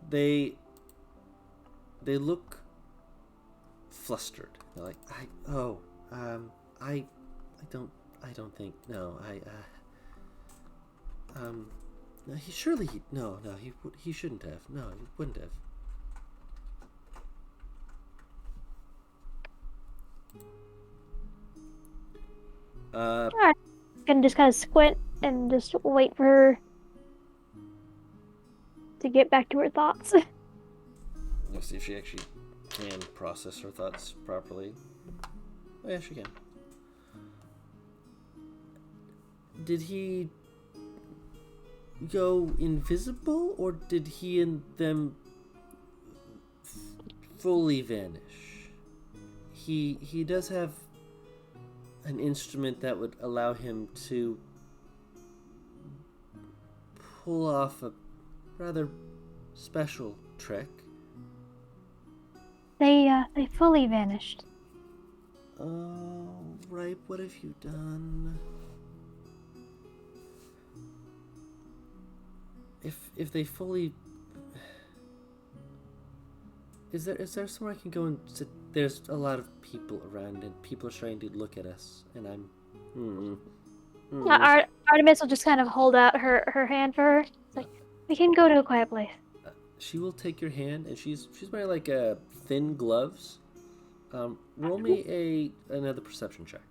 They look flustered. They're like, I don't think, no, no, he shouldn't have. No, he wouldn't have. Alright. Can just kind of squint and just wait for her to get back to her thoughts. Let's see if she actually can process her thoughts properly. Oh, yeah, she can. Did he go invisible, or did he and them fully vanish? He does have an instrument that would allow him to pull off a rather special trick. They fully vanished. Oh, right. What have you done? If they fully... Is there somewhere I can go and sit? There's a lot of people around, and people are trying to look at us, and I'm... Yeah, Artemis will just kind of hold out her hand for her. It's like, we can go to a quiet place. She will take your hand, and she's wearing like thin gloves. Roll me another perception check.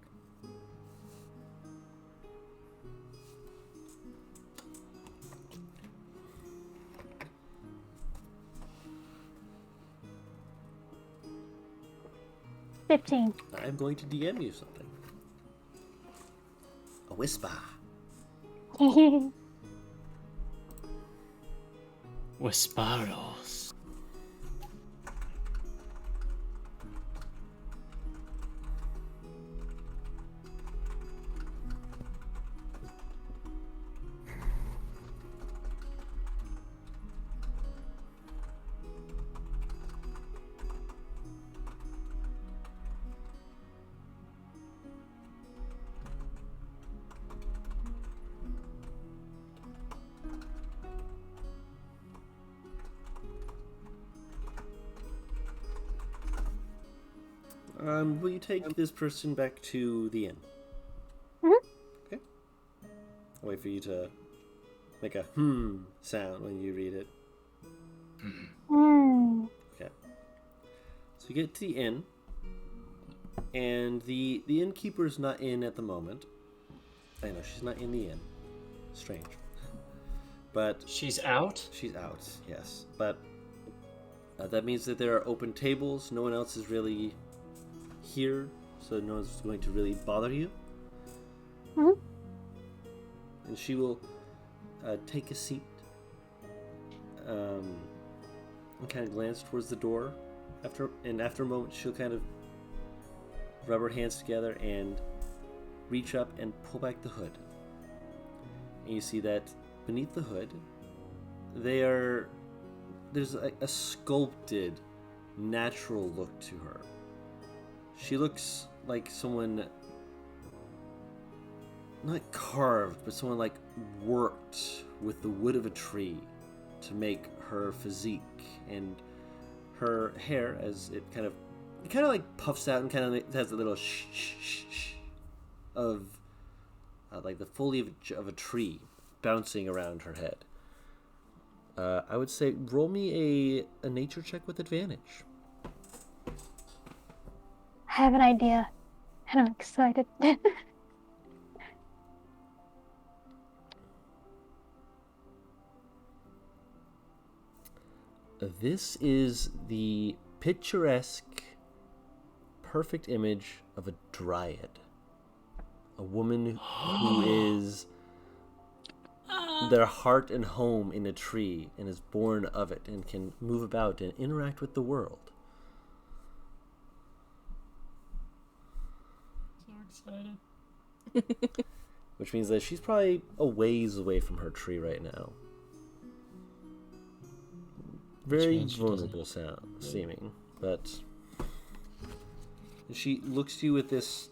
$15. I'm going to DM you something. A whisper. Whisperos. Will you take this person back to the inn? Mm-hmm. Okay. I'll wait for you to make a sound when you read it. Mm. Okay. So you get to the inn, and the innkeeper is not in at the moment. I know, she's not in the inn. Strange. But She's out? she's out, yes. But that means that there are open tables. No one else is really here, so no one's going to really bother you. Mhm. And she will take a seat and kind of glance towards the door. After a moment, she'll kind of rub her hands together and reach up and pull back the hood. And you see that beneath the hood, they are there's a sculpted, natural look to her. She looks like someone, not carved, but someone like worked with the wood of a tree to make her physique, and her hair, as it kind of like puffs out and kind of has a little shh of like the foliage of a tree bouncing around her head. I would say roll me a nature check with advantage. I have an idea, and I'm excited. This is the picturesque, perfect image of a dryad. A woman who is their heart and home in a tree and is born of it and can move about and interact with the world. So excited. Which means that she's probably a ways away from her tree right now. Very vulnerable seeming, but she looks to you with this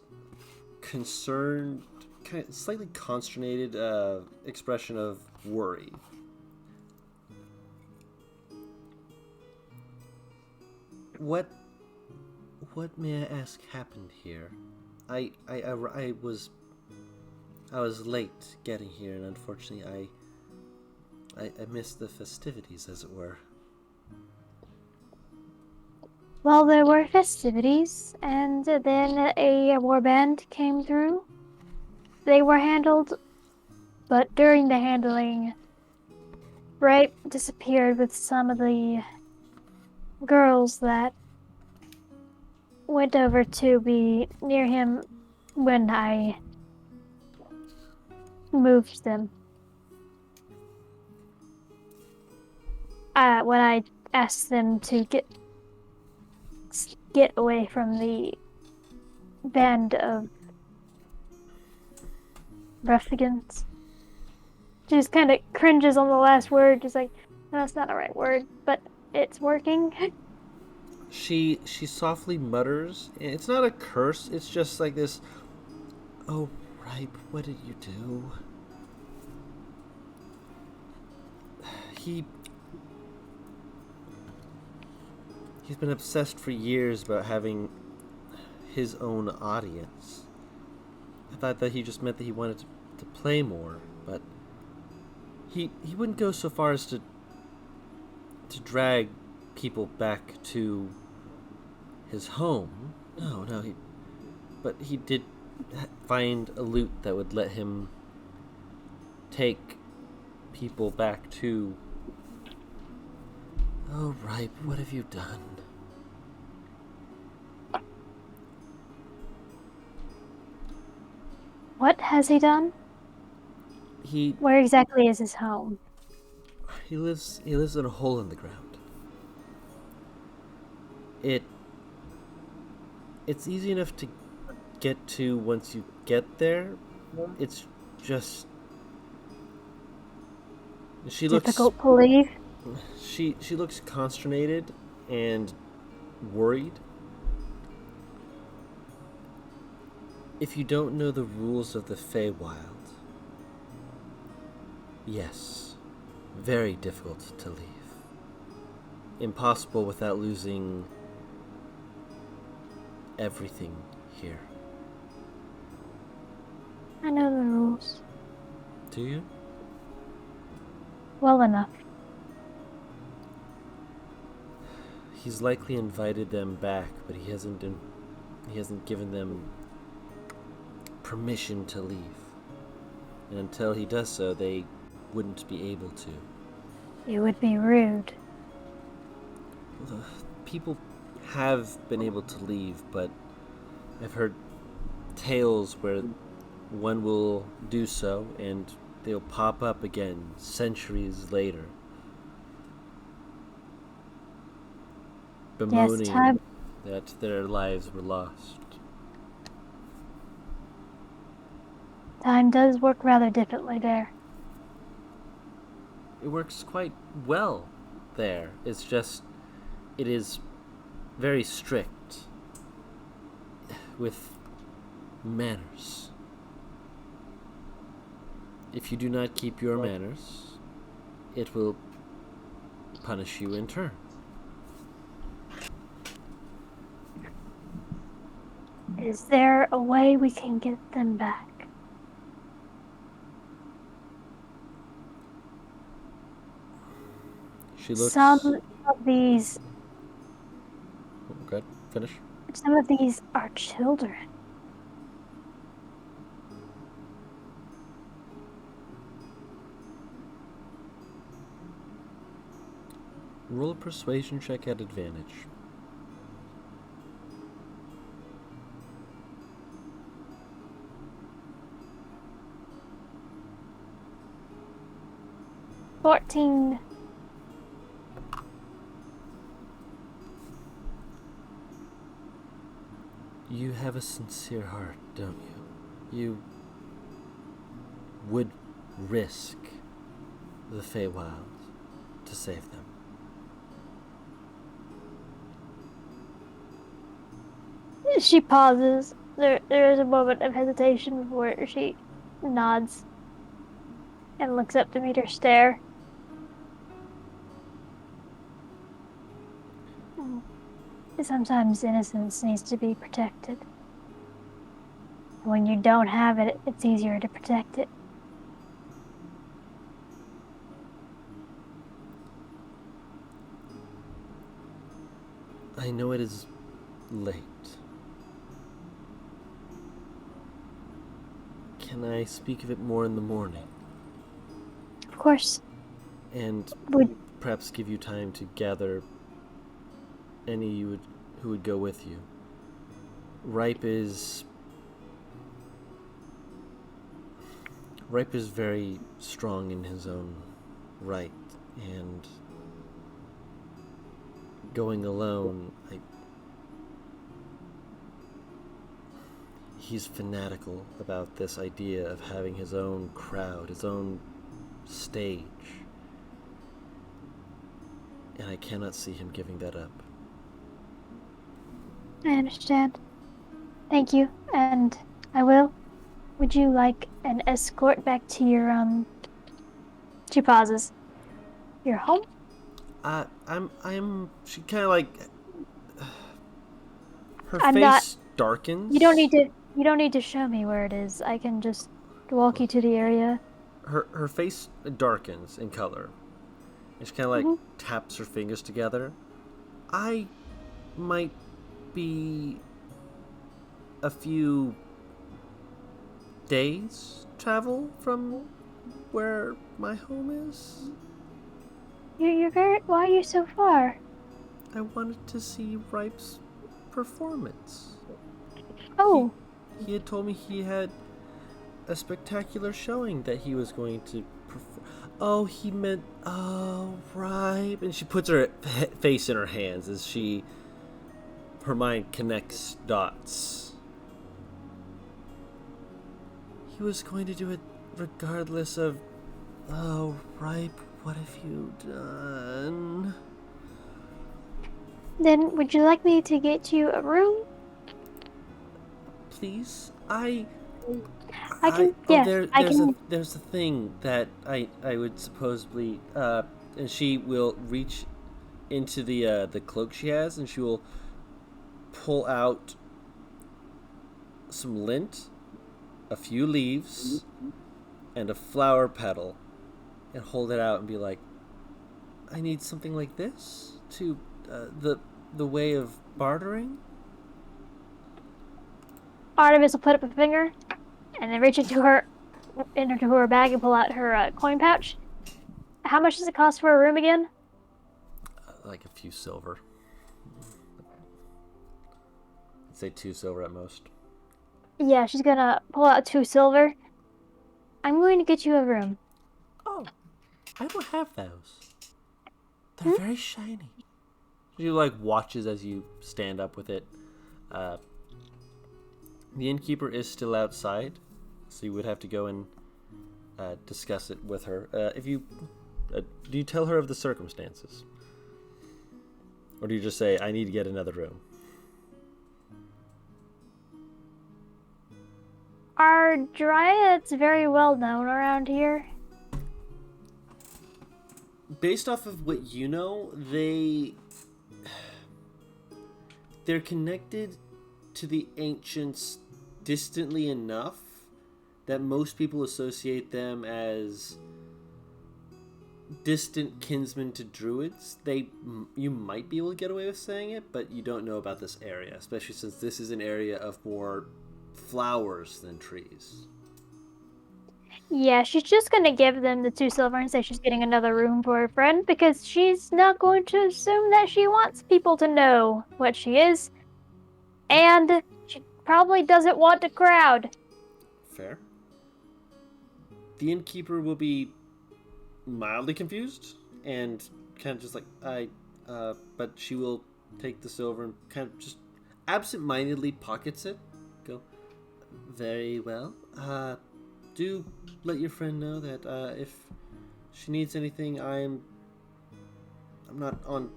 concerned, kind of slightly consternated expression of worry. What may I ask happened here? I was late getting here, and unfortunately I missed the festivities, as it were. Well, there were festivities, and then a warband came through. They were handled, but during the handling, Bright disappeared with some of the girls that went over to be near him when I moved them. When I asked them to get away from the band of ruffians. She just kind of cringes on the last word, just like, no, that's not the right word, but it's working. She softly mutters. It's not a curse, it's just like this, "Oh, Ripe, what did you do?" He's been obsessed for years about having his own audience. I thought that he just meant that he wanted to play more, but he wouldn't go so far as to drag people back to his home. No, but he did find a loot that would let him take people back to... Oh, Ripe, what have you done? What has he done? Where exactly is his home? He lives in a hole in the ground. It's easy enough to get to once you get there. It's just... Difficult to leave? She looks consternated and worried. If you don't know the rules of the Feywild, yes, very difficult to leave. Impossible without losing everything here. I know the rules. Do you? Well enough. He's likely invited them back, but he hasn't given them permission to leave. And until he does so, they wouldn't be able to. It would be rude. People have been able to leave, but I've heard tales where one will do so and they'll pop up again centuries later, bemoaning that their lives were lost. Time does work rather differently there. It works quite well, there. It's just, it is very strict with manners. If you do not keep your manners, it will punish you in turn. Is there a way we can get them back? She looks... Some of these Good. Finish. Some of these are children. Roll a persuasion check at advantage. $14. You have a sincere heart, don't you? You would risk the Feywild to save them. She pauses. There is a moment of hesitation before she nods and looks up to meet her stare. Sometimes innocence needs to be protected. When you don't have it, it's easier to protect it. I know it is late. Can I speak of it more in the morning? Of course. And Would perhaps give you time to gather any who would go with you. Ripe is very strong in his own right, and going alone, he's fanatical about this idea of having his own crowd, his own stage, and I cannot see him giving that up. I understand. Thank you, and I will. Would you like an escort back to your, She pauses. Your home? She kind of like, her I'm face not- darkens. You don't need to show me where it is. I can just walk you to the area. Her face darkens in color. And she kind of like taps her fingers together. I might be a few days travel from where my home is. Why are you so far? I wanted to see Ripe's performance. Oh. He had told me he had a spectacular showing that he was going to perform. Oh, he meant... Oh, Ripe. And she puts her face in her hands as her mind connects dots. He was going to do it regardless of... Oh, Ripe, what have you done? Then would you like me to get you a room? Please? There's a thing that I would supposedly... and she will reach into the cloak she has, and she will pull out some lint, a few leaves, and a flower petal, and hold it out and be like, I need something like this to the way of bartering. Artemis will put up a finger and then reach into her bag and pull out her coin pouch. How much does it cost for a room again? Like a few silver. I'd say 2 silver at most. Yeah, she's gonna pull out 2 silver. I'm going to get you a room. Oh, I don't have those. They're very shiny. She like watches as you stand up with it. The innkeeper is still outside, so you would have to go and discuss it with her. Do you tell her of the circumstances? Or do you just say, I need to get another room? Are dryads very well known around here? Based off of what you know, they're connected to the ancients distantly enough that most people associate them as distant kinsmen to druids. You might be able to get away with saying it, but you don't know about this area, especially since this is an area of more flowers than trees. Yeah, she's just gonna give them the 2 silver and say she's getting another room for her friend because she's not going to assume that she wants people to know what she is. And she probably doesn't want a crowd. Fair. The innkeeper will be mildly confused and kind of just like, but she will take the silver and kind of just absent-mindedly pockets it. Go, very well. Do let your friend know that if she needs anything, I'm not on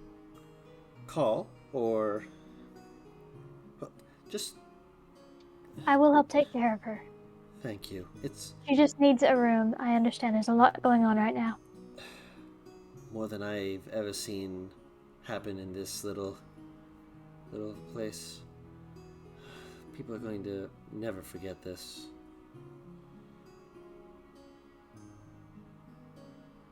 call, or just... I will help take care of her. Thank you. She just needs a room. I understand there's a lot going on right now. More than I've ever seen happen in this little place. People are going to never forget this.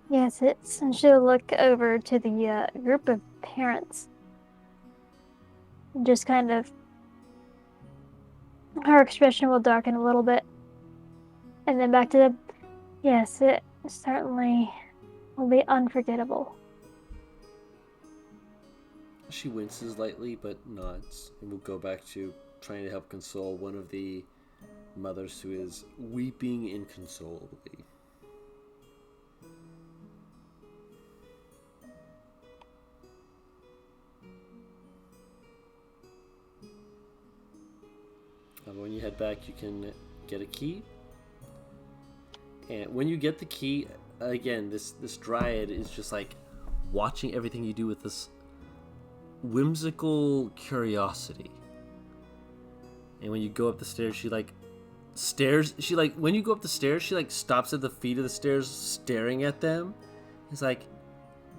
Yes, and she'll look over to the group of parents. And just kind of, her expression will darken a little bit. And then back to the, yes, it certainly will be unforgettable. She winces lightly but nods, and will go back to trying to help console one of the mothers who is weeping inconsolably. When you head back, you can get a key. And when you get the key, again, this dryad is just like watching everything you do with this whimsical curiosity. And when you go up the stairs, she like stares. She like, when you go up the stairs, she like stops at the feet of the stairs, staring at them. It's like,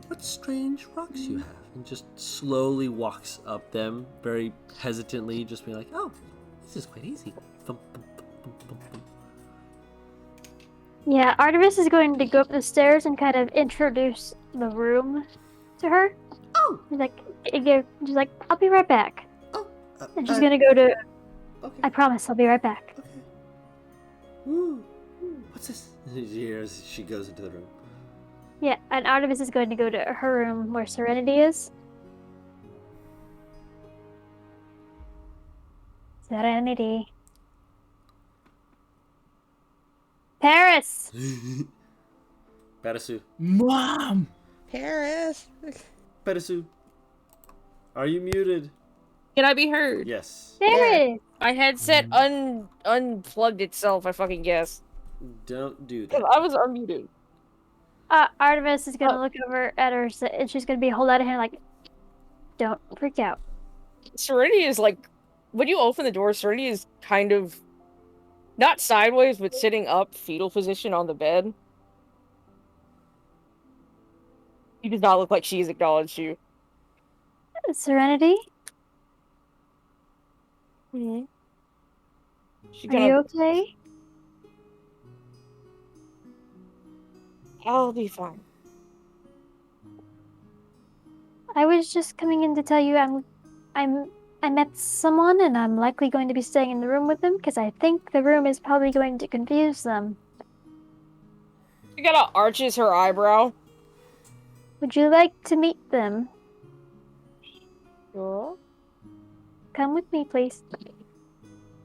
what strange rocks you have, and just slowly walks up them, very hesitantly, just being like, oh, this is quite easy. Thump, thump, thump, thump, thump, thump. Yeah, Artemis is going to go up the stairs and kind of introduce the room to her. Oh! She's like, I'll be right back. Oh! And she's gonna go to, Okay. I promise, I'll be right back. Okay. Ooh. What's this? She goes into the room. Yeah, and Artemis is going to go to her room where Serenity is. Serenity. Paris! Badasu. Mom! Paris. Badasu. Are you muted? Can I be heard? Yes. Paris! My headset unplugged itself, I fucking guess. Don't do that. Because I was unmuted. Artemis is gonna look over at her and she's gonna be hold out a hand like, don't freak out. Serenity is like, when you open the door, Serenity is kind of, not sideways, but sitting up, fetal position on the bed. She does not look like she's acknowledged you. Serenity? Mm-hmm. Are you okay? I'll be fine. I was just coming in to tell you I met someone and I'm likely going to be staying in the room with them because I think the room is probably going to confuse them. She kind of arches her eyebrow. Would you like to meet them? Sure. Come with me, please.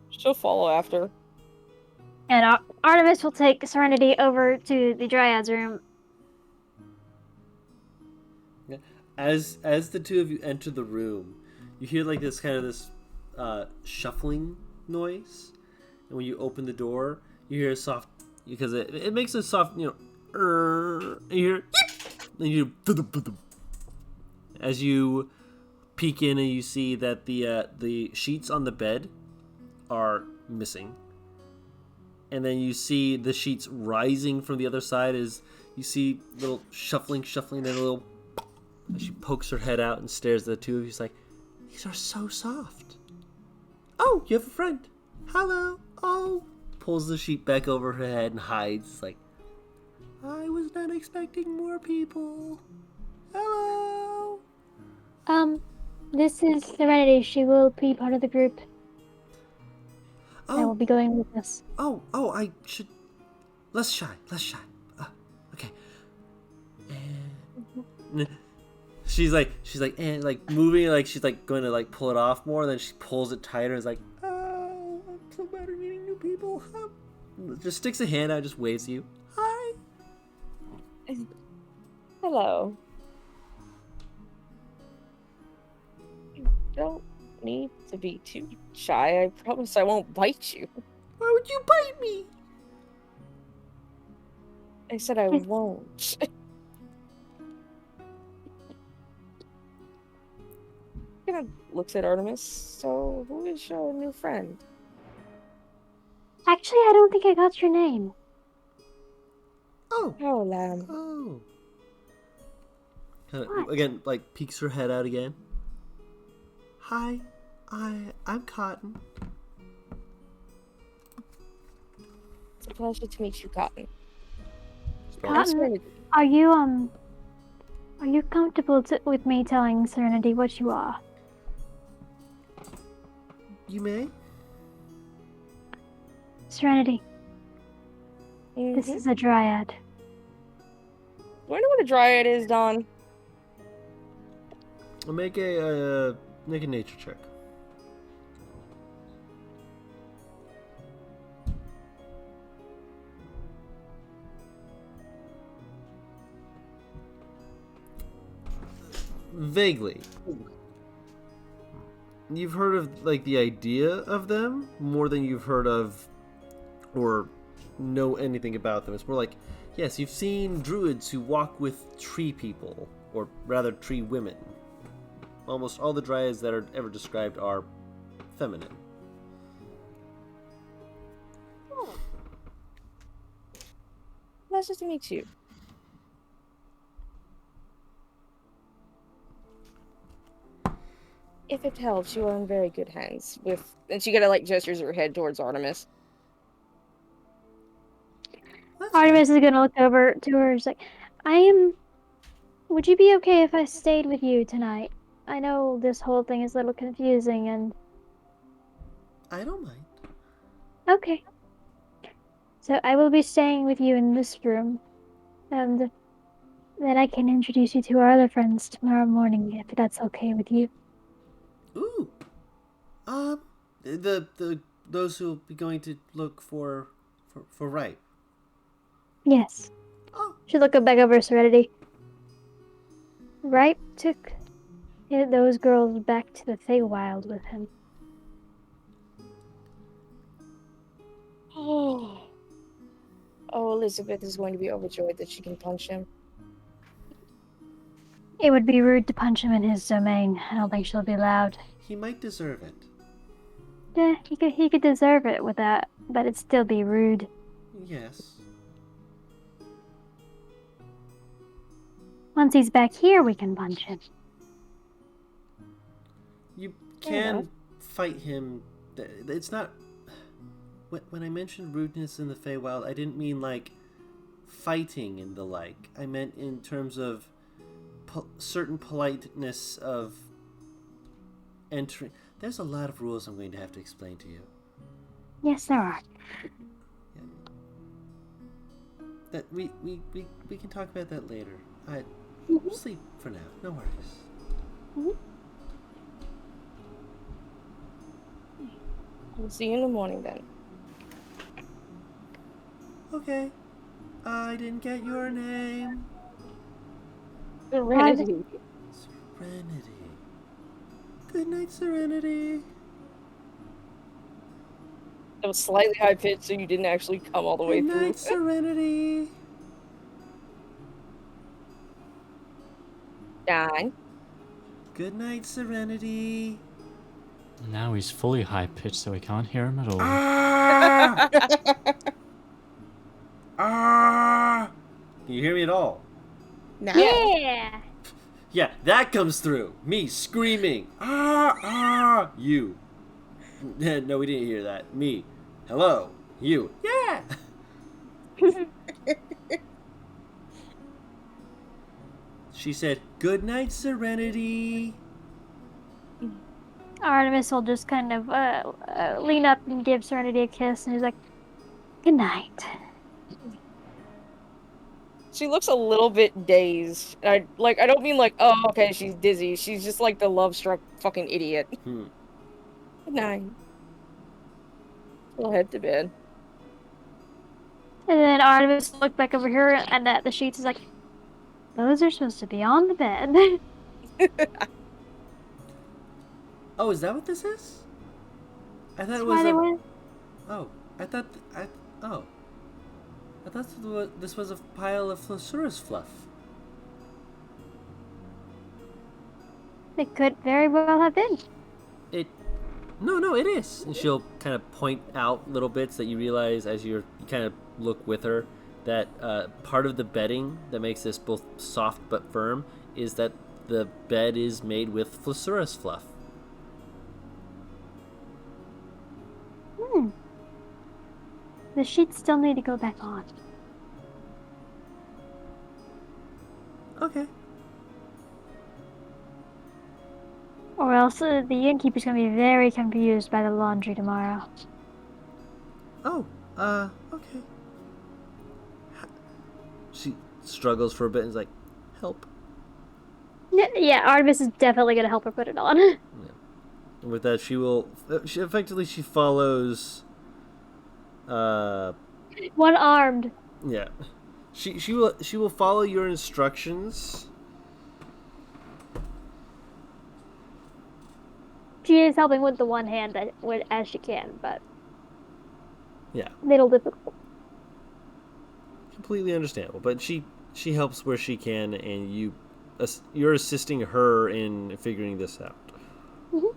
She'll follow after. And Artemis will take Serenity over to the Dryad's room. As the two of you enter the room, you hear like this shuffling noise, and when you open the door, you hear a soft, because it makes a soft, and you hear, and you as you peek in and you see that the sheets on the bed are missing. And then you see the sheets rising from the other side as you see little shuffling, then a little... She pokes her head out and stares at the two of you. She's like, these are so soft. Oh, you have a friend. Hello. Oh. Pulls the sheet back over her head and hides. It's like, I was not expecting more people. Hello. This is Serenity. She will be part of the group. Oh. I will be going with us. Oh, I should... Less shy. Okay. And... She's like, and like moving, like she's like going to like pull it off more, and then she pulls it tighter and is like, oh, I'm so bad at meeting new people. Just sticks a hand out, just waves at you. Hi. Hello. You don't need to be too shy. I promise I won't bite you. Why would you bite me? I said I won't. Kind of looks at Artemis. So, who is your new friend? Actually, I don't think I got your name. Oh. Oh, lamb. Oh. Again, like peeks her head out again. Hi, I'm Cotton. It's a pleasure to meet you, Cotton. Cotton, are you comfortable with me telling Serenity what you are? You may. Serenity. This is a dryad. Do I know what a dryad is, Don? Make a nature check. Vaguely. You've heard of like the idea of them more than you've heard of or know anything about them. It's more like, yes, you've seen druids who walk with tree people, or rather tree women. Almost all the dryads that are ever described are feminine. Pleasure to meet you. If it helps, you are in very good hands with... And she kind of like gestures her head towards Artemis. Artemis is gonna look over to her. She's like, would you be okay if I stayed with you tonight? I know this whole thing is a little confusing and... I don't mind. Okay. So I will be staying with you in this room. And then I can introduce you to our other friends tomorrow morning, if that's okay with you. Ooh. Those who'll be going to look for Ripe. Yes. Oh. Should look back over Serenity. Ripe took those girls back to the Feywild with him. Oh, Elizabeth is going to be overjoyed that she can punch him. It would be rude to punch him in his domain. I don't think she'll be allowed. He might deserve it. Yeah, he could deserve it with that, but it'd still be rude. Yes. Once he's back here, we can punch him. You can fight him. It's not... When I mentioned rudeness in the Feywild, I didn't mean like fighting and the like. I meant in terms of certain politeness of entering. There's a lot of rules I'm going to have to explain to you. Yes, there are. Yeah. That we can talk about that later. Sleep for now. No worries. We'll see you in the morning then. Okay. I didn't get your name. Serenity. Serenity. Good night, Serenity. That was slightly high pitched, so you didn't actually come all the way Good through. night, Serenity. Don. Good night, Serenity. Now he's fully high pitched, so we can't hear him at all. Ah! Ah! Can you hear me at all? Now. Yeah. Yeah, that comes through. Me screaming. Ah! Ah! You. No, we didn't hear that. Me. Hello. You. Yeah! She said, good night, Serenity. Artemis will just kind of lean up and give Serenity a kiss, and he's like, "Good night." She looks a little bit dazed. I don't mean like, oh, okay, she's dizzy. She's just like the love-struck fucking idiot. Good night. We'll head to bed. And then Artemis will look back over here, and at the sheets is like, "Those are supposed to be on the bed." Oh, is that what this is? I thought That's it why was they a... went. Oh, I thought... Oh. I thought this was a pile of Flossurus fluff. It could very well have been. No, it is. And she'll kind of point out little bits that you realize as you kind of look with her that part of the bedding that makes this both soft but firm is that the bed is made with Flossurus fluff. The sheets still need to go back on. Okay. Or else the innkeeper's gonna be very confused by the laundry tomorrow. Oh, okay. She struggles for a bit and is like, help. Yeah, Artemis is definitely gonna help her put it on. Yeah. And with that, she follows. One-armed. Yeah. She will follow your instructions. She is helping with the one hand as she can, but Yeah. little difficult. Completely understandable, but she helps where she can, and you're assisting her in figuring this out. Mm-hmm.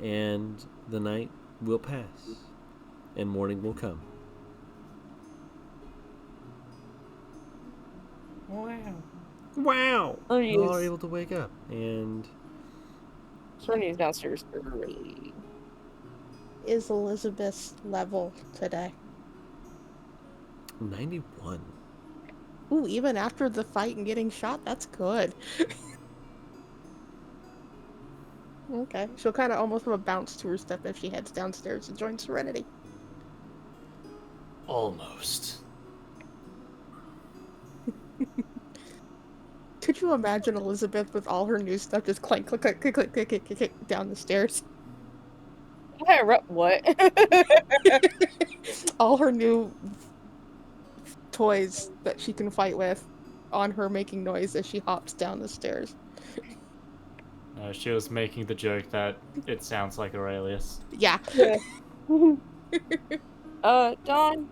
And the night will pass, and morning will come. Wow! Oh, You all are yes. able to wake up, and Serenity's downstairs early. Is Elizabeth's level today? 91. Ooh, even after the fight and getting shot, that's good. Okay, she'll kind of almost have a bounce to her step if she heads downstairs to join Serenity. Almost. Could you imagine Elizabeth with all her new stuff just clank, click, click, click, click, click, click, click, click down the stairs? What? All her new toys that she can fight with on her making noise as she hops down the stairs. She was making the joke that it sounds like Aurelius. Yeah. Dawn,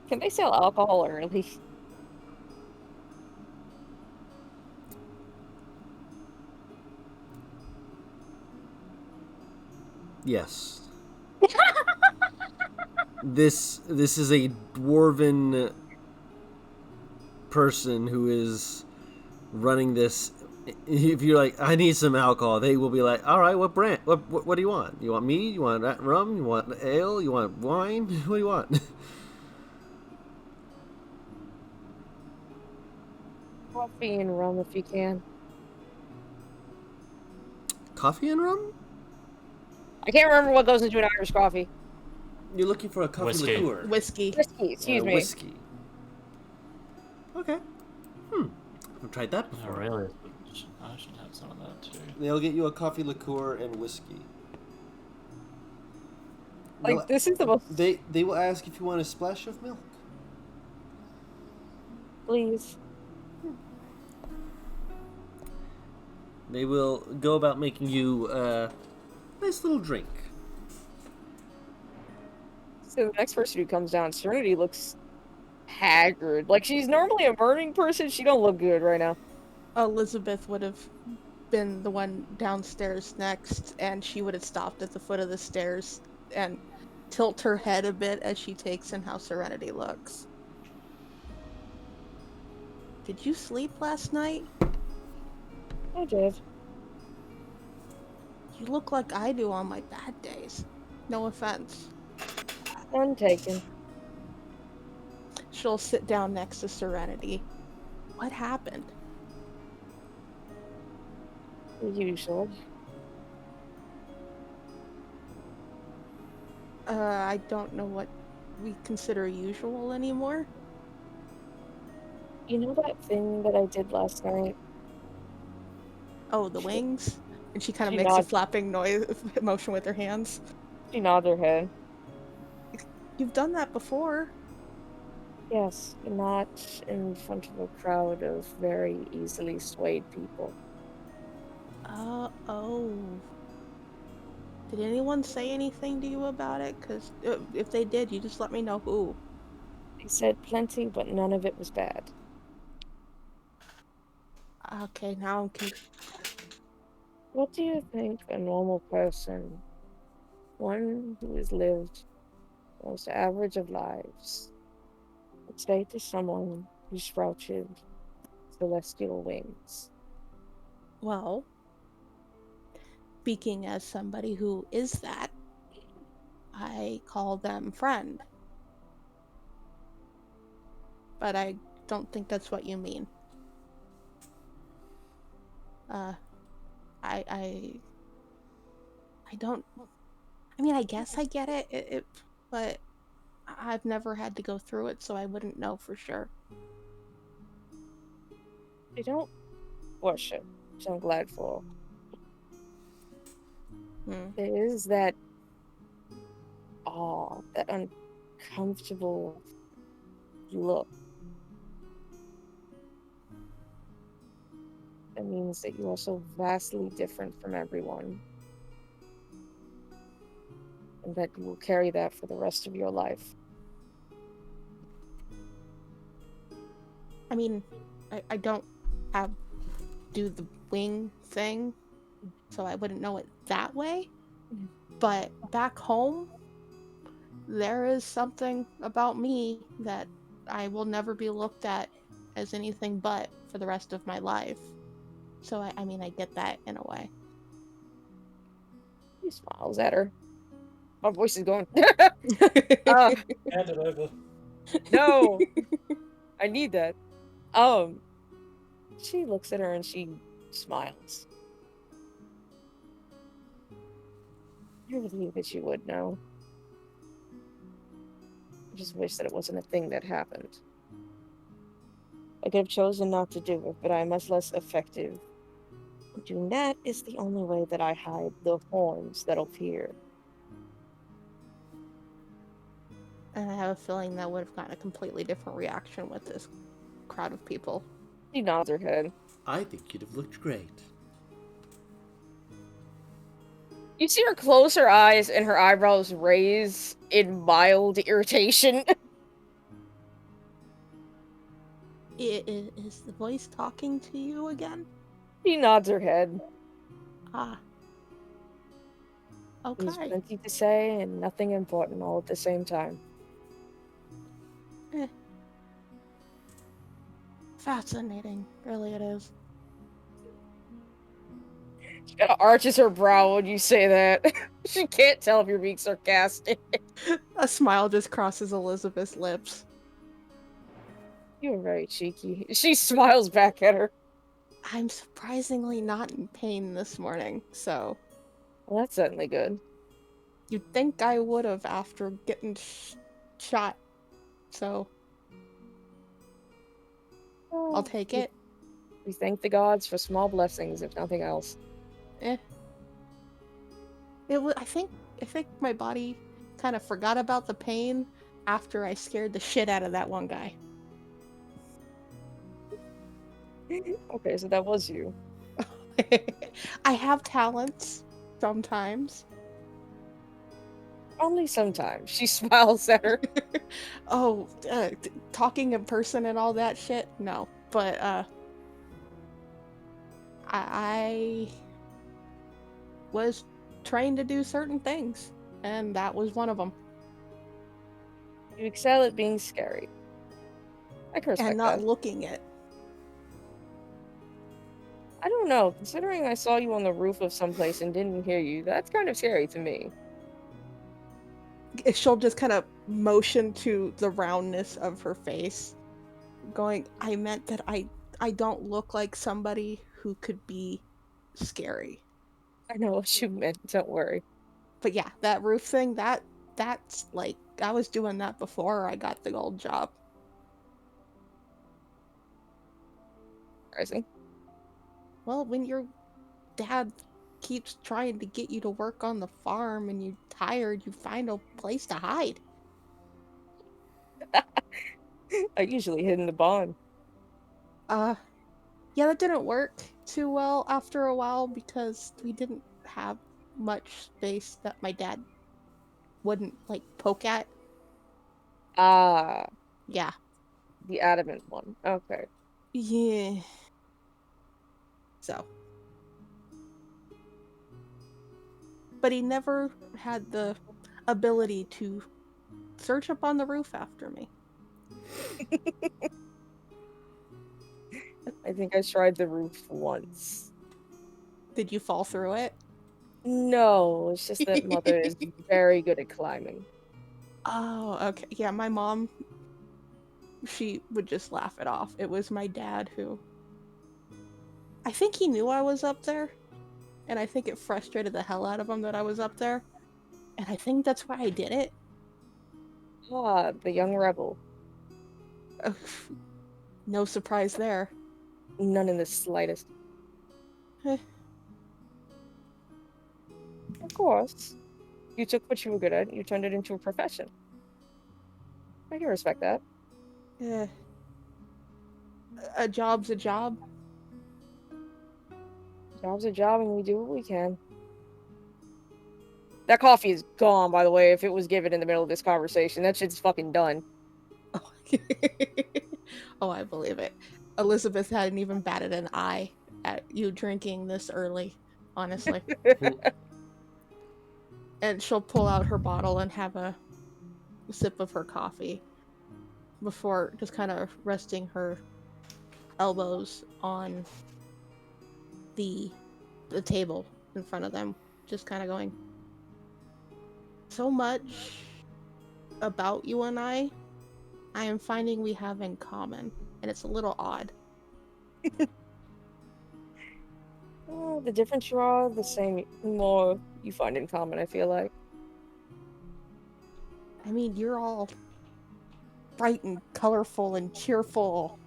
can they sell alcohol early? Yes. This is a dwarven person who is running this. If you're like, I need some alcohol, they will be like, all right, what brand? What do you want? You want mead? You want rum? You want ale? You want wine? What do you want? Coffee and rum if you can. Coffee and rum? I can't remember what goes into an Irish coffee. You're looking for a coffee Whiskey. liqueur. Whiskey. Whiskey, excuse me. Whiskey. Okay. I've tried that before. Aurelius, I should have some of that too. They'll get you a coffee liqueur and whiskey. Like, this is the most... They will ask if you want a splash of milk. Please. They will go about making you a nice little drink. So the next person who comes down, Serenity looks haggard. Like, she's normally a burning person. She don't look good right now. Elizabeth would have been the one downstairs next, and she would have stopped at the foot of the stairs and tilt her head a bit as she takes in how Serenity looks. Did you sleep last night? I did. You look like I do on my bad days. No offense. None taken. She'll sit down next to Serenity. What happened? The usual. I don't know what we consider usual anymore. You know that thing that I did last night? Oh, the wings? And she kind of She makes a nods. flapping noise motion with her hands. She nods her head. You've done that before. Yes, not in front of a crowd of very easily swayed people. Oh. Did anyone say anything to you about it? Because if they did, you just let me know who. They said plenty, but none of it was bad. Okay, now I'm What do you think a normal person, one who has lived the most average of lives, would say to someone who sprouted celestial wings? Well, speaking as somebody who is that, I call them friend. But I don't think that's what you mean. I don't. I mean, I guess I get it, but I've never had to go through it, so I wouldn't know for sure. They don't worship, which I'm glad for. There is that awe, that uncomfortable look. That means that you are so vastly different from everyone. And that you will carry that for the rest of your life. I mean, I don't do the wing thing, so I wouldn't know it that way. But back home, there is something about me that I will never be looked at as anything but for the rest of my life. So I mean, I get that in a way. He smiles at her. My voice is going. Hand it over. No, I need that. She looks at her and she smiles. I believe that you would know. I just wish that it wasn't a thing that happened. I could have chosen not to do it, but I am much less effective. Doing that is the only way that I hide the horns that appear. And I have a feeling that would have gotten a completely different reaction with this crowd of people. She nods her head. I think you'd have looked great. You see her close her eyes and her eyebrows raise in mild irritation. Is the voice talking to you again? She nods her head. Ah. There's Okay. plenty to say and nothing important all at the same time. Fascinating. Really it is. She kind of arches her brow when you say that. She can't tell if you're being sarcastic. A smile just crosses Elizabeth's lips. You're very cheeky. She smiles back at her. I'm surprisingly not in pain this morning, so... Well, that's certainly good. You'd think I would have after getting shot, so... I'll take it. We thank the gods for small blessings, if nothing else. It was, I think my body kind of forgot about the pain after I scared the shit out of that one guy. Okay, so that was you. I have talents sometimes. Only sometimes. She smiles at her. Oh, talking in person and all that shit? No. But, I was trained to do certain things, and that was one of them. You excel at being scary. I can respect And not that. looking it. I don't know. Considering I saw you on the roof of someplace and didn't hear you, that's kind of scary to me. She'll just kind of motion to the roundness of her face, going, I meant that I don't look like somebody who could be scary. I know what you meant, don't worry. But yeah, that roof thing, that's like, I was doing that before I got the gold job. Surprising. Well, when your dad keeps trying to get you to work on the farm and you're tired, you find a place to hide. I usually hid in the barn. Yeah, that didn't work too well after a while because we didn't have much space that my dad wouldn't, like, poke at. Ah, Yeah. the adamant one. Okay. Yeah. So. But he never had the ability to search up on the roof after me. I think I tried the roof once. Did you fall through it? No, it's just that mother is very good at climbing. Oh, okay. Yeah, my mom, she would just laugh it off. It was my dad who... I think he knew I was up there, and I think it frustrated the hell out of him that I was up there. And I think that's why I did it. Ah, the young rebel. No surprise there. None in the slightest. Eh. Of course. You took what you were good at, you turned it into a profession. I can respect that. Eh. A job's a job. Job's a job and we do what we can. That coffee is gone, by the way, if it was given in the middle of this conversation. That shit's fucking done. Oh, oh, I believe it. Elizabeth hadn't even batted an eye at you drinking this early, honestly. And she'll pull out her bottle and have a sip of her coffee before just kind of resting her elbows on the table in front of them, just kind of going, so much about you and I am finding we have in common, and it's a little odd. Well, the difference you are, the same more you find in common, I feel like. I mean, you're all bright and colorful and cheerful,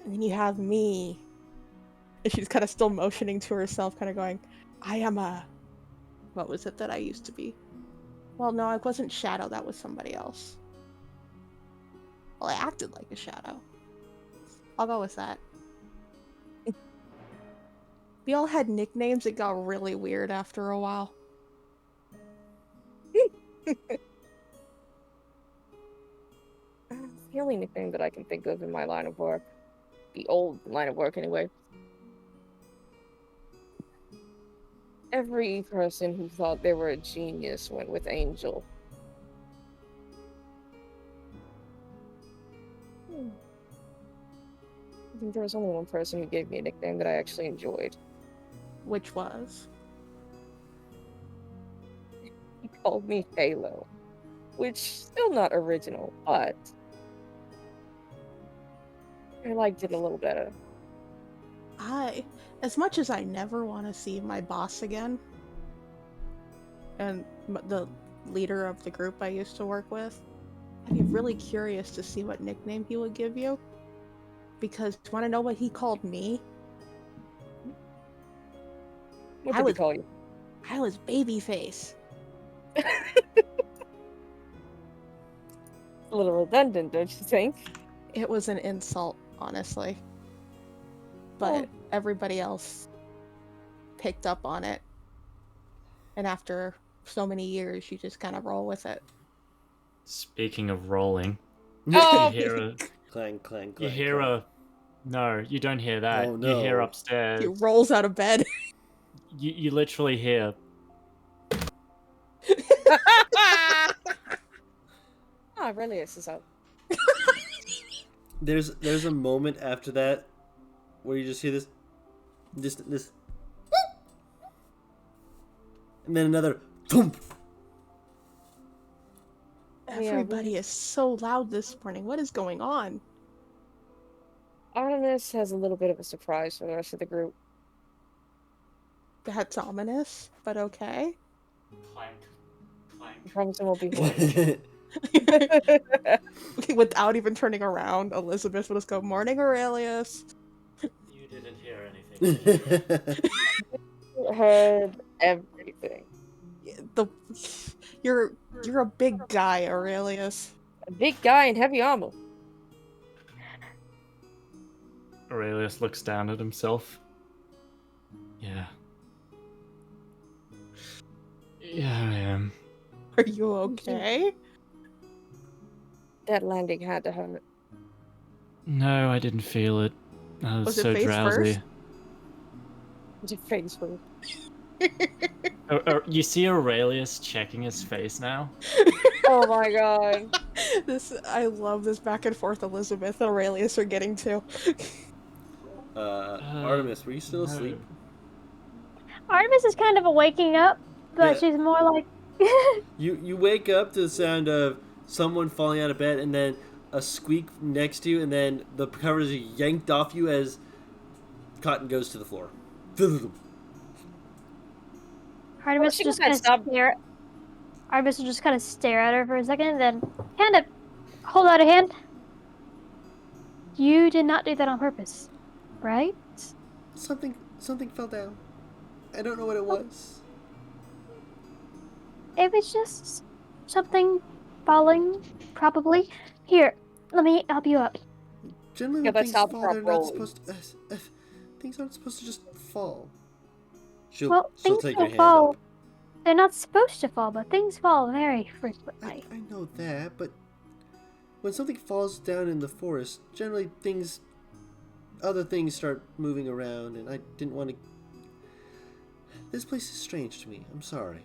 and then you have me. And she's kind of still motioning to herself, kind of going, I am a... What was it that I used to be? Well, no, I wasn't Shadow, that was somebody else. Well, I acted like a Shadow. I'll go with that. We all had nicknames that got really weird after a while. The only nickname that I can think of in my line of work. The old line of work, anyway. Every person who thought they were a genius went with Angel. I think there was only one person who gave me a nickname that I actually enjoyed. Which was? He called me Halo. Which, still not original, but I liked it a little better. As much as I never want to see my boss again, and the leader of the group I used to work with, I'd be really curious to see what nickname he would give you. Because, do you want to know what he called me? What did he call you? I was Babyface. A little redundant, don't you think? It was an insult, honestly. But everybody else picked up on it. And after so many years, you just kind of roll with it. Speaking of rolling, Oh! you hear a Clang, clang, clang. you hear clang. a no, you don't hear that. Oh, You hear no. upstairs. He rolls out of bed. You literally hear Aurelius is out. There's a moment after that where you just hear this, and then another thump. Everybody is so loud this morning. What is going on? Artemis has a little bit of a surprise for the rest of the group. That's ominous, but okay. clank, clank. I promise it won't be horrible. Without even turning around, Elizabeth will just go, "Morning, Aurelius." You didn't hear anything. Heard everything. You're a big guy, Aurelius. A big guy in heavy armor. Aurelius looks down at himself. Yeah. Yeah, I am. Are you okay? That landing had to hurt. No, I didn't feel it. I was it so face drowsy. first? Was it face first? You see Aurelius checking his face now? Oh my god. I love this back and forth Elizabeth and Aurelius are getting to. Artemis, were you still asleep? Artemis is kind of a waking up, but Yeah. she's more like. You wake up to the sound of someone falling out of bed, and then a squeak next to you, and then the covers are yanked off you as Cotton goes to the floor. Artemis she just got kind of stabbed. stare. Artemis will just kind of stare at her for a second, and then kind of hold out a hand. You did not do that on purpose, right? Something fell down. I don't know what it was. It was just something falling, probably. Here, let me help you up. Generally, Yeah, when that's things how fall, prop they're not rolling. supposed to. Things aren't supposed to just fall. She'll Well, things take your don't hand fall. up. They're not supposed to fall, but things fall very frequently. I know that, but when something falls down in the forest, generally other things start moving around, and I didn't want to. This place is strange to me. I'm sorry.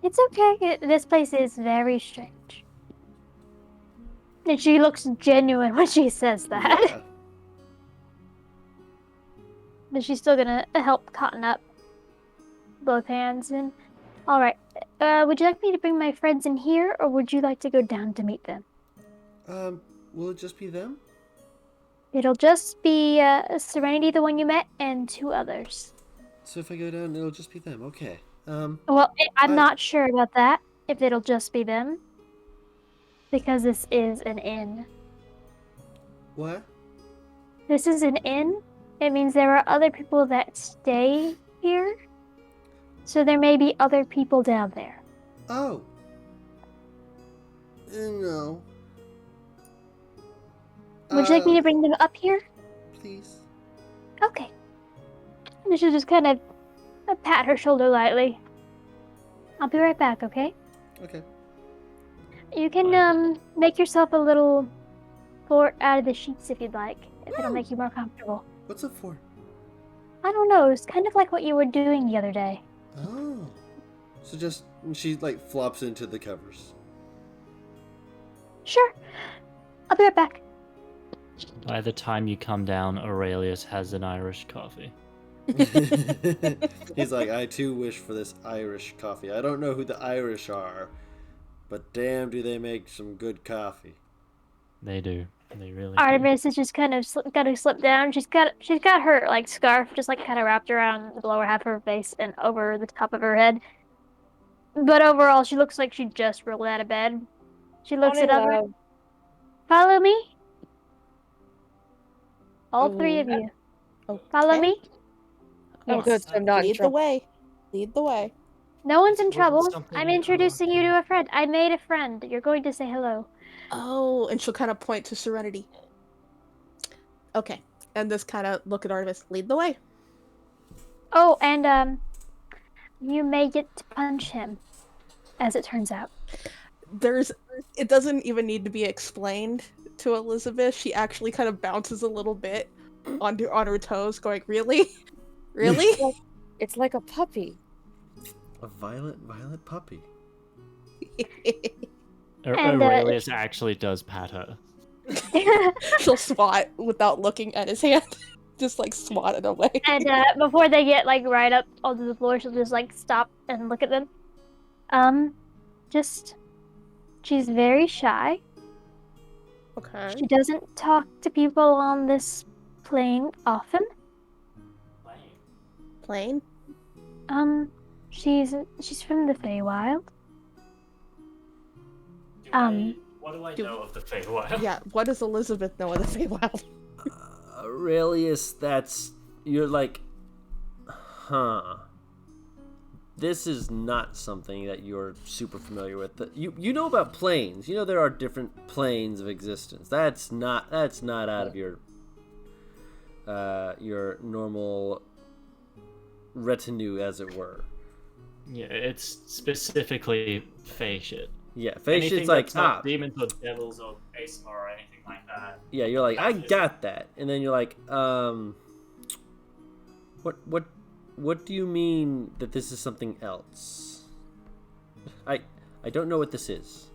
It's okay. This place is very strange. And she looks genuine when she says that. Yeah. But she's still gonna help Cotton up. Both hands and. Alright. Would you like me to bring my friends in here, or would you like to go down to meet them? Will it just be them? It'll just be Serenity, the one you met, and 2 others. So if I go down, it'll just be them. Okay. Well, I'm not sure about that, if it'll just be them. Because this is an inn. What? This is an inn. It means there are other people that stay here. So there may be other people down there. Oh. No. Would you like me to bring them up here? Please. Okay. And she'll just kind of pat her shoulder lightly. I'll be right back, okay? Okay. You can make yourself a little fort out of the sheets if you'd like, if it'll make you more comfortable. What's it for? I don't know, it's kind of like what you were doing the other day. Oh. So just she flops into the covers. Sure. I'll be right back. By the time you come down, Aurelius has an Irish coffee. He's like, I too wish for this Irish coffee. I don't know who the Irish are, but damn do they make some good coffee. They do. They really Artemis is just kind of gonna slip down. She's got her scarf just kind of wrapped around the lower half of her face and over the top of her head. But overall, she looks like she just rolled out of bed. She looks at other. Follow me. All 3 of you. Okay. Follow me. Oh, Yes. good. So I'm not in Lead the trouble. way. Lead the way. No one's in Wasn't trouble. something I'm I introducing you to a friend. I made a friend. You're going to say hello. Oh, and she'll kind of point to Serenity. Okay. And this kind of look at Artemis. Lead the way. Oh, and you may get to punch him. as it turns out. It doesn't even need to be explained to Elizabeth. She actually kind of bounces a little bit on her toes, going, "Really? Really?" It's like a puppy. A violent puppy. And, Aurelius actually does pat her. She'll swat without looking at his hand. Just like swat it away. And before they get like right up onto the floor, she'll just like stop and look at them. She's very shy. Okay. She doesn't talk to people on this plane often. Plane? She's from the Feywild. What do I know of the Feywild? Yeah, what does Elizabeth know of the Feywild? Aurelius, you're like, huh. This is not something that you're super familiar with. You know about planes. You know there are different planes of existence. That's not out of your normal retinue, as it were. Yeah, it's specifically Fey shit. Yeah, Fey shit's like, demons or devils or ASMR or anything like that. Yeah, you're like, I got that. And then you're like, what do you mean that this is something else? I don't know what this is.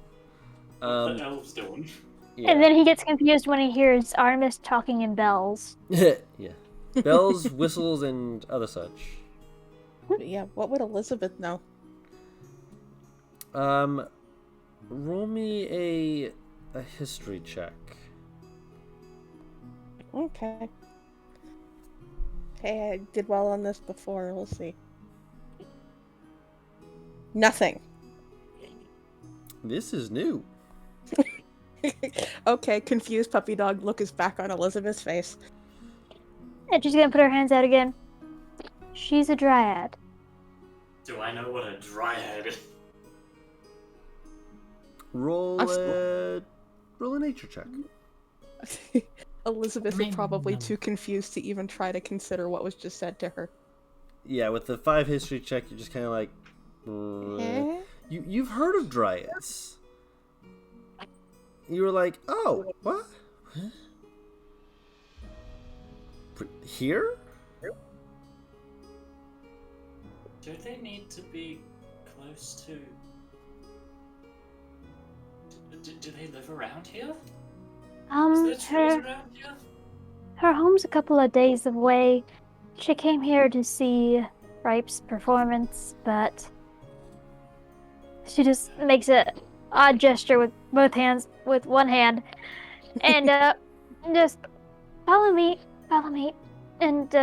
What the elves doing? Yeah. And then he gets confused when he hears Artemis talking in bells. Yeah. Bells, whistles, and other such. Yeah, what would Elizabeth know? Roll me a history check. Okay. Hey, I did well on this before. We'll see. Nothing. This is new. Okay, confused puppy dog look is back on Elizabeth's face. And she's gonna put her hands out again. She's a dryad. Do I know what a dryad is? Roll a nature check. Elizabeth is probably too confused to even try to consider what was just said to her. Yeah, with the 5 history check, you're just kind of like, you've heard of dryads. You were like, oh, what? Huh? Here? Do they need to be close to... Do they live around here? Is there trees around here? Her home's a couple of days away. She came here to see Ripe's performance, but she just makes a odd gesture with both hands, with one hand, and just follow me, and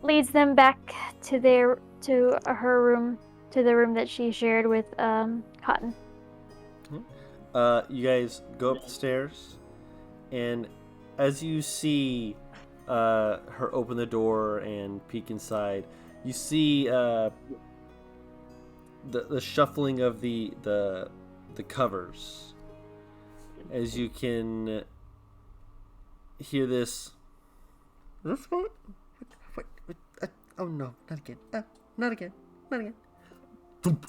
leads them back to her room, to the room that she shared with Cotton. You guys go up the stairs, and as you see her open the door and peek inside, you see the shuffling of the covers, as you can hear this. Wait, oh no, not again. Not again. Thump.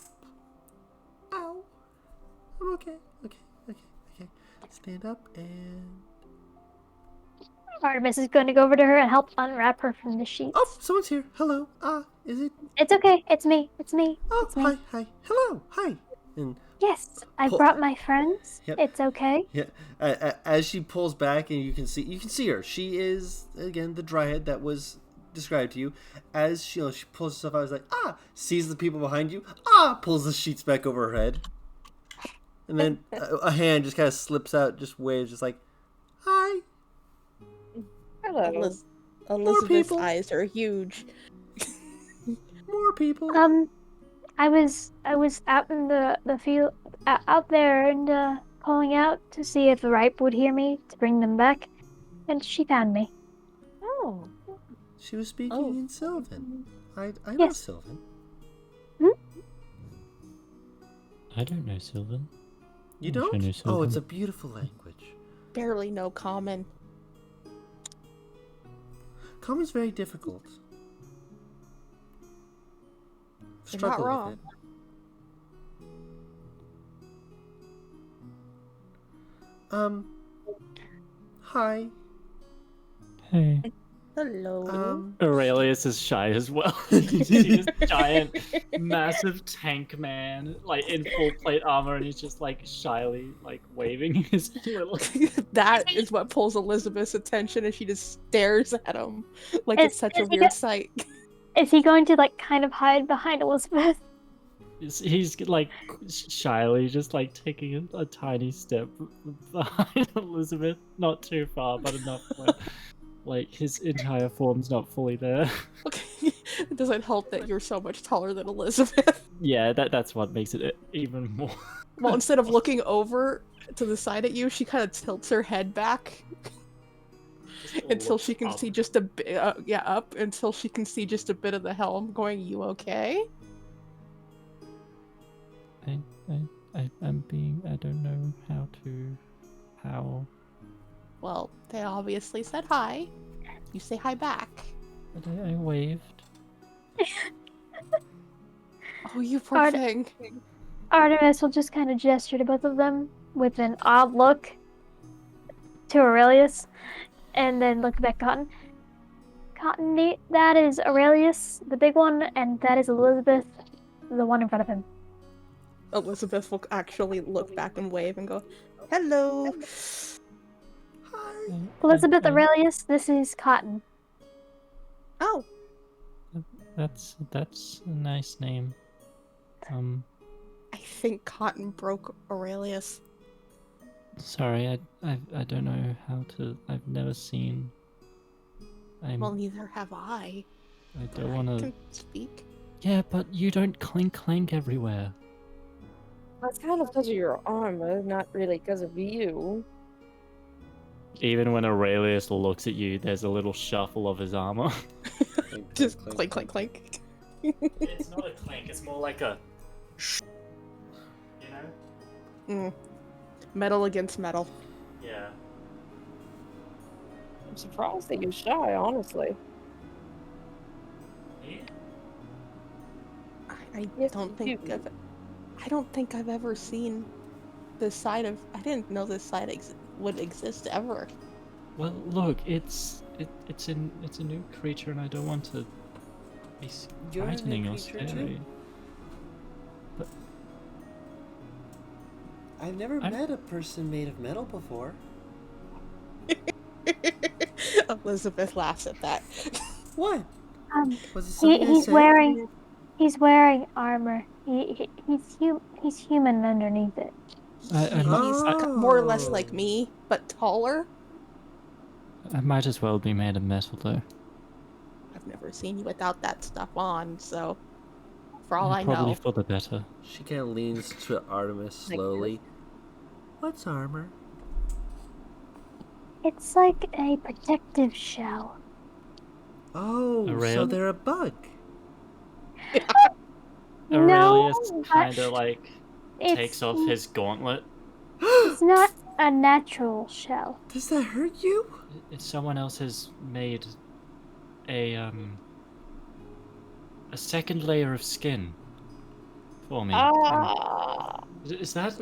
Ow. I'm okay. Okay. Stand up and... Artemis is going to go over to her and help unwrap her from the sheets. Oh, someone's here. Hello. Is it... It's okay. It's me. Oh, it's me. Hi. Hello. Hi. And Yes, I brought my friends. Yep. It's okay. yeah, as she pulls back and you can see her. She is, again, the dryad that was described to you. As she pulls herself out, I was like, sees the people behind you, pulls the sheets back over her head. And then a hand just kind of slips out, just waves, just like, hi. Hello. Elizabeth's eyes are huge. More people. I was out in the field, out there, and calling out to see if Ripe would hear me to bring them back, and she found me. Oh. She was speaking in Sylvan. I know Yes. Sylvan. I don't know Sylvan. You don't? I know Oh, Sylvan. it's a beautiful language. Barely know common. Common's very difficult. You're not Struggle wrong. with it. Hi. Hey. Hello. Aurelius is shy as well. You see this giant, massive tank man, like in full plate armor, and he's just like shyly, like waving his little. That is what pulls Elizabeth's attention, and she just stares at him like it's such a weird sight. Is he going to like kind of hide behind Elizabeth? He's like shyly just like taking a tiny step behind Elizabeth, not too far, but enough where like his entire form's not fully there. Okay. It doesn't help that you're so much taller than Elizabeth. Yeah, that's what makes it even more. Well, instead of looking over to the side at you, she kind of tilts her head back until she can see just a bit. Up until she can see just a bit of the helm. Going, you okay? I'm being. I don't know how. Well, they obviously said hi. You say hi back. But I waved. Oh, you poor thing. Artemis will just kind of gesture to both of them with an odd look to Aurelius, and then look back at Cotton. Cotton, that is Aurelius, the big one, and that is Elizabeth, the one in front of him. Elizabeth will actually look back and wave and go, hello. Hi. Elizabeth Aurelius, this is Cotton. Oh. That's a nice name. I think Cotton broke Aurelius. Sorry, I don't know how to. I've never seen. Well, neither have I. I don't want to. Can speak. Yeah, but you don't clink everywhere. That's kind of because of your armor, not really because of you. Even when Aurelius looks at you, there's a little shuffle of his armor. Just clink, clink, clink. It's not a clink, it's more like a... You know? Metal against metal. Yeah. I'm surprised that you're shy, honestly. Me? I Yes, don't you think do. I don't think I've ever seen this side of. I didn't know this side would exist ever. Well, look, it's a new creature, and I don't want to be You're a new frightening or creature, too? scary. But I've never met a person made of metal before. Elizabeth laughs at that. What? Was it something I He's said? wearing armor. He's human underneath it. He's more or less like me, but taller. I might as well be made of metal, though. I've never seen you without that stuff on, so for all I Probably know. for the better. She kind of leans to Artemis slowly. What's armor? It's like a protective shell. Oh, so they're a bug. Aurelius No, kind of like it's- takes off his gauntlet. It's not a natural shell. Does that hurt you? If someone else has made a second layer of skin for me. Is that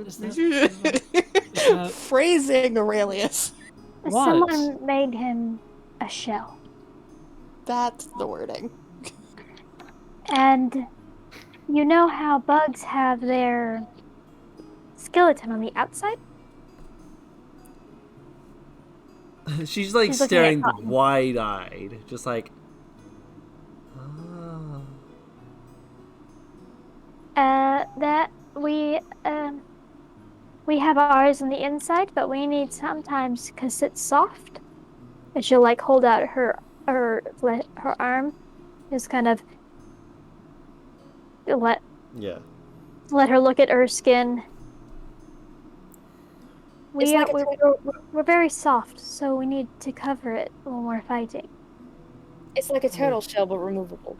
phrasing, Aurelius? What? Someone made him a shell. That's the wording. And you know how bugs have their skeleton on the outside? She's like She's looking at staring Cotton. wide-eyed, just like. Oh. That we have ours on the inside, but we need sometimes because it's soft. And she'll like hold out her arm, just kind of let her look at her skin. We're very soft, so we need to cover it when we're fighting. It's like a turtle shell, but removable.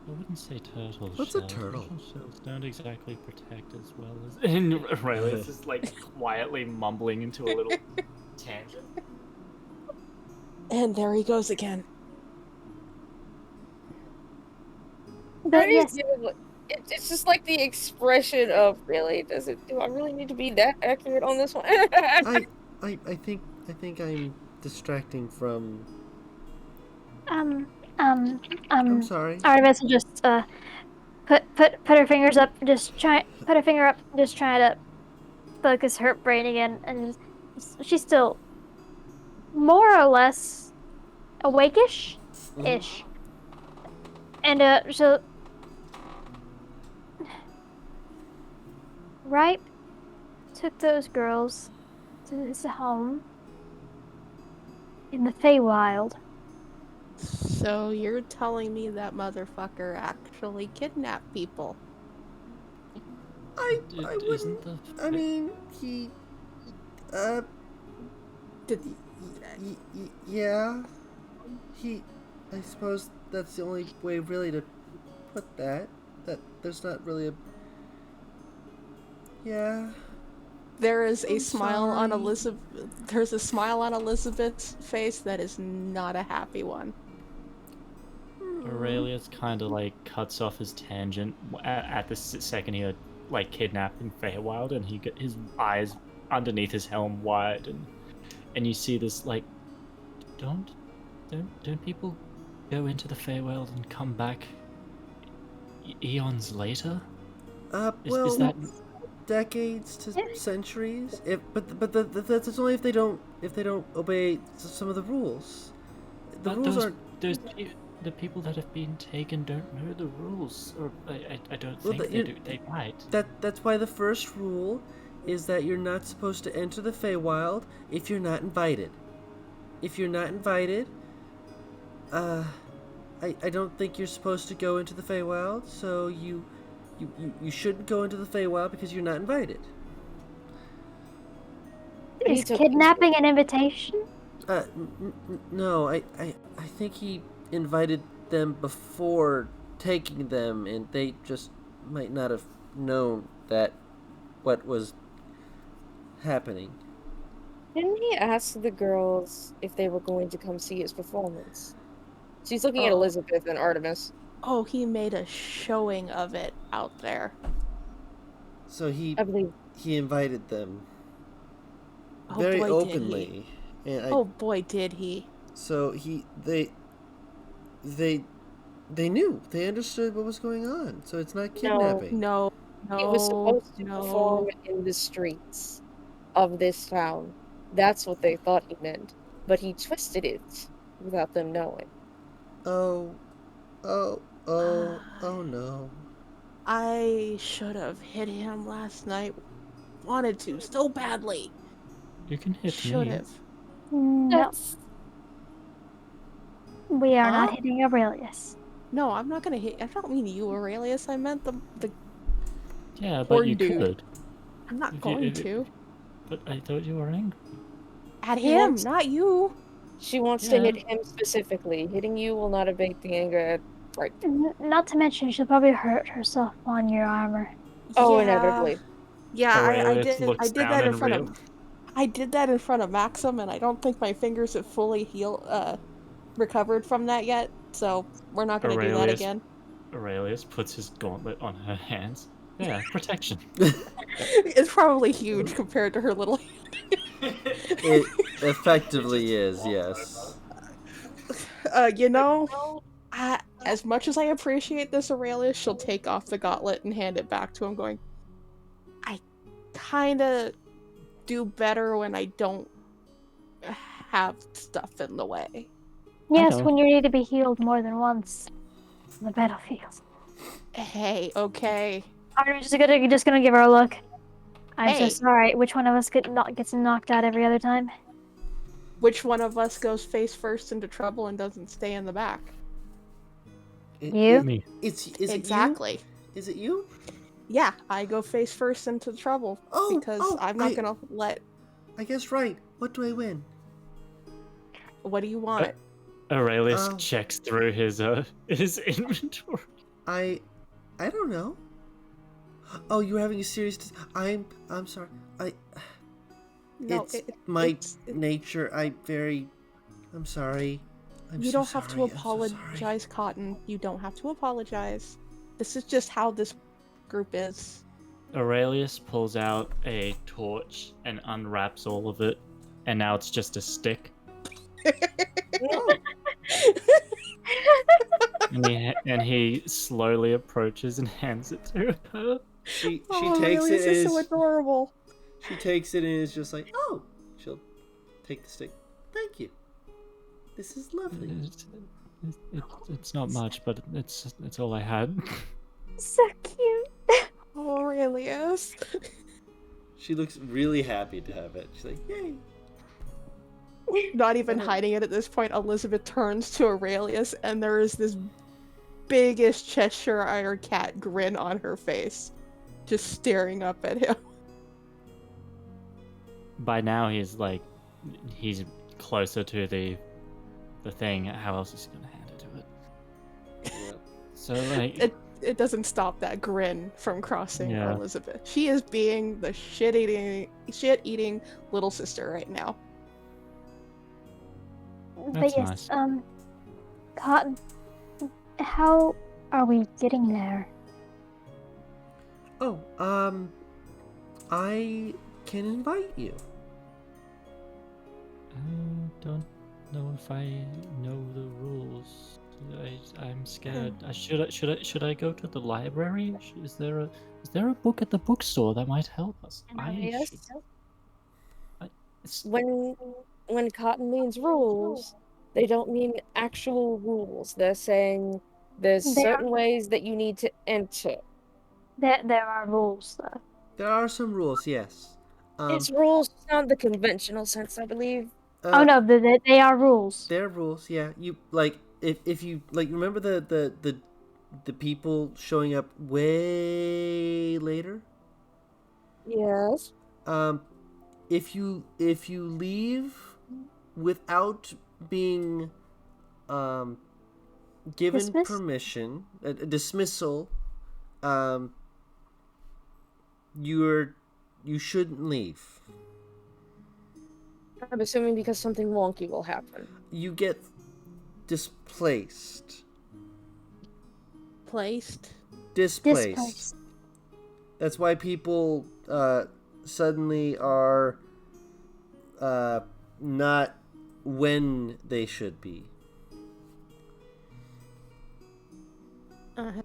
I wouldn't say turtle What's shells. a turtle? Turtle shells don't exactly protect as well as. And Aurelius is like quietly mumbling into a little tangent. And there he goes again. But yes, It's just like the expression of really. Do I really need to be that accurate on this one? I think I'm distracting from. I'm sorry. Artemis will just put her fingers up, put her finger up, just try to focus her brain again, and she's still more or less awake-ish, ish. And so Ripe took those girls to his home in the Feywild. So you're telling me that motherfucker actually kidnapped people? I Isn't wouldn't. the I mean, he. Did Yeah. He. I suppose that's the only way, really, to put that. That there's not really a. Yeah. there is a I'm smile on sorry. Elizabeth? There's a smile on Elizabeth's face that is not a happy one. Aurelius kind of like cuts off his tangent at the second he had like kidnapped in Feywild, and his eyes underneath his helm wide, and you see this like, don't people go into the Feywild and come back eons later? Well, Is that decades to centuries. That's only if they don't obey some of the rules. The but rules aren't. the people that have been taken don't know the rules, or I don't Well, think they do. They might. That's why the first rule is that you're not supposed to enter the Feywild if you're not invited. If you're not invited, I don't think you're supposed to go into the Feywild. So you shouldn't go into the Feywild because you're not invited. Is kidnapping an invitation? No, I think he invited them before taking them, and they just might not have known that what was happening. Didn't he ask the girls if they were going to come see his performance? She's looking at Elizabeth and Artemis. Oh, he made a showing of it out there. So he I believe. he invited them Oh, very boy, openly, and Oh boy, did he. so they knew, they understood what was going on. So it's not kidnapping. No, He was supposed to perform in the streets of this town. That's what they thought he meant. But he twisted it without them knowing. Oh no. I should have hit him last night. Wanted to so badly. You can hit Should me. have. No, we are not Huh? hitting Aurelius. No, I'm not gonna hit. I don't mean you, Aurelius. I meant the. Yeah, Poor but you dude. could. I'm not If you- going if- to. But I thought you were angry. At He him, wants- not you. She wants to Yeah. hit him specifically. Hitting you will not abate the anger at right. Not to mention, she'll probably hurt herself on your armor. Oh, Yeah. inevitably. Yeah, I Aurelius did. looks I did down that in and front of. I did that in front of Maxim, and I don't think my fingers have fully recovered from that yet. So we're not gonna do that Aurelius. again. Aurelius puts his gauntlet on her hands. Yeah, protection. It's probably huge compared to her little. It effectively is, yes. You know, as much as I appreciate this, Aurelius, she'll take off the gauntlet and hand it back to him, going, I kinda do better when I don't have stuff in the way. Yes, know. when you need to be healed more than once on the battlefield. Hey, okay. I'm just gonna give her a look. I'm so Hey. sorry. Which one of us gets knocked out every other time? Which one of us goes face first into trouble and doesn't stay in the back? You? Me. Is Exactly. it you? Is it you? Yeah, I go face first into trouble because I'm not gonna let. I guess right. What do I win? What do you want? Aurelius Oh. checks through his inventory. I don't know. Oh, you're having a serious. I'm sorry. No, It's my it's- nature. I'm sorry. I'm you so don't have to sorry. I'm so sorry. apologize, Cotton. You don't have to apologize. This is just how this group is. Aurelius pulls out a torch and unwraps all of it, and now it's just a stick. And he slowly approaches and hands it to her. She Oh, takes Aurelius it is and so adorable. she takes it and is just like, oh. She'll take the stick. Thank you. This is lovely. It's not much, but it's all I had. So cute. Oh, Aurelius. She looks really happy to have it. She's like, yay. Not even hiding it at this point, Elizabeth turns to Aurelius and there is this biggest Cheshire cat grin on her face. Just staring up at him. By now he's closer to the thing. How else is he gonna hand it to it? Yeah. So like It doesn't stop that grin from crossing Yeah. Elizabeth. She is being the shit-eating little sister right now. That's But yes, nice. Cotton, how are we getting there? Oh, I can invite you. I don't know if I know the rules. I'm scared. Should I go to the library? Is there a book at the bookstore that might help us? Yes. It's- When Cotton means rules, they don't mean actual rules. They're saying there's They certain ways that you need to enter. There are rules, though. There are some rules, yes. It's rules, not the conventional sense, I believe. Oh no, they are rules. There are rules, yeah. You like if you like remember the people showing up way later? Yes. If you leave without being given Dismissed? permission, a dismissal, you shouldn't leave. I'm assuming because something wonky will happen. You get displaced. Displaced. That's why people suddenly are not when they should be. I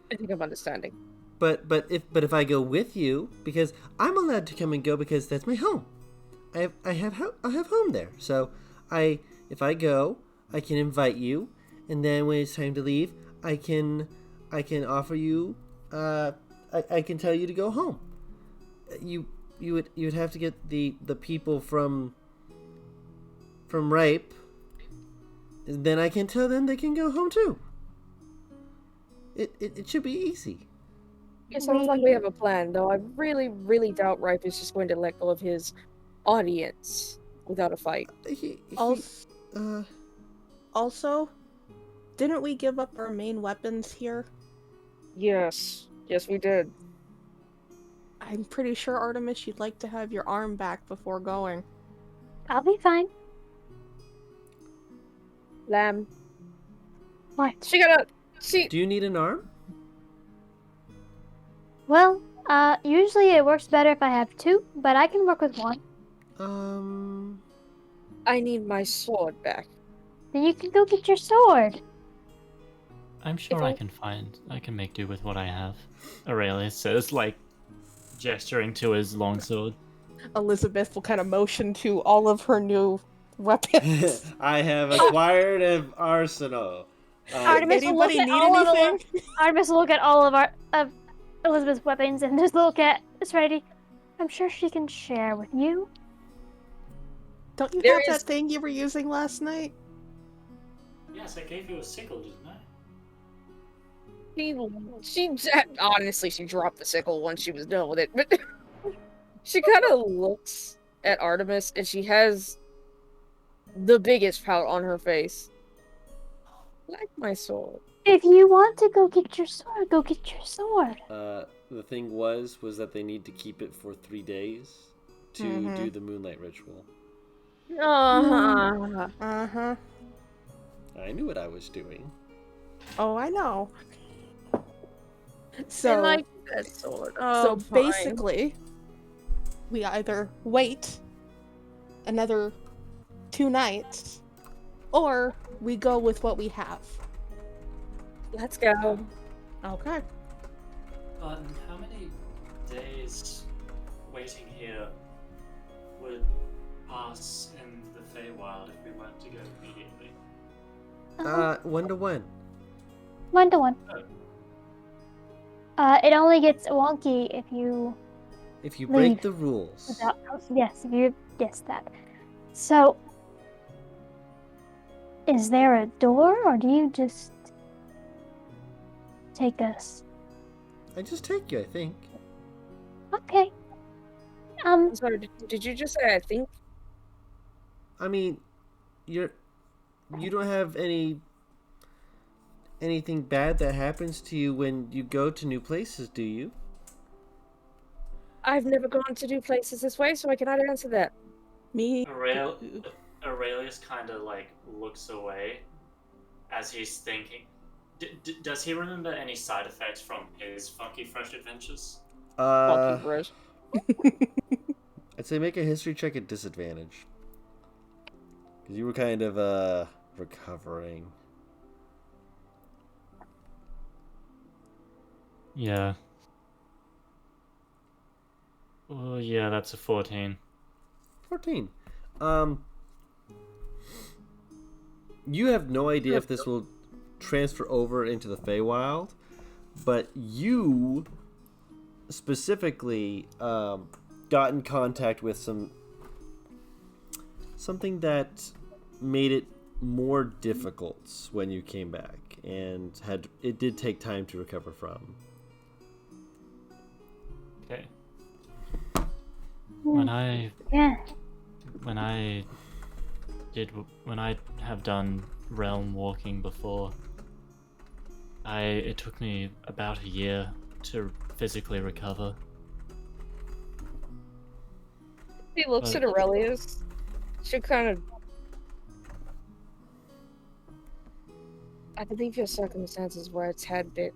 think I'm understanding. But if I go with you, because I'm allowed to come and go because that's my home. I have home there. So if I go, I can invite you, and then when it's time to leave, I can offer you. I can tell you to go home. You would have to get the people from Ripe. Then I can tell them they can go home too. It should be easy. It sounds like we have a plan, though I really, really doubt Ripe is just going to let go of his audience without a fight. Also, didn't we give up our main weapons here? Yes. Yes, we did. I'm pretty sure, Artemis, you'd like to have your arm back before going. I'll be fine. Lamb. What? Do you need an arm? Well, usually it works better if I have two, but I can work with one. I need my sword back. Then you can go get your sword. I'm sure I can make do with what I have. Aurelius says, like, gesturing to his longsword. Elizabeth will kind of motion to all of her new weapons. I have acquired an arsenal. Artemis will look Anybody at need all anything? Artemis will look at all of Elizabeth's weapons and just look at Serenity. I'm sure she can share with you. Don't you There have is- that thing you were using last night? Yes, I gave you a sickle, didn't I? She honestly, she dropped the sickle once she was done with it. But she kind of looks at Artemis, and she has the biggest pout on her face. Like my sword. If you want to go get your sword, go get your sword. The thing was that they need to keep it for 3 days to do the moonlight ritual. Uh-huh. I knew what I was doing. Oh, I know. So, I like that sword. Oh, so fine. basically, we either wait another 2 nights, or we go with what we have. Let's go. Okay. But how many days waiting here would pass in the Feywild if we weren't to go immediately? 1 to 1. 1 to 1. It only gets wonky if you If you leave break the rules. without. Yes, if you guess that. So, is there a door, or do you just take us? I just take you, I think. Okay. I'm sorry, did you just say I think? I mean, you don't have anything bad that happens to you when you go to new places, do you? I've never gone to new places this way, so I cannot answer that. Me. Aurelius kind of like looks away as he's thinking. Does he remember any side effects from his Funky Fresh adventures? Funky Fresh. I'd say make a history check at disadvantage. Because you were kind of recovering. Yeah. Oh, yeah, that's a 14. 14. You have no idea if this will transfer over into the Feywild, but you specifically got in contact with something that made it more difficult when you came back, and it did take time to recover from. Okay. When I have done realm walking before, it took me about a year to physically recover. He looks at Aurelius. She kind of. I believe your circumstances were a tad bit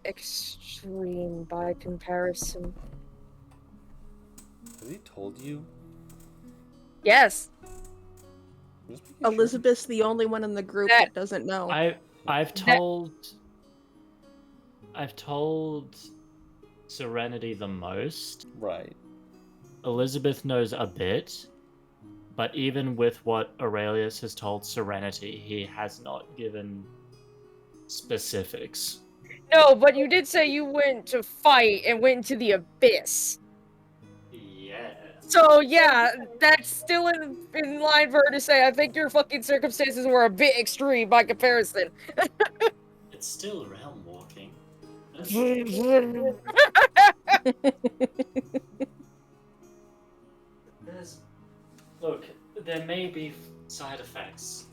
extreme by comparison. Has he told you? Yes. Elizabeth's the only one in the group that doesn't know. I've told Serenity the most. Right. Elizabeth knows a bit, but even with what Aurelius has told Serenity, he has not given specifics. No, but you did say you went to fight and went into the abyss. Yeah. So yeah, that's still in line for her to say, I think your fucking circumstances were a bit extreme by comparison. It's still realm walking. Look, there may be side effects.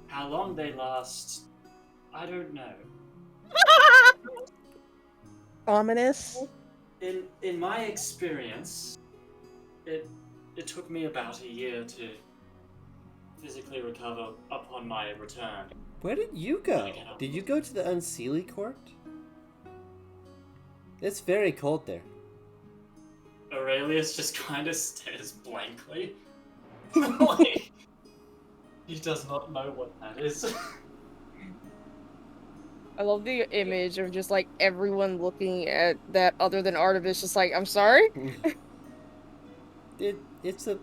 How long they last, I don't know. Ominous. In my experience, it took me about a year to physically recover upon my return. Where did you go? Did you go to the Unseelie Court? It's very cold there. Aurelius just kind of stares blankly. Like, he does not know what that is. I love the image of just like everyone looking at that other than Artemis, just like, I'm sorry? It's a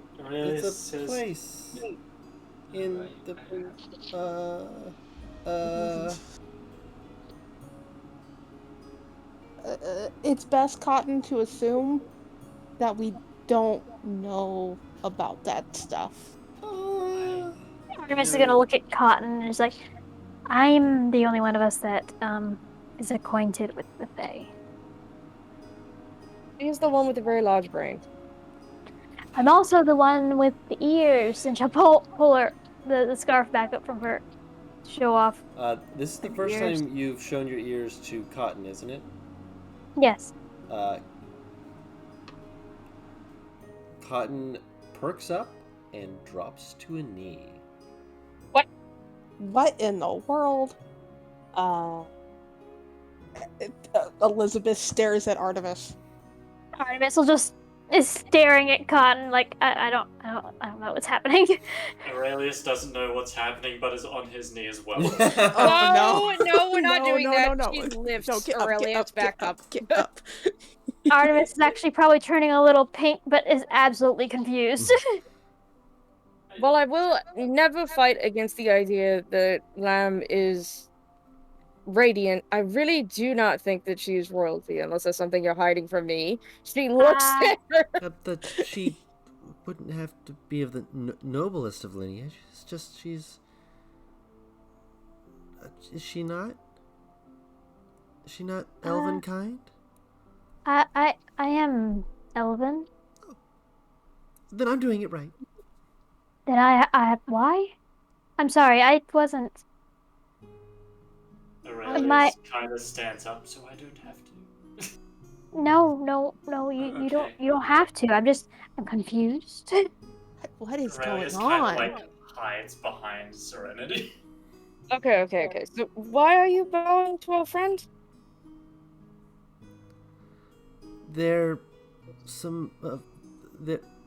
place in the It's best, Cotton, to assume that we don't know about that stuff. Artemis is gonna look at Cotton and is like, I'm the only one of us that is acquainted with the Fae. He's the one with the very large brain. I'm also the one with the ears, and she'll pull her the scarf back up from her to show off. This is the first time you've shown your ears to Cotton, isn't it? Yes. Cotton perks up and drops to a knee. What in the world? Elizabeth stares at Artemis. Artemis will just is staring at Cotton like I don't know what's happening. Aurelius doesn't know what's happening, but is on his knee as well. Oh No, we're not no, doing no, that. no, She no. lifts No, get up, Aurelius back up. Get up. Artemis is actually probably turning a little pink, but is absolutely confused. Well, I will never fight against the idea that Lamb is radiant. I really do not think that she's royalty, unless there's something you're hiding from me. She looks at her. That she wouldn't have to be of the noblest of lineage. It's just she's. Is she not? Is she not elven kind? I am Elven. Then I'm doing it right. Then I why? I'm sorry, I wasn't. Aurelius kind of stands up, so I don't have to. No, you don't have to. I'm confused. What is Aurelius going kind on? of like hides behind Serenity. Okay. So why are you bowing to our friend? They're some of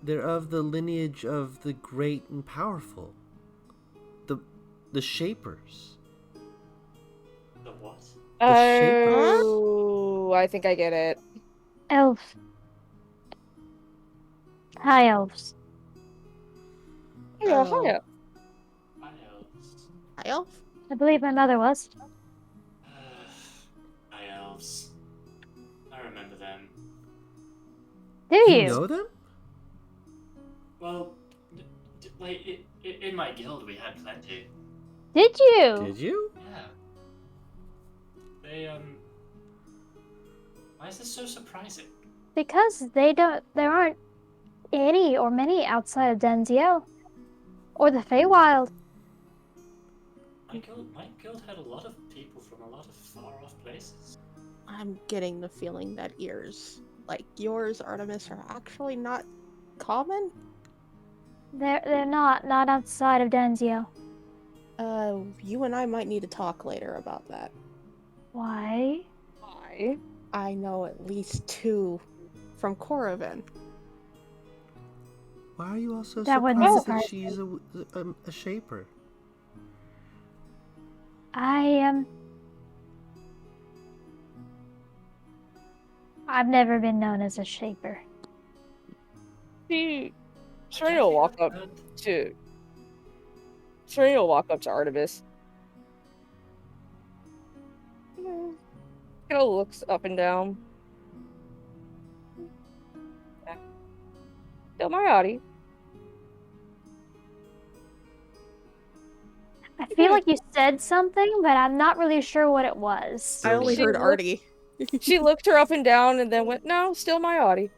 they're of the lineage of the great and powerful. The Shapers. The what? Shapers. Oh, I think I get it. Elf. Hi, elves. Yeah, Oh. hiya. High elves. High elf? I believe my mother was. High elves. I remember them. Do You you? know them? Well, like in my guild we had plenty. Did you? Did you? Yeah. They Why is this so surprising? Because there aren't any or many outside of Denziel. Or the Feywild. My guild had a lot of people from a lot of far off places. I'm getting the feeling that ears like yours, Artemis, are actually not common. They're not outside of Denziel. You and I might need to talk later about that. Why? Why? I know at least 2 from Corrivan. Why are you all so That wouldn't surprised surprise that she's a Shaper? I've never been known as a shaper. Serena will walk up to Artemis. Kind of looks up and down. Still my Audie. I feel like you said something, but I'm not really sure what it was. I only heard Artie. She looked her up and down and then went, no, still my Audie.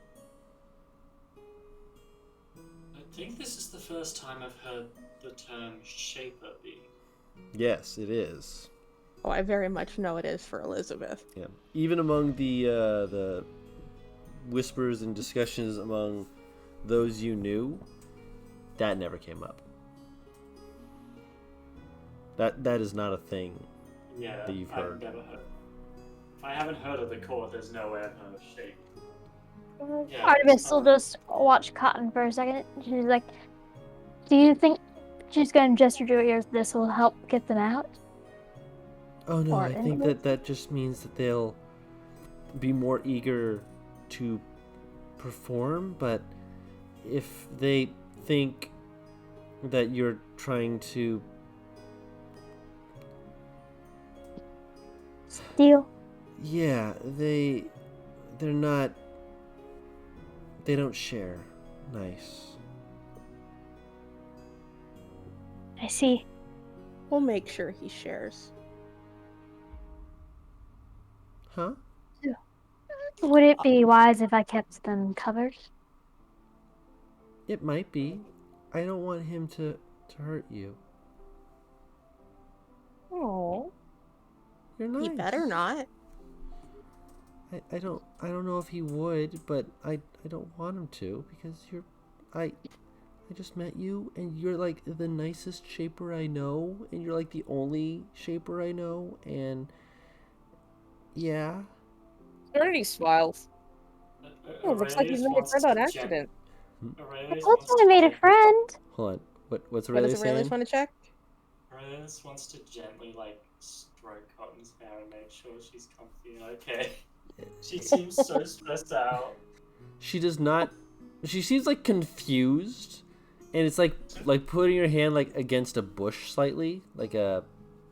I think this is the first time I've heard the term Shaper be. Yes, it is. Oh, I very much know it is for Elizabeth. Yeah. Even among the whispers and discussions among those you knew, that never came up. That is not a thing. Yeah, that you've heard. I've never heard. If I haven't heard of the court, there's no way I've heard of Shaper. Yeah, Artemis will just watch Cotton for a second. She's like, do you think she's going to gesture to her ears, this will help get them out? Oh no, Or I think that just means that they'll be more eager to perform, but if they think that you're trying to Steal? Yeah, they're not. They don't share. Nice. I see. We'll make sure he shares. Huh? Would it be wise if I kept them covered? It might be. I don't want him to hurt you. Oh. You're nice. He better not. I don't know if he would, but I don't want him to because I just met you and you're like the nicest shaper I know and you're like the only shaper I know and Yeah. Serenity smiles. Oh, looks like you've made a friend on accident. I told you I made a friend. Hold on. What's What does Aurelius saying? Aurelius want to check? Aurelius wants to gently, like, stroke Cotton's hair and make sure she's comfy and okay. She seems so stressed out. She does not. She seems like confused, and it's like putting her hand like against a bush slightly, like a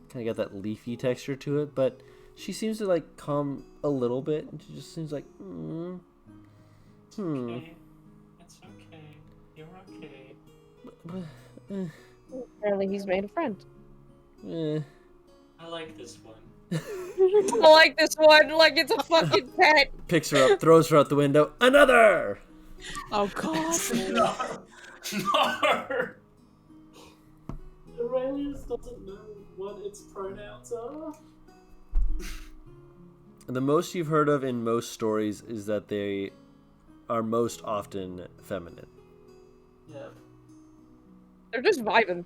kind of got that leafy texture to it. But she seems to like calm a little bit, and she just seems like, Okay. It's okay. You're okay. Apparently he's made a friend. I like this one. I like this one like it's a fucking pet. Picks her up, throws her out the window. Another. Oh God. No! No! Aurelius doesn't know what its pronouns are. The most you've heard of in most stories is that they are most often feminine. Yeah. They're just vibing.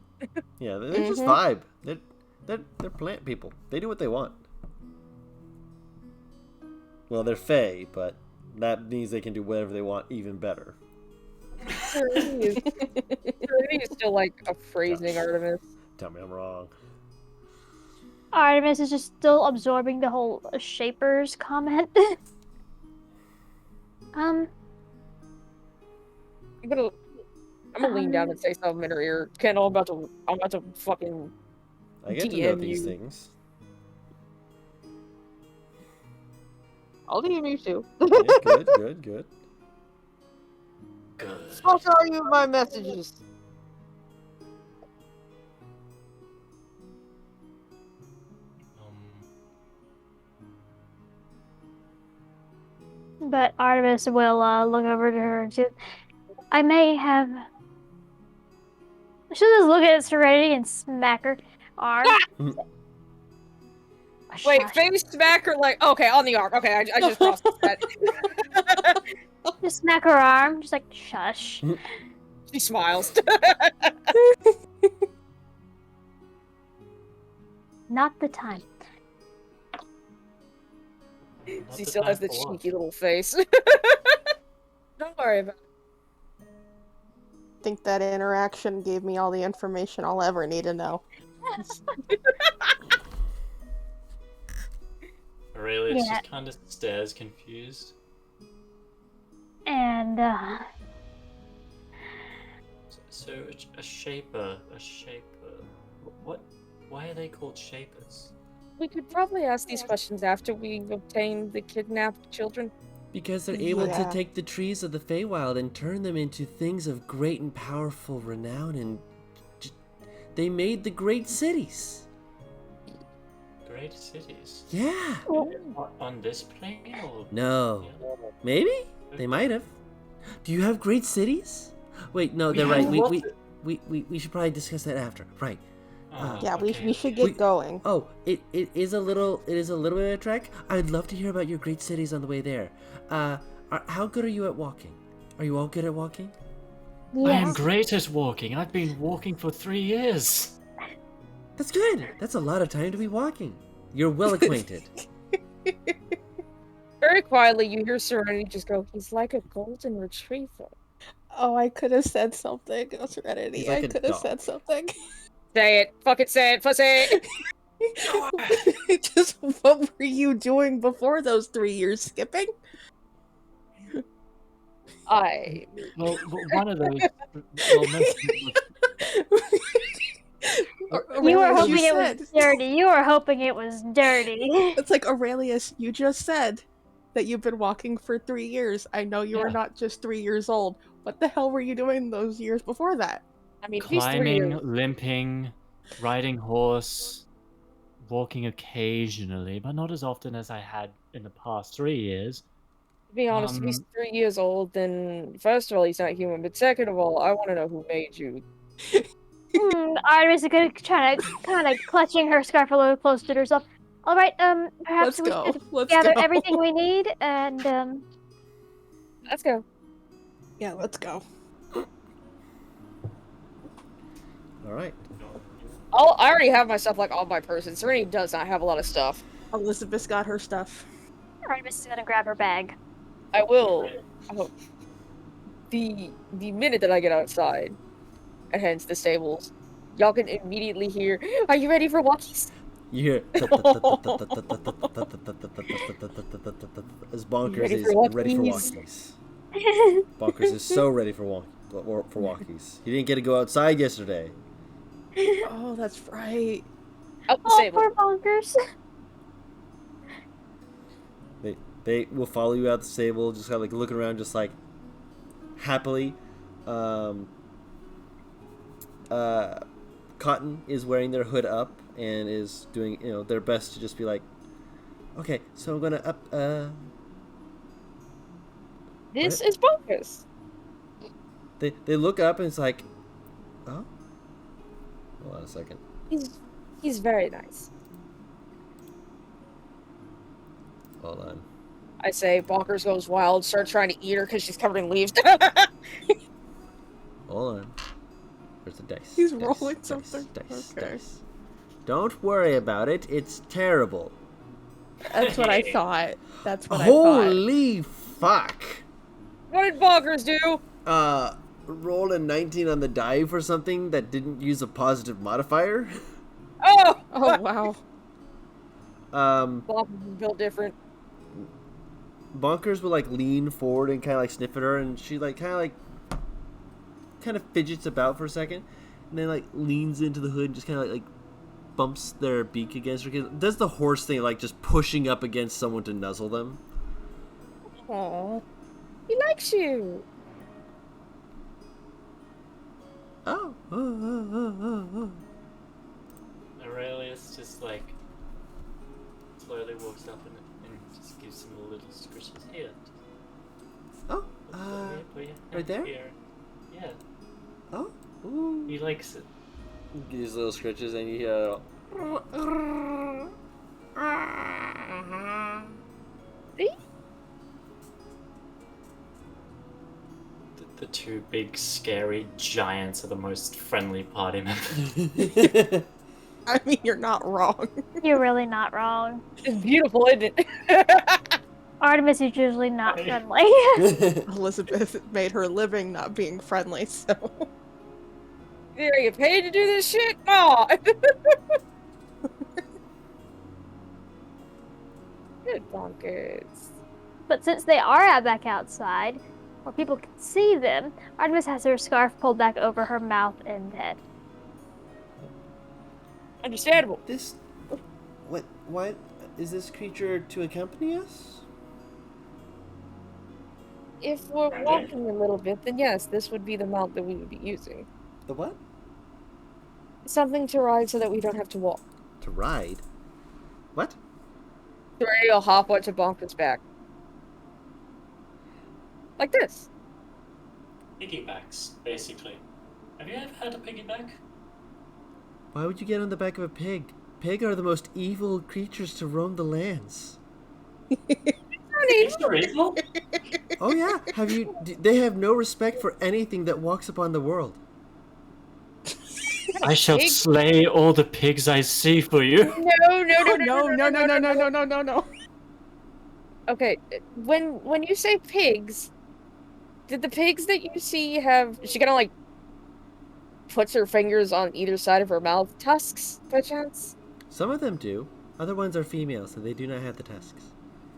Yeah, they just vibe. They're plant people. They do what they want. Well, they're fae, but that means they can do whatever they want even better. Serenity is still like a phrasing Artemis. Tell me I'm wrong. Artemis is just still absorbing the whole shapers comment. I'm gonna lean down and say something in her ear. Kendall, I'm about to fucking I get to DM know these you. things. I'll DM you too. Yeah, good. Good. I'll tell you my messages. But Artemis will look over to her and I may have. She'll just look at Serenity and smack her arm. Wait, Shush. face smack her like okay on the arm. Okay, I just processed that. Just smack her arm, just like shush. She smiles. Not the time. She still has the cheeky little face. Don't worry about it. I think that interaction gave me all the information I'll ever need to know. Aurelius Yeah. just kind of stares confused. And So a shaper. What? Why are they called shapers? We could probably ask these questions after we've obtained the kidnapped children. Because they're able to Yeah. take the trees of the Feywild and turn them into things of great and powerful renown, and they made the great cities. Great cities. Yeah. On this plane or? No. Yeah. Maybe they might have. Do you have great cities? Wait, no, they're We right. have We should probably discuss that after. Right. Yeah, okay. we should get going. Oh, it is a little bit of a trek. I'd love to hear about your great cities on the way there. How good are you at walking? Are you all good at walking? I am great at walking. I've been walking for 3 years. That's good. That's a lot of time to be walking. You're well acquainted. Very quietly, you hear Serenity just go, "He's like a golden retriever." Oh, I could have said something. Serenity. He's like I a could have dog. said something. Say it. Fucking say it, pussy. Just what were you doing before those 3 years skipping? Well, one of those. Well, You were Aurelius, hoping it said- was dirty. You were hoping it was dirty. It's like, Aurelius, you just said that you've been walking for 3 years. I know you are Yeah. not just 3 years old. What the hell were you doing those years before that? I mean, he's 3 climbing, years. limping, riding horse, walking occasionally, but not as often as I had in the past 3 years. To be honest, if he's 3 years old, then first of all, he's not human. But second of all, I want to know who made you. Artemis is gonna try to kind of clutching her scarf a little close to herself. All right, perhaps Let's we go. should Let's gather go. everything we need, and Let's go. Yeah, let's go. All right. I already have my stuff like on my person. Serenity does not have a lot of stuff. Elizabeth's got her stuff. Artemis is gonna grab her bag. I will. The minute that I get outside and head into the stables, y'all can immediately hear, "Are you ready for walkies?" You hear as Bonkers Ready is for ready for walkies. walkies. Bonkers is so ready for walkies. He didn't get to go outside yesterday. Oh, that's right. Out the Oh, stable. poor Bonkers. They will follow you out the stable, just kind of like looking around, just like happily. Cotton is wearing their hood up and is doing their best to just be like, okay, so I'm gonna up. This what? is Bonkers. They look up and it's like, oh, hold on a second. He's very nice. Hold on. I say Bonkers goes wild, starts trying to eat her because she's covered in leaves. Hold on. Where's the dice? He's Dice, rolling dice, something. Dice, Okay. dice. Don't worry about it. It's terrible. That's what I thought. That's what I thought. Holy fuck! What did Bonkers do? Roll a 19 on the die for something that didn't use a positive modifier. Oh! Oh, wow. Bonkers is built different. Bonkers will like lean forward and kind of like sniff at her, and she like kind of fidgets about for a second, and then like leans into the hood and just kind of like bumps their beak against her. Does the horse thing, like just pushing up against someone to nuzzle them. Aww. He likes you. Oh. Aurelius just like slowly walks up and just gives him a little scratches. Here. Oh. Put your hand right there? Here. Yeah. Oh. Ooh. He likes it. These little scratches, and you hear. See? The two big scary giants are the most friendly party members. I mean, you're not wrong. You're really not wrong. It's beautiful, isn't it? Artemis is usually not friendly. Elizabeth made her living not being friendly, so. Are you paid to do this shit? Aw! Good Bonkers. But since they are back outside, where people can see them, Artemis has her scarf pulled back over her mouth and head. Understandable. This. What is this creature to accompany us? If we're walking a little bit, then yes, this would be the mount that we would be using. The what? Something to ride so that we don't have to walk. To ride? What? Three will hop onto Bonkers' back. Like this. Piggybacks, basically. Have you ever had a piggyback? Why would you get on the back of a pig? Pig are the most evil creatures to roam the lands. Pigs are evil? Oh yeah, they have no respect for anything that walks upon the world. I shall slay all the pigs I see for you. No. Okay, when you say pigs, did the pigs that you see have... She kind of like puts her fingers on either side of her mouth. Tusks, by chance? Some of them do. Other ones are female, so they do not have the tusks.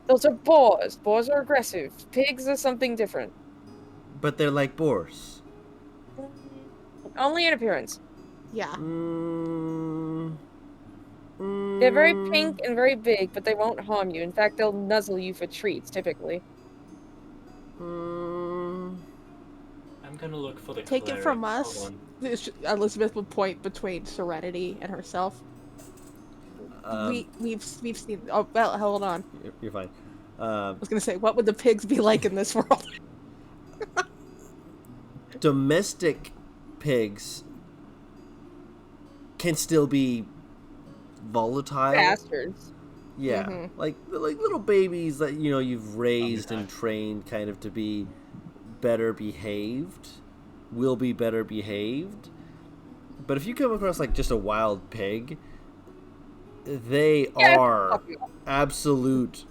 Those are boars. Boars are aggressive. Pigs are something different. But they're like boars. Only in appearance. Yeah. They're very pink and very big, but they won't harm you. In fact, they'll nuzzle you for treats, typically. I'm gonna look for the Take cleric. it from Hold us. on. Elizabeth would point between Serenity and herself. We've seen. Oh well, hold on. You're fine. I was gonna say, what would the pigs be like in this world? Domestic pigs can still be volatile. Bastards. Yeah, like little babies that you've raised and trained kind of to be better behaved, will be better behaved. But if you come across like just a wild pig, they are absolute.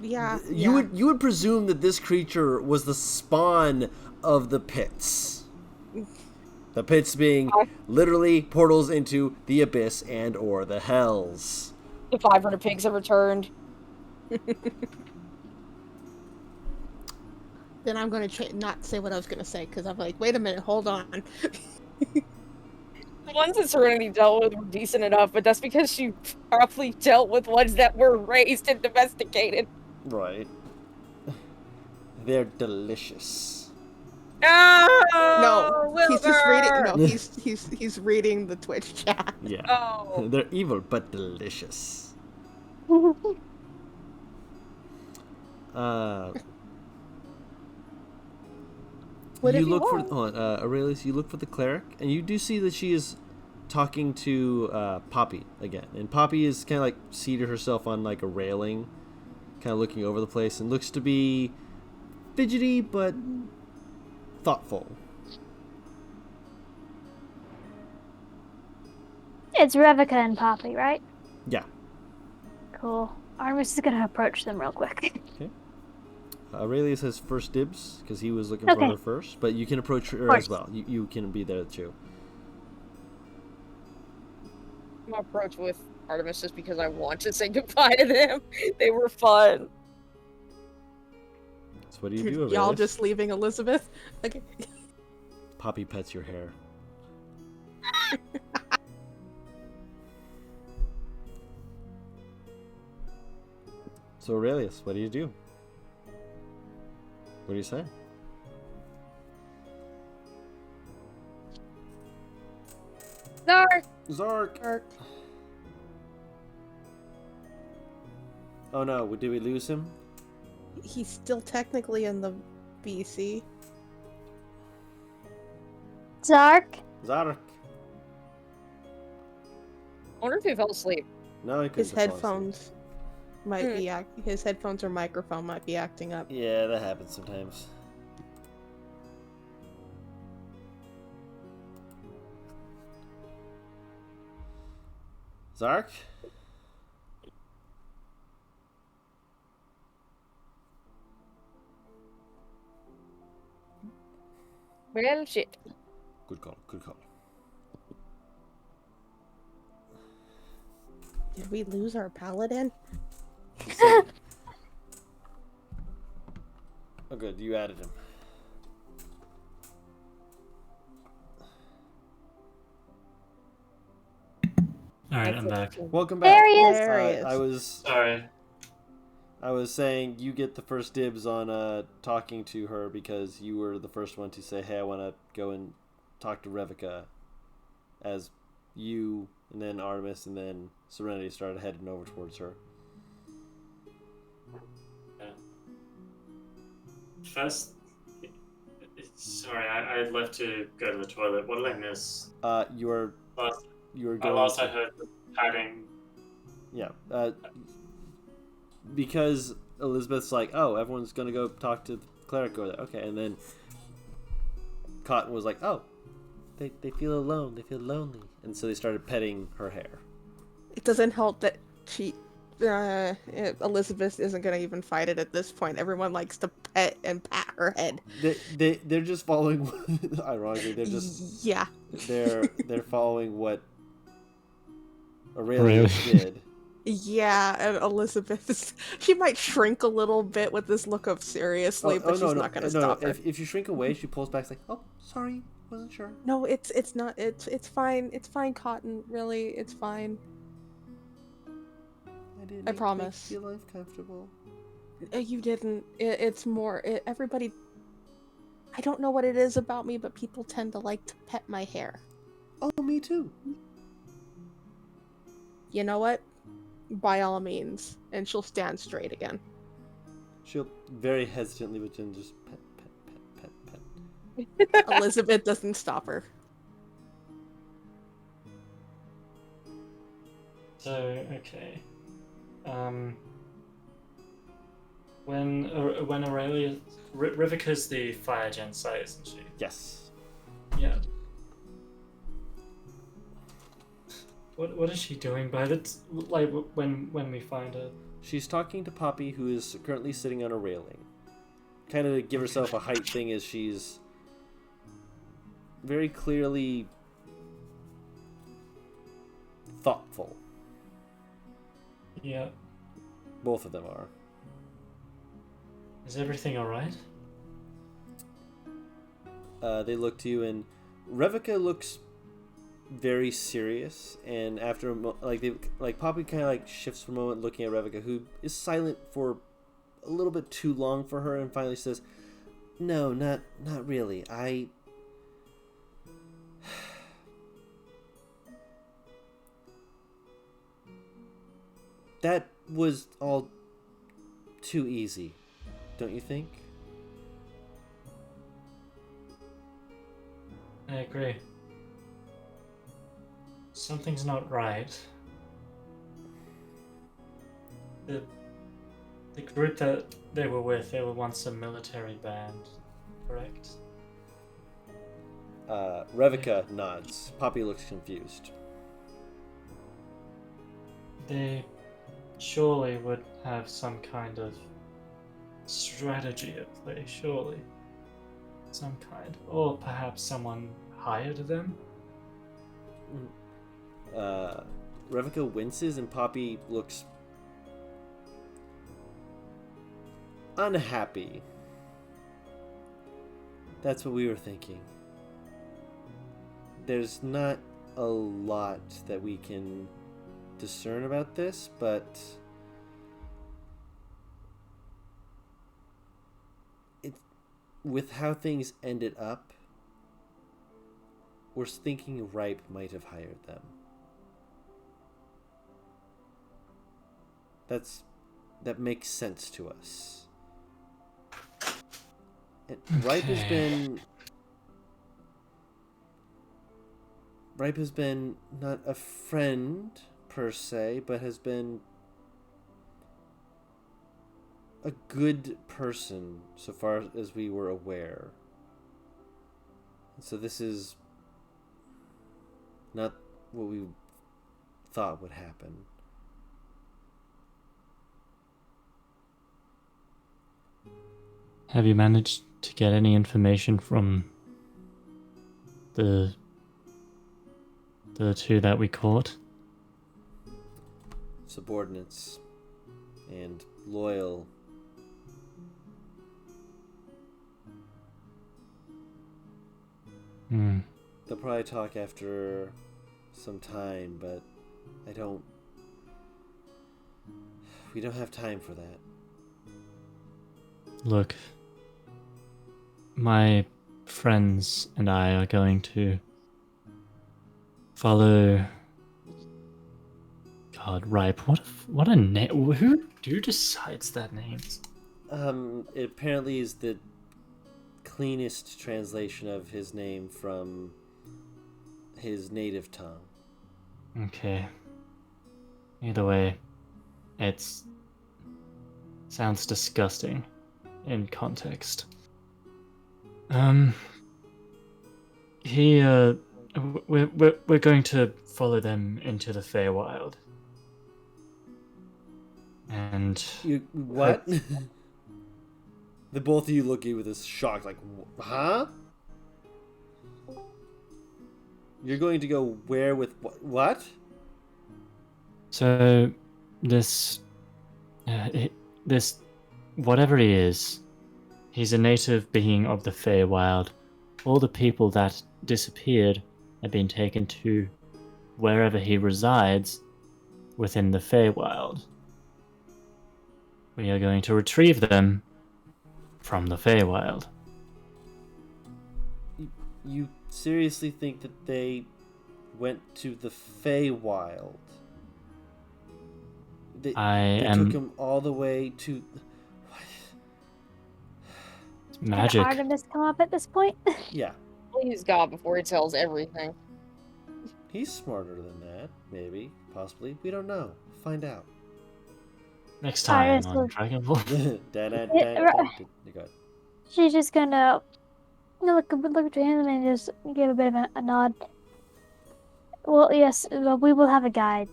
Yeah. You would presume that this creature was the spawn of the pits. The pits being literally portals into the abyss and or the hells. The 500 pigs have returned. Then I'm going to not say what I was going to say because I'm like, wait a minute, hold on. The ones that Serenity dealt with were decent enough, but that's because she probably dealt with ones that were raised and domesticated. Right. They're delicious. No, he's just reading. No, Wilbur! he's reading the Twitch chat. Yeah. Oh. They're evil but delicious. What You if you look for want? Aurelius. You look for the cleric, and you do see that she is talking to Poppy again. And Poppy is kind of like seated herself on like a railing, kind of looking over the place, and looks to be fidgety but thoughtful. It's Revica and Poppy, right? Yeah. Cool. Artemis is gonna approach them real quick. Okay. Aurelius has first dibs because he was looking for her first, but you can approach her as well. You can be there too. I'm gonna approach with Artemis just because I want to say goodbye to them. They were fun. So what do you do, Aurelius? Y'all just leaving Elizabeth? Okay. Poppy pets your hair. So Aurelius, what do you do? What do you say? Zark! Zark! Oh no, did we lose him? He's still technically in the BC. Zark? Zark! I wonder if he fell asleep. No, he couldn't. His have fallen headphones might be his headphones or microphone might be acting up. asleep. Yeah, that happens sometimes. Zark? Well, shit. Good call, good call. Did we lose our paladin? Oh good, you added him. Alright, I'm back. Welcome back. There he is. There he is. Sorry. I was saying you get the first dibs on talking to her because you were the first one to say, hey, I want to go and talk to Revica, as you and then Artemis and then Serenity started heading over towards her. First, sorry, I left to go to the toilet. What did I miss? You were going. Last I heard the padding. Yeah. Because Elizabeth's like, oh, everyone's gonna go talk to the cleric over there. Okay, and then Cotton was like, oh, they feel alone, they feel lonely, and so they started petting her hair. It doesn't help that Elizabeth isn't gonna even fight it at this point. Everyone likes to pet and pat her head. They're just following. Ironically, they're following what Aurelius did. Yeah, and Elizabeth, she might shrink a little bit with this look of seriously, but she's not going to stop her. If you shrink away, she pulls back. It's like, oh, sorry, wasn't sure. No, it's not. It's fine. It's fine, Cotton. Really, it's fine. I promise. Make your life comfortable. You didn't. It's more. Everybody. I don't know what it is about me, but people tend to like to pet my hair. Oh, me too. You know what? By all means, and she'll stand straight again. She'll very hesitantly, but then just pet. Elizabeth doesn't stop her. So, okay. When Aurelia... Rivica's the fire gen site, isn't she? Yes. Yeah. What is she doing by when we find her? She's talking to Poppy, who is currently sitting on a railing. Kind of to give herself a height thing, as she's very clearly thoughtful. Yeah. Both of them are. Is everything alright? They look to you, and Revica looks very serious. And after Poppy kind of like shifts for a moment, looking at Revica, who is silent for a little bit too long for her, and finally says, "No, not really. That was all too easy, don't you think?" I agree. Something's not right. The group that they were with, they were once a military band, correct? Revica nods. Poppy looks confused. They surely would have some kind of strategy at play, surely. Some kind. Or perhaps someone hired them? Revica winces, and Poppy looks unhappy. That's what we were thinking. There's not a lot that we can discern about this, but with how things ended up, we're thinking Ripe might have hired them. That makes sense to us. And Ripe has been not a friend per se, but has been a good person so far as we were aware. So this is not what we thought would happen. Have you managed to get any information from the two that we caught? Subordinates and loyal. They'll probably talk after some time, but we don't have time for that. Look, my friends and I are going to follow... God, Ripe, what a name. Who decides that name? It apparently is the cleanest translation of his name from his native tongue. Okay. Either way, sounds disgusting in context. We're going to follow them into the Feywild. And what? The both of you look at you with this shock, like, huh? You're going to go where with what? So, this whatever he is, he's a native being of the Feywild. All the people that disappeared have been taken to wherever he resides within the Feywild. We are going to retrieve them from the Feywild. You seriously think that they went to the Feywild? They took him all the way to... What? It's magic. Did Artemis come up at this point? Yeah. Please God before he tells everything. He's smarter than that, maybe, possibly. We don't know. Find out. Next time Artemis on will- Dragonball. Go ahead. She's just gonna look to him and just give a bit of a nod. Well, yes, well, we will have a guide.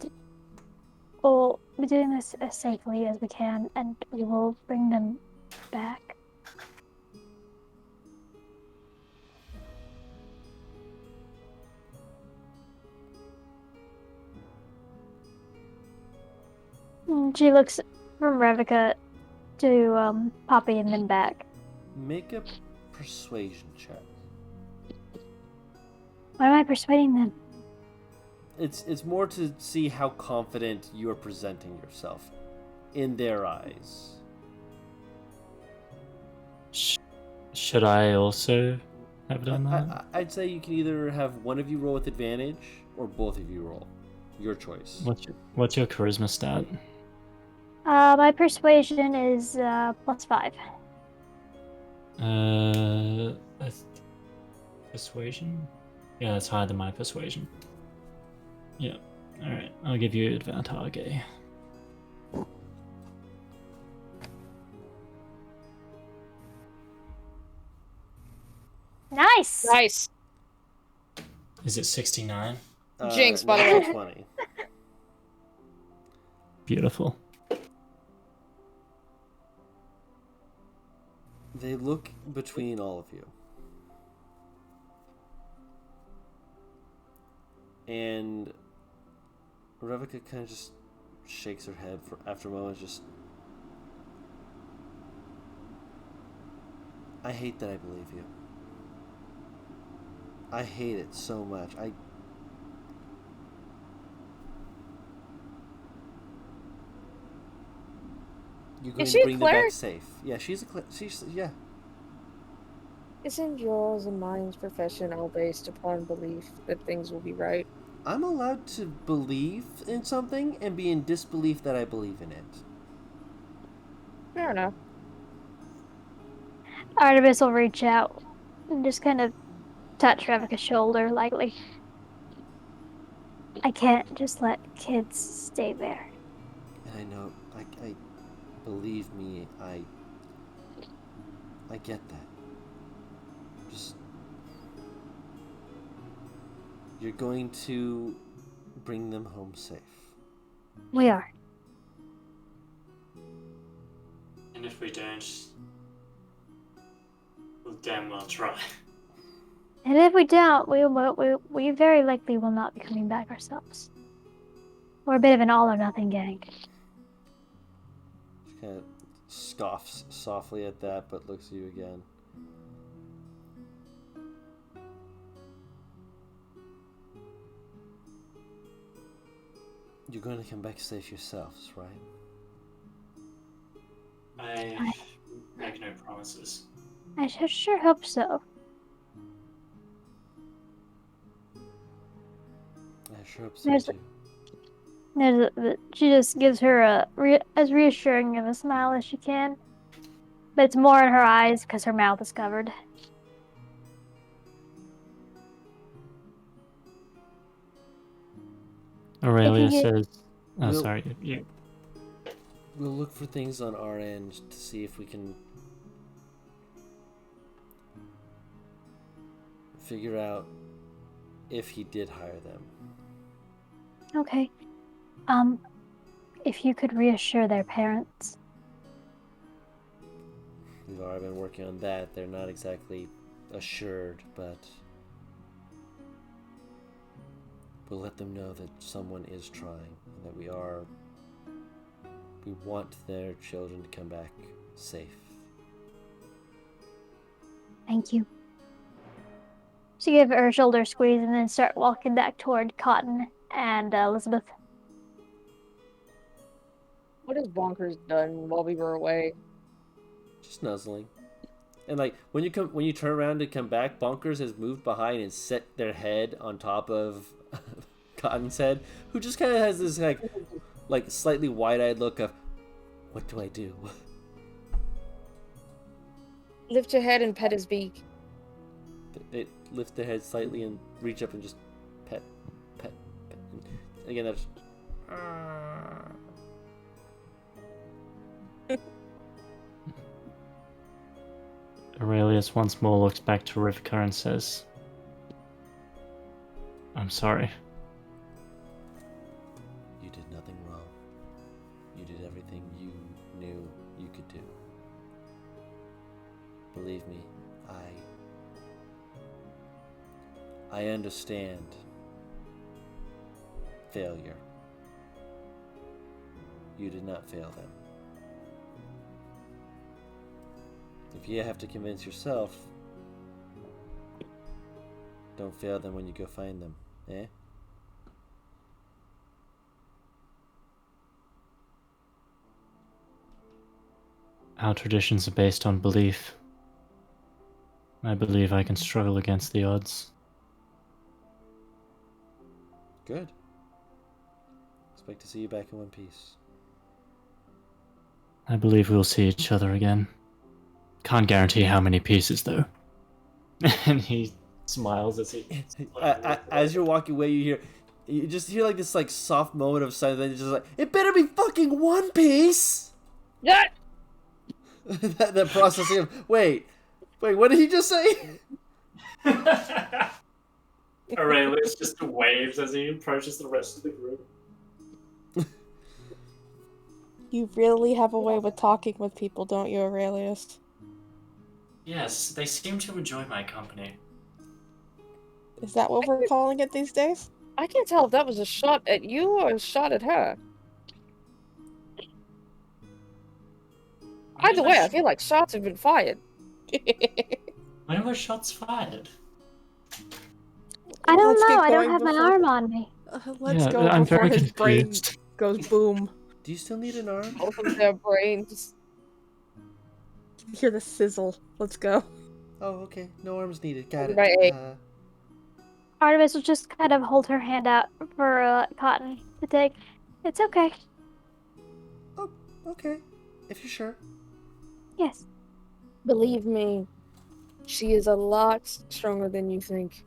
We'll be doing this as safely as we can, and we will bring them back. She looks from Revica to Poppy and then back. Make a persuasion check. Why am I persuading them? It's more to see how confident you are presenting yourself in their eyes. Should I also have done that? I'd say you can either have one of you roll with advantage or both of you roll. Your choice. What's your charisma stat? My persuasion is +5. Persuasion? Yeah, that's higher than my persuasion. Yeah. Alright, I'll give you advantage. Nice! Nice. Is it 69? Jinx, by the way. 20. Beautiful. They look between all of you. And Revica kind of just shakes her head after a moment, just... I hate that I believe you. I hate it so much. You're going Is to she a bring them back cleric? safe. Yeah, she's a yeah. Isn't yours and mine's profession all based upon belief that things will be right? I'm allowed to believe in something and be in disbelief that I believe in it. Fair enough. Artemis will reach out and just kind of touch Revica's shoulder lightly. I can't just let kids stay there. And I know, I believe me, I get that. Just, you're going to bring them home safe. We are. And if we don't, we'll damn well try. And if we don't, we very likely will not be coming back ourselves. We're a bit of an all-or-nothing gang. She kind of scoffs softly at that, but looks at you again. You're going to come back safe yourselves, right? I make no promises. I sure hope so. I sure hope so too. She just gives her as reassuring of a smile as she can. But it's more in her eyes because her mouth is covered. Aurelia If you says... Oh, We'll- sorry. You. We'll look for things on our end to see if we can figure out if he did hire them. Okay. If you could reassure their parents. We've already been working on that. They're not exactly assured, but we'll let them know that someone is trying and that we want their children to come back safe. Thank you. She gave her a shoulder squeeze and then start walking back toward Cotton and Elizabeth. What has Bonkers done while we were away? Just nuzzling. And like when you turn around to come back, Bonkers has moved behind and set their head on top of Cotton's head, who just kind of has this like slightly wide-eyed look of, what do I do? Lift your head and pet his beak. They lift their head slightly and reach up and just pet. And again, that's... Aurelius once more looks back to Rivka and says, I'm sorry. everything you knew you could do. Believe me, I understand failure. You did not fail them. If you have to convince yourself, don't fail them when you go find them, eh? Our traditions are based on belief. I believe I can struggle against the odds. Good. Expect to see you back in one piece. I believe we'll see each other again. Can't guarantee how many pieces, though. And he smiles as he... As you're walking away, you just hear like this like soft moment of silence. And you're just like, it better be fucking one piece. Yeah. that processing of wait, what did he just say? Aurelius just waves as he approaches the rest of the group. You really have a way with talking with people, don't you, Aurelius? Yes, they seem to enjoy my company. Is that what we're calling it these days? I can't tell if that was a shot at you or a shot at her. Either way, I feel like shots have been fired. When were shots fired? I don't Let's get know. I don't going have my before- arm on me. Let's Yeah, go I'm before very his brain confused. goes boom. Do you still need an arm? Both of their brains. You hear the sizzle. Let's go. Oh, okay. No arms needed. Got it. Right. Artemis will just kind of hold her hand out for Cotton to take. It's okay. Oh, okay. If you're sure. Yes. Believe me, she is a lot stronger than you think.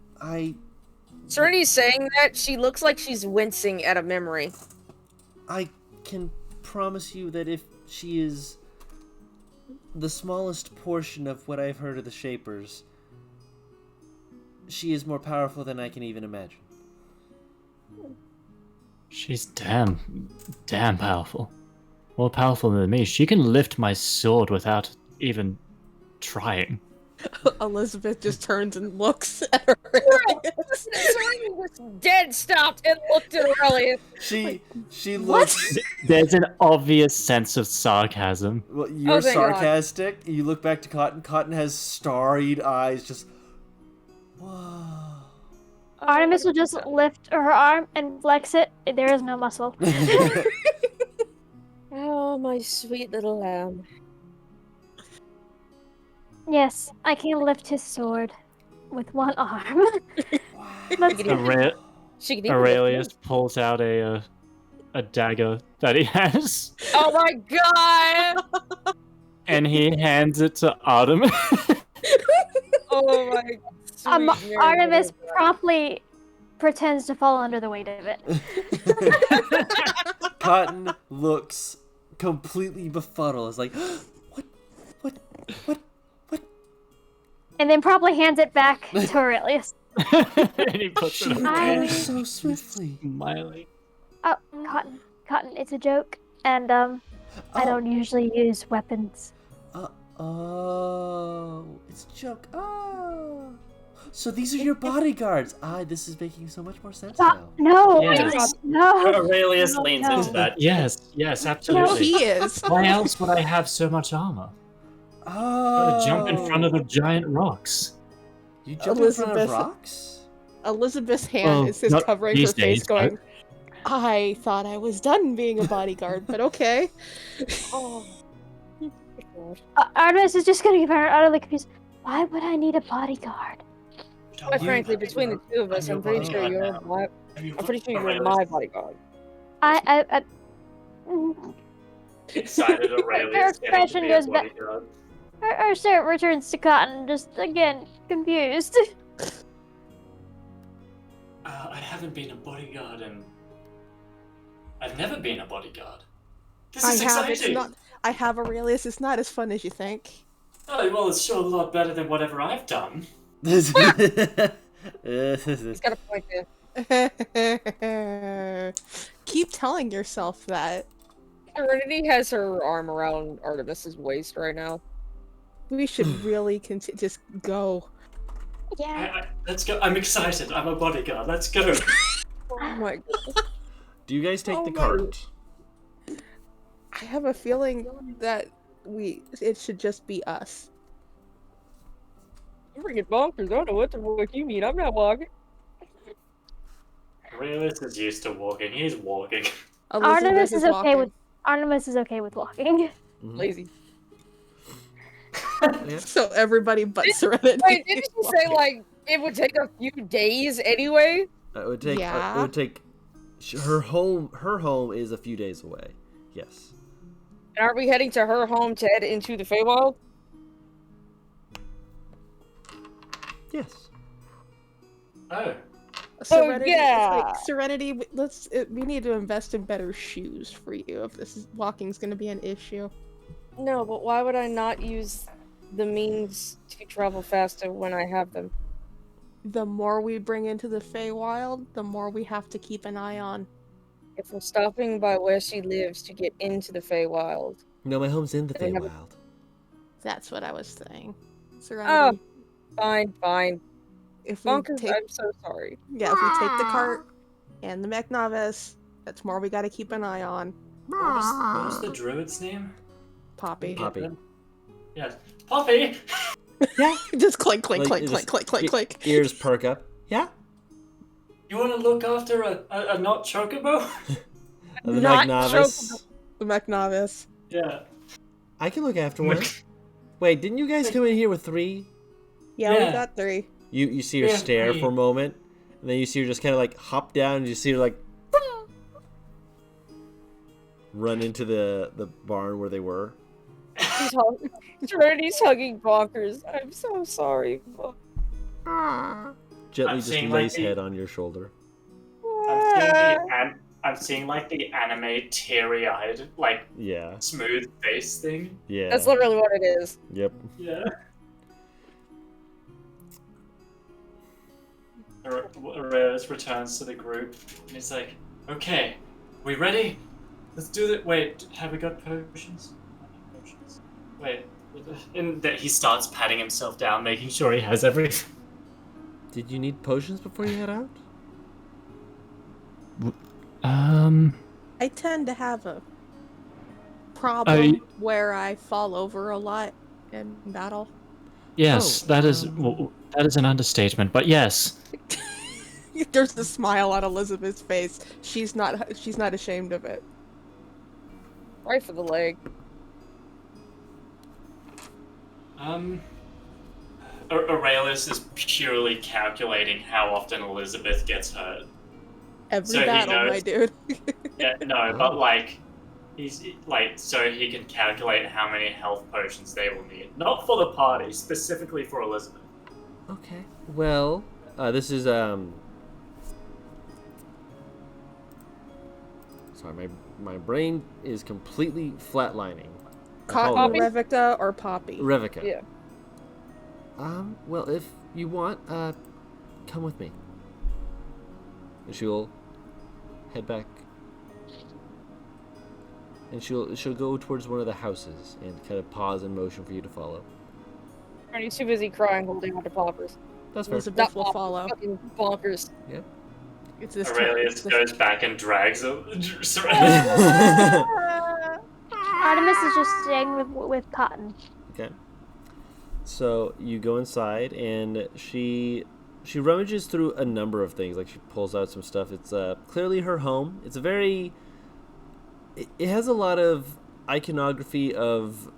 Serenity's saying that she looks like she's wincing at a memory. I can promise you that if she is the smallest portion of what I've heard of the Shapers, she is more powerful than I can even imagine. She's damn powerful. More powerful than me. She can lift my sword without even trying. Elizabeth just turns and looks at her. Serenity was dead stopped and looked at Aurelius. She looks. There's an obvious sense of sarcasm. Well, you're thank God. sarcastic. You look back to Cotton. Cotton has starry-eyed eyes. Just whoa. Artemis will just lift her arm and flex it. There is no muscle. Oh, my sweet little lamb. Yes, I can lift his sword with one arm. Let's She can even Aurelius lift pulls out a dagger that he has, me. Oh my god! and he hands it to Artemis. Oh my sweet Artemis promptly pretends to fall under the weight of it. Cotton looks completely befuddled. It's like, what? And then probably hands it back to Aurelius. And he puts it away. Moves so swiftly. Smiling. Oh, Cotton, it's a joke. And, I don't usually use weapons. It's a joke. Oh. So these are your bodyguards. This is making so much more sense now. No, Yes. no. Aurelius No, leans no. into that. Yes, No, absolutely. he is. Why else would I have so much armor? Oh. Gotta jump in front of the giant rocks. You jump in front of Elizabeth. rocks? Elizabeth's hand Well, is just not covering her these face, days, going, I thought I was done being a bodyguard, but okay. Oh. Artemis is just gonna give her utterly confused. Why would I need a bodyguard? Quite frankly, between the two of us, I'm pretty sure you're my bodyguard. I Excited Her Aurelius expression goes back. Her sir returns to Cotton, just again confused. I haven't been a bodyguard and I've never been a bodyguard. This is exciting. I have Aurelius. It's not as fun as you think. Oh, well, it's sure a lot better than whatever I've done. He's got a point there. Keep telling yourself that. Serenity has her arm around Artemis's waist right now. We should really just go. Yeah. Let's go. I'm excited. I'm a bodyguard. Let's go. Oh my god. Do you guys take Oh the my- cart? I have a feeling that it should just be us. You're freaking bonkers. I don't know what the fuck you mean. I'm not walking. Realist is used to walking. He's walking. Elizabeth Artemis is okay walking. with walking. Lazy. Yeah. So everybody but Serenity. Wait, didn't is you say walking. like it would take a few days anyway? It would take. Yeah. It would take. Her home. Her home is a few days away. Yes. And aren't we heading to her home to head into the Feywild? Yes. Oh. Serenity, yeah. it's like, Serenity, we need to invest in better shoes for you if walking's going to be an issue. No, but why would I not use the means to travel faster when I have them? The more we bring into the Feywild, the more we have to keep an eye on. If we're stopping by where she lives to get into the Feywild. No, my home's in the I have- Feywild. That's what I was saying. Serenity, Fine. if we Bonkers, take, I'm so sorry. if we take the cart and the McNovice, that's more we got to keep an eye on. What was the druid's name? Poppy. Poppy. Yes. Poppy! Yeah. Just clink, clink, Like, clink, it clink, just- clink, clink, clink. Ears perk up. Yeah. You want to look after a not chocobo? The Not McNovice. The McNovice. Yeah. I can look after one. Wait, didn't you guys come in here with 3? Yeah, Yeah. we got 3. You see her Yeah, stare 3. for a moment, and then you see her just kind of like hop down, and you see her like run into the barn where they were. Serenity's hugging Bonkers. I'm so sorry. Gently I'm just seeing, lays like, the- head on your shoulder. I'm seeing like the anime teary-eyed, like Yeah. smooth face thing. Yeah. That's literally what it is. Yep. Yeah. Aurelius returns to the group and he's like, "Okay, we ready? Let's do it. Wait, have we got potions? Potions. Wait." And that he starts patting himself down, making sure he has everything. Did you need potions before you head out? I tend to have a problem where I fall over a lot in battle. Yes, Oh, that is an understatement, but yes. There's a smile on Elizabeth's face. She's not ashamed of it. Right for the leg. Aurelius is purely calculating how often Elizabeth gets hurt. Every So he battle, my knows. dude. Yeah, no, but like, he's like, so he can calculate how many health potions they will need. Not for the party, specifically for Elizabeth. Okay. Well, this is Sorry, my brain is completely flatlining. Cotton, Poppy? Revica, or Poppy? Revica. Yeah. Well, if you want, come with me. And she'll head back. And she'll go towards one of the houses and kind of pause in motion for you to follow. Serenity's too busy crying, holding on to Poppers. That's fair. Elizabeth will Not follow. Fucking Bonkers. Yep. It's this Aurelius turn. goes back and drags Serenity. Artemis is just staying with Cotton. Okay. So you go inside, and she rummages through a number of things. Like, she pulls out some stuff. It's clearly her home. It's a very... It has a lot of iconography of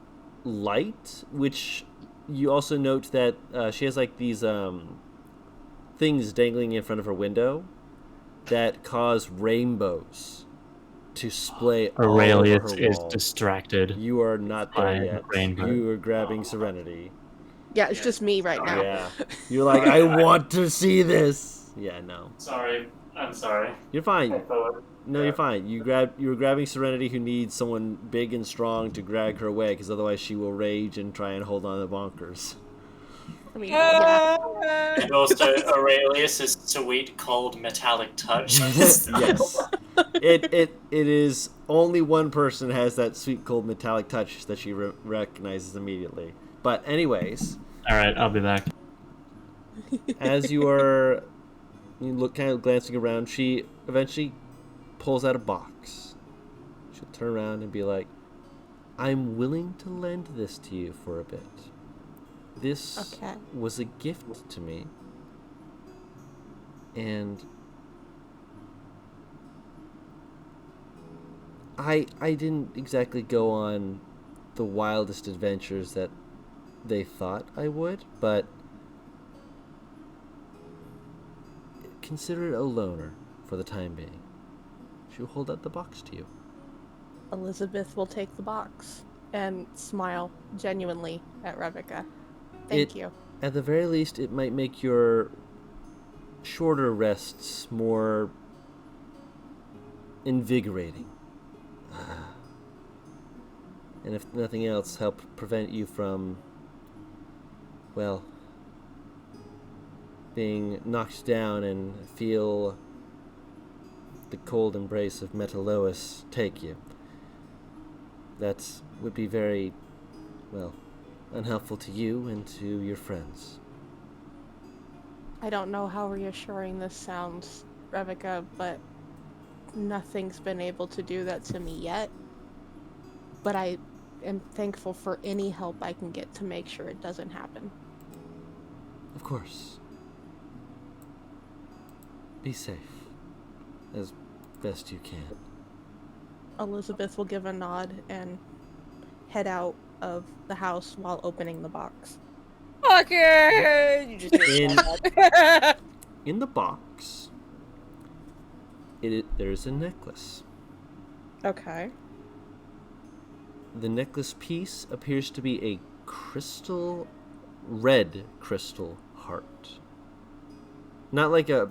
light, which you also note that she has like these things dangling in front of her window that cause rainbows to splay all over Aurelius her is wall. distracted. You are not there by yet. rainbow. You are grabbing Serenity. Yeah, it's just me right now. Yeah. You're like, I want to see this. Yeah, no. Sorry, I'm sorry. You're fine. No, you're fine. You were grabbing Serenity, who needs someone big and strong to drag her away, because otherwise she will rage and try and hold on to Bonkers. I mean, yeah. And also Aurelius' sweet, cold, metallic touch. Yes. It is only one person has that sweet cold metallic touch that she recognizes immediately. But anyways, All right, I'll be back. as you look kind of glancing around, she eventually pulls out a box. She'll turn around and be like, I'm willing to lend this to you for a bit. This was a gift to me. And I didn't exactly go on the wildest adventures that they thought I would, but consider it a loaner for the time being. She'll hold out the box to you. Elizabeth will take the box and smile genuinely at Rebecca. Thank you. At the very least, it might make your shorter rests more invigorating. And if nothing else, help prevent you from, well, being knocked down and feel the cold embrace of Metalois take you. That would be very, well, unhelpful to you and to your friends. I don't know how reassuring this sounds, Rebecca, but nothing's been able to do that to me yet. But I am thankful for any help I can get to make sure it doesn't happen. Of course. Be safe, as best you can. Elizabeth will give a nod and head out of the house while opening the box. Okay! You just In the box, there's a necklace. Okay. The necklace piece appears to be a red crystal heart. Not like a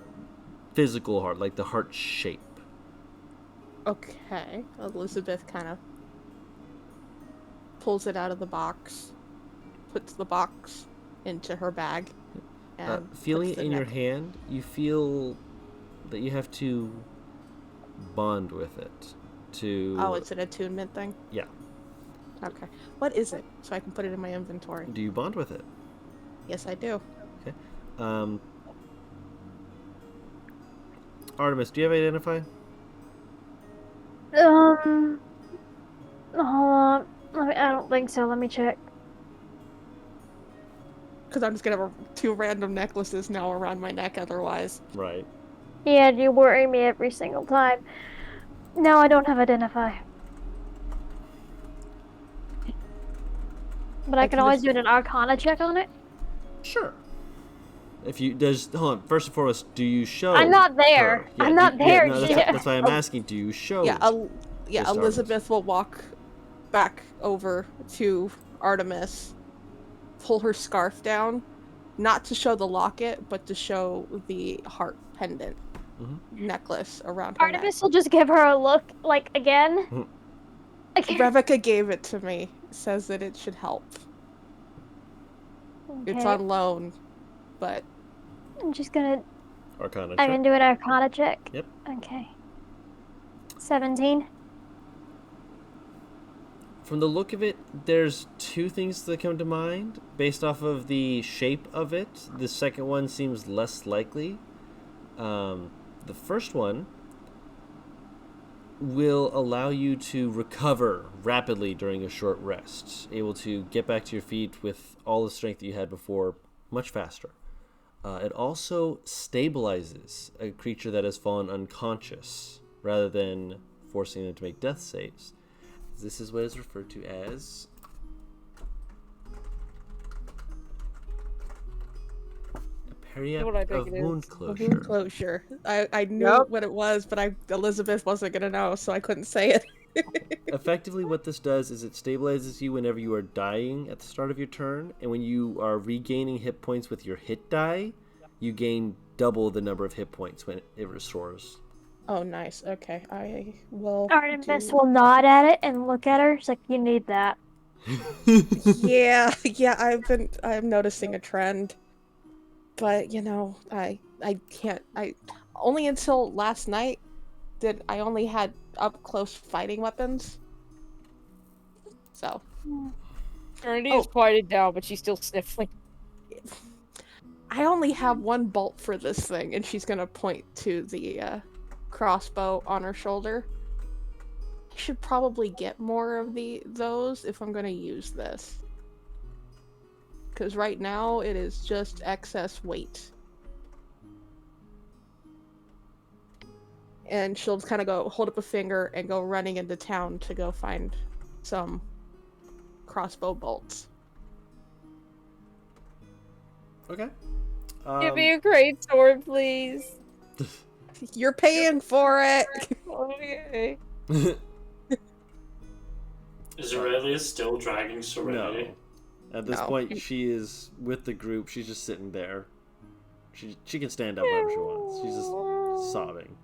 physical heart, like the heart shape. Okay. Elizabeth kind of pulls it out of the box, puts the box into her bag, and feeling it in your hand, you feel that you have to bond with it to... Oh, it's an attunement thing? Yeah. Okay. What is it? So I can put it in my inventory. Do you bond with it? Yes, I do. Okay. Artemis, do you have Identify? Hold on. I don't think so. Let me check. Because I'm just going to have 2 random necklaces now around my neck otherwise. Right. Yeah, you worry me every single time. No, I don't have Identify. But I can always do an Arcana check on it. Sure. If you hold on. First and foremost, do you show? I'm not there. Her? Yeah, I'm not there. No, that's why I'm asking. Do you show? Yeah. Elizabeth will walk back over to Artemis, pull her scarf down, not to show the locket, but to show the heart pendant necklace around her Artemis will just give her a look, like, again. Rebecca gave it to me. Says that it should help. Okay. It's on loan, but I'm just gonna... Arcana check. I can do an Arcana check? Yep. Okay. 17. From the look of it, there's 2 things that come to mind based off of the shape of it. The second one seems less likely. The first one will allow you to recover rapidly during a short rest, able to get back to your feet with all the strength that you had before much faster. It also stabilizes a creature that has fallen unconscious rather than forcing them to make death saves. This is what is referred to as a periapt of wound closure. Wound closure. I knew what it was, but Elizabeth wasn't gonna know, so I couldn't say it. Effectively, what this does is it stabilizes you whenever you are dying at the start of your turn, and when you are regaining hit points with your hit die, you gain double the number of hit points when it restores. Oh, nice. Okay, I will. Artemis will nod at it and look at her. She's like, "You need that." Yeah. I'm noticing a trend, but I can't. Only until last night I only had up close fighting weapons. So Serenity is quieted down, but she's still sniffling. I only have one bolt for this thing, and she's gonna point to the crossbow on her shoulder. I should probably get more of those if I'm gonna use this. Because right now it is just excess weight. And she'll kind of go hold up a finger and go running into town to go find some crossbow bolts. Okay. Give me a great sword, please. You're paying for it. Okay. Is Aurelia still dragging Serenity? No. At this point, she is with the group. She's just sitting there. She can stand up whenever she wants. She's just sobbing.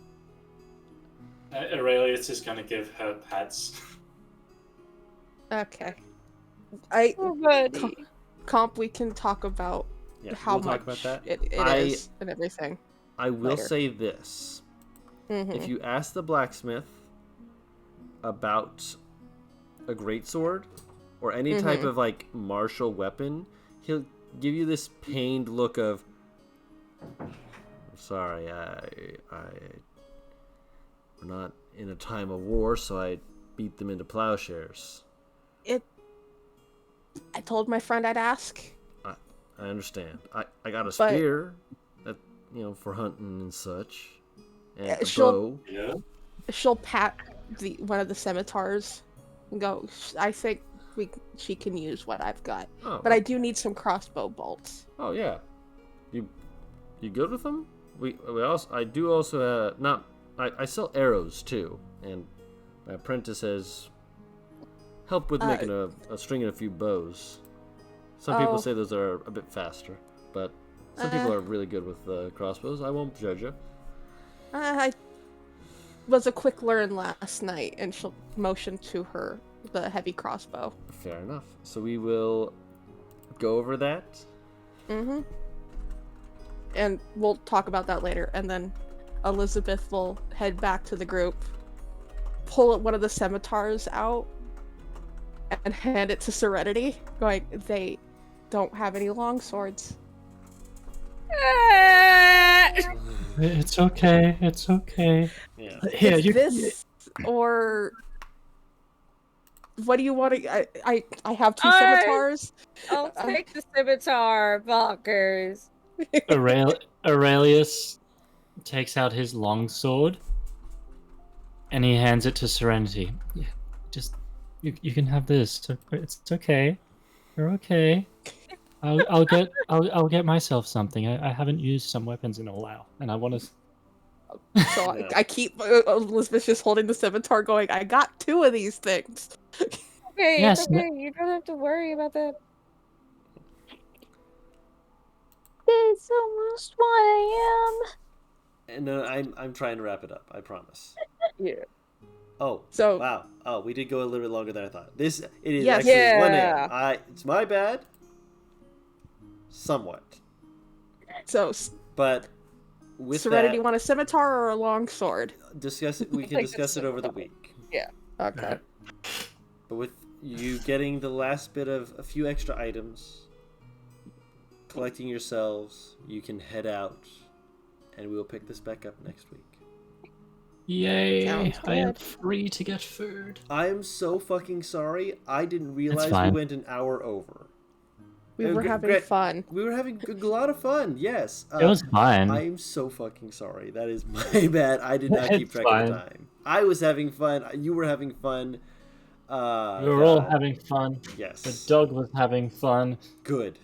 Aurelius is gonna give her pets. Okay. Buddy. Comp, we can talk about how we'll much talk about that. it is and everything. I will later. say this. Mm-hmm. If you ask the blacksmith about a greatsword or any type of like martial weapon, he'll give you this pained look of, I'm sorry, we're not in a time of war, so I beat them into plowshares. I told my friend I'd ask. I understand. I got a spear, that for hunting and such, and a bow. Yeah. She'll pat one of the scimitars and go, I think she can use what I've got. Oh, but I do need some crossbow bolts. Oh yeah, you good with them? I sell arrows too, and my apprentice has help with making a string and a few bows. Some people say those are a bit faster, but some people are really good with crossbows. I won't judge you. I was a quick learn last night, and she'll motion to her the heavy crossbow. Fair enough. So we will go over that. Mm-hmm. And we'll talk about that later. And then Elizabeth will head back to the group, pull one of the scimitars out, and hand it to Serenity, going, they don't have any long swords. It's okay. It's okay. Yeah. Here, This or what do you want to? I have two scimitars. I'll take the scimitar, bonkers. Aurelius takes out his long sword and he hands it to Serenity. Yeah, just you can have this. It's okay. You're okay. I'll get myself something. I haven't used some weapons in a while, and I want to. So I keep Elizabeth just holding the scimitar, going, I got two of these things. Okay, Yes, it's okay. You don't have to worry about that. It's almost 1 a.m. And I'm trying to wrap it up. I promise. Yeah. Oh, so wow. Oh, we did go a little bit longer than I thought. It is Yes. actually 1 a.m. It's my bad. Somewhat. So, but with Serenity that, want a scimitar or a long sword? discuss it. We can discuss it over the week. Yeah. Okay. But with you getting the last bit of a few extra items, collecting yourselves, you can head out, and we will pick this back up next week. Yay! Sounds I am good. free to get food. I am so fucking sorry. I didn't realize we fine. went an hour over. We were having fun. We were having a lot of fun, yes. It was fine. I am so fucking sorry. That is my bad. I did not keep It's track fine. of the time. I was having fun. You were having fun. We were all having fun. Yes. The dog was having fun. Good.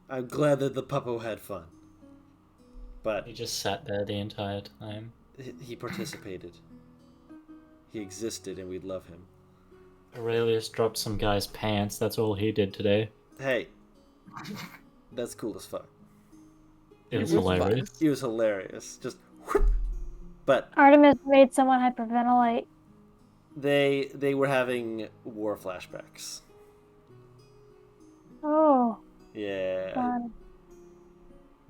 I'm glad that the puppo had fun. But He just sat there the entire time. he participated. He existed, and we love him. Aurelius dropped some guy's pants. That's all he did today. Hey, that's cool as fuck. It was was fun. hilarious. He was hilarious. Just whoop. But Artemis made someone hyperventilate. they were having war flashbacks. Oh, Yeah. fun.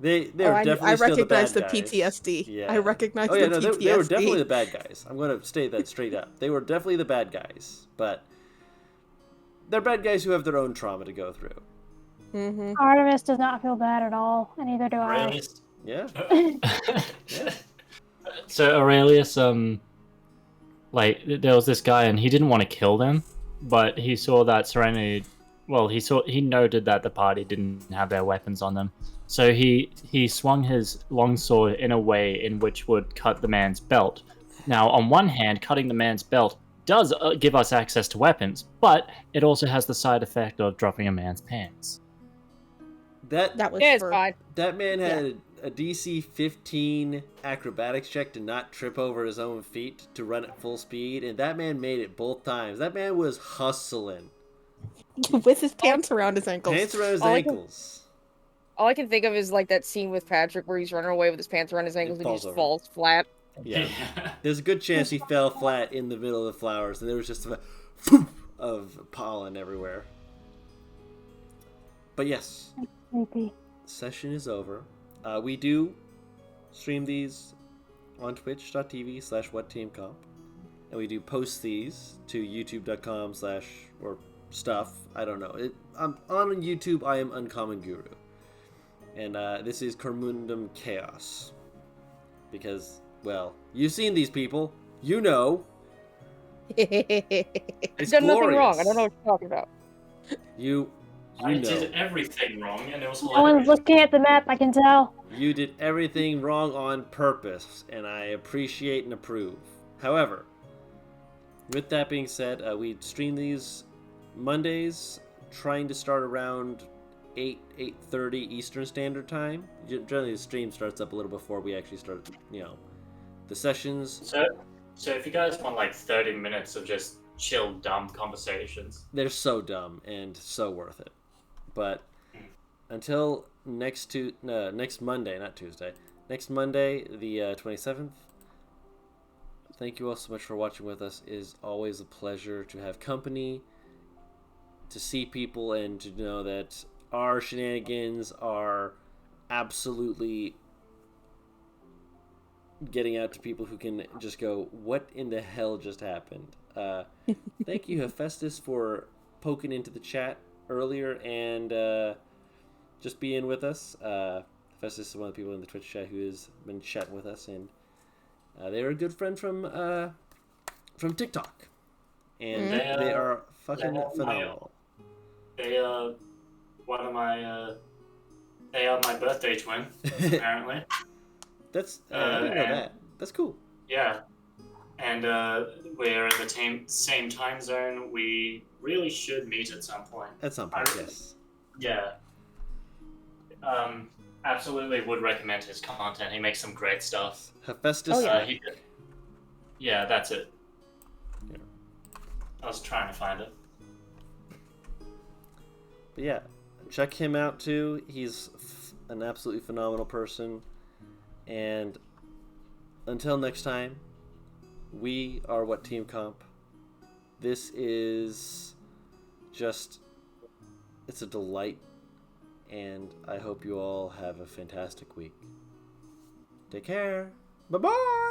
They were definitely I still the bad recognize the guys. PTSD. Yeah. I recognize oh, yeah, the no, PTSD. they were definitely the bad guys. I'm going to state that straight up. They were definitely the bad guys, but they're bad guys who have their own trauma to go through. Mm-hmm. Artemis does not feel bad at all, and neither do Aurelius. Yeah. Yeah. So Aurelius, like there was this guy, and he didn't want to kill them, but he saw that Serenity. Well, he noted that the party didn't have their weapons on them, so he swung his longsword in a way in which would cut the man's belt. Now, on one hand, cutting the man's belt does give us access to weapons, but it also has the side effect of dropping a man's pants. That was Yeah, it's for fine. That man had a DC 15 acrobatics check to not trip over his own feet to run at full speed, and that man made it both times. That man was hustling. with his pants around his ankles. Pants around his All I ankles. All I can think of is like that scene with Patrick where he's running away with his pants around his ankles and he falls just over. falls flat. Yeah. There's a good chance he fell flat in the middle of the flowers, and there was just a of pollen everywhere. But yes, I. session is over. We do stream these on twitch.tv/WhatTeamComp, and we do post these to youtube.com/ or stuff. I don't know. I'm on YouTube. I am Uncommon Guru, and this is Cormundum Chaos, because, well, you've seen these people. You know. I've done nothing wrong. I don't know what you're talking about. I know. did everything wrong, and it was No hilarious. one's looking at the map, I can tell. You did everything wrong on purpose, and I appreciate and approve. However, with that being said, we stream these Mondays, trying to start around 8:30 Eastern Standard Time. Generally, the stream starts up a little before we actually start, the sessions. So if you guys want like 30 minutes of just chill, dumb conversations, They're so dumb and so worth it. But until next Monday, not Tuesday, next Monday, the 27th, thank you all so much for watching with us. It is always a pleasure to have company, to see people, and to know that our shenanigans are absolutely getting out to people who can just go, what in the hell just happened? Thank you, Hephaestus, for poking into the chat earlier and just being with us. Hephaestus is one of the people in the Twitch chat who has been chatting with us, and they were a good friend from TikTok, and they are fucking phenomenal. they are one of my they are my birthday twin, apparently. That's I didn't know that. That's cool. Yeah, and we're in the same time zone. We really should meet at some point. At some point, yes. Yeah. Absolutely would recommend his content. He makes some great stuff. Hephaestus. Yeah, that's it. Yeah. I was trying to find it. But yeah, check him out too. He's an absolutely phenomenal person. And until next time, we are WhatTeamComp. This is just, it's a delight. And I hope you all have a fantastic week. Take care. Bye-bye.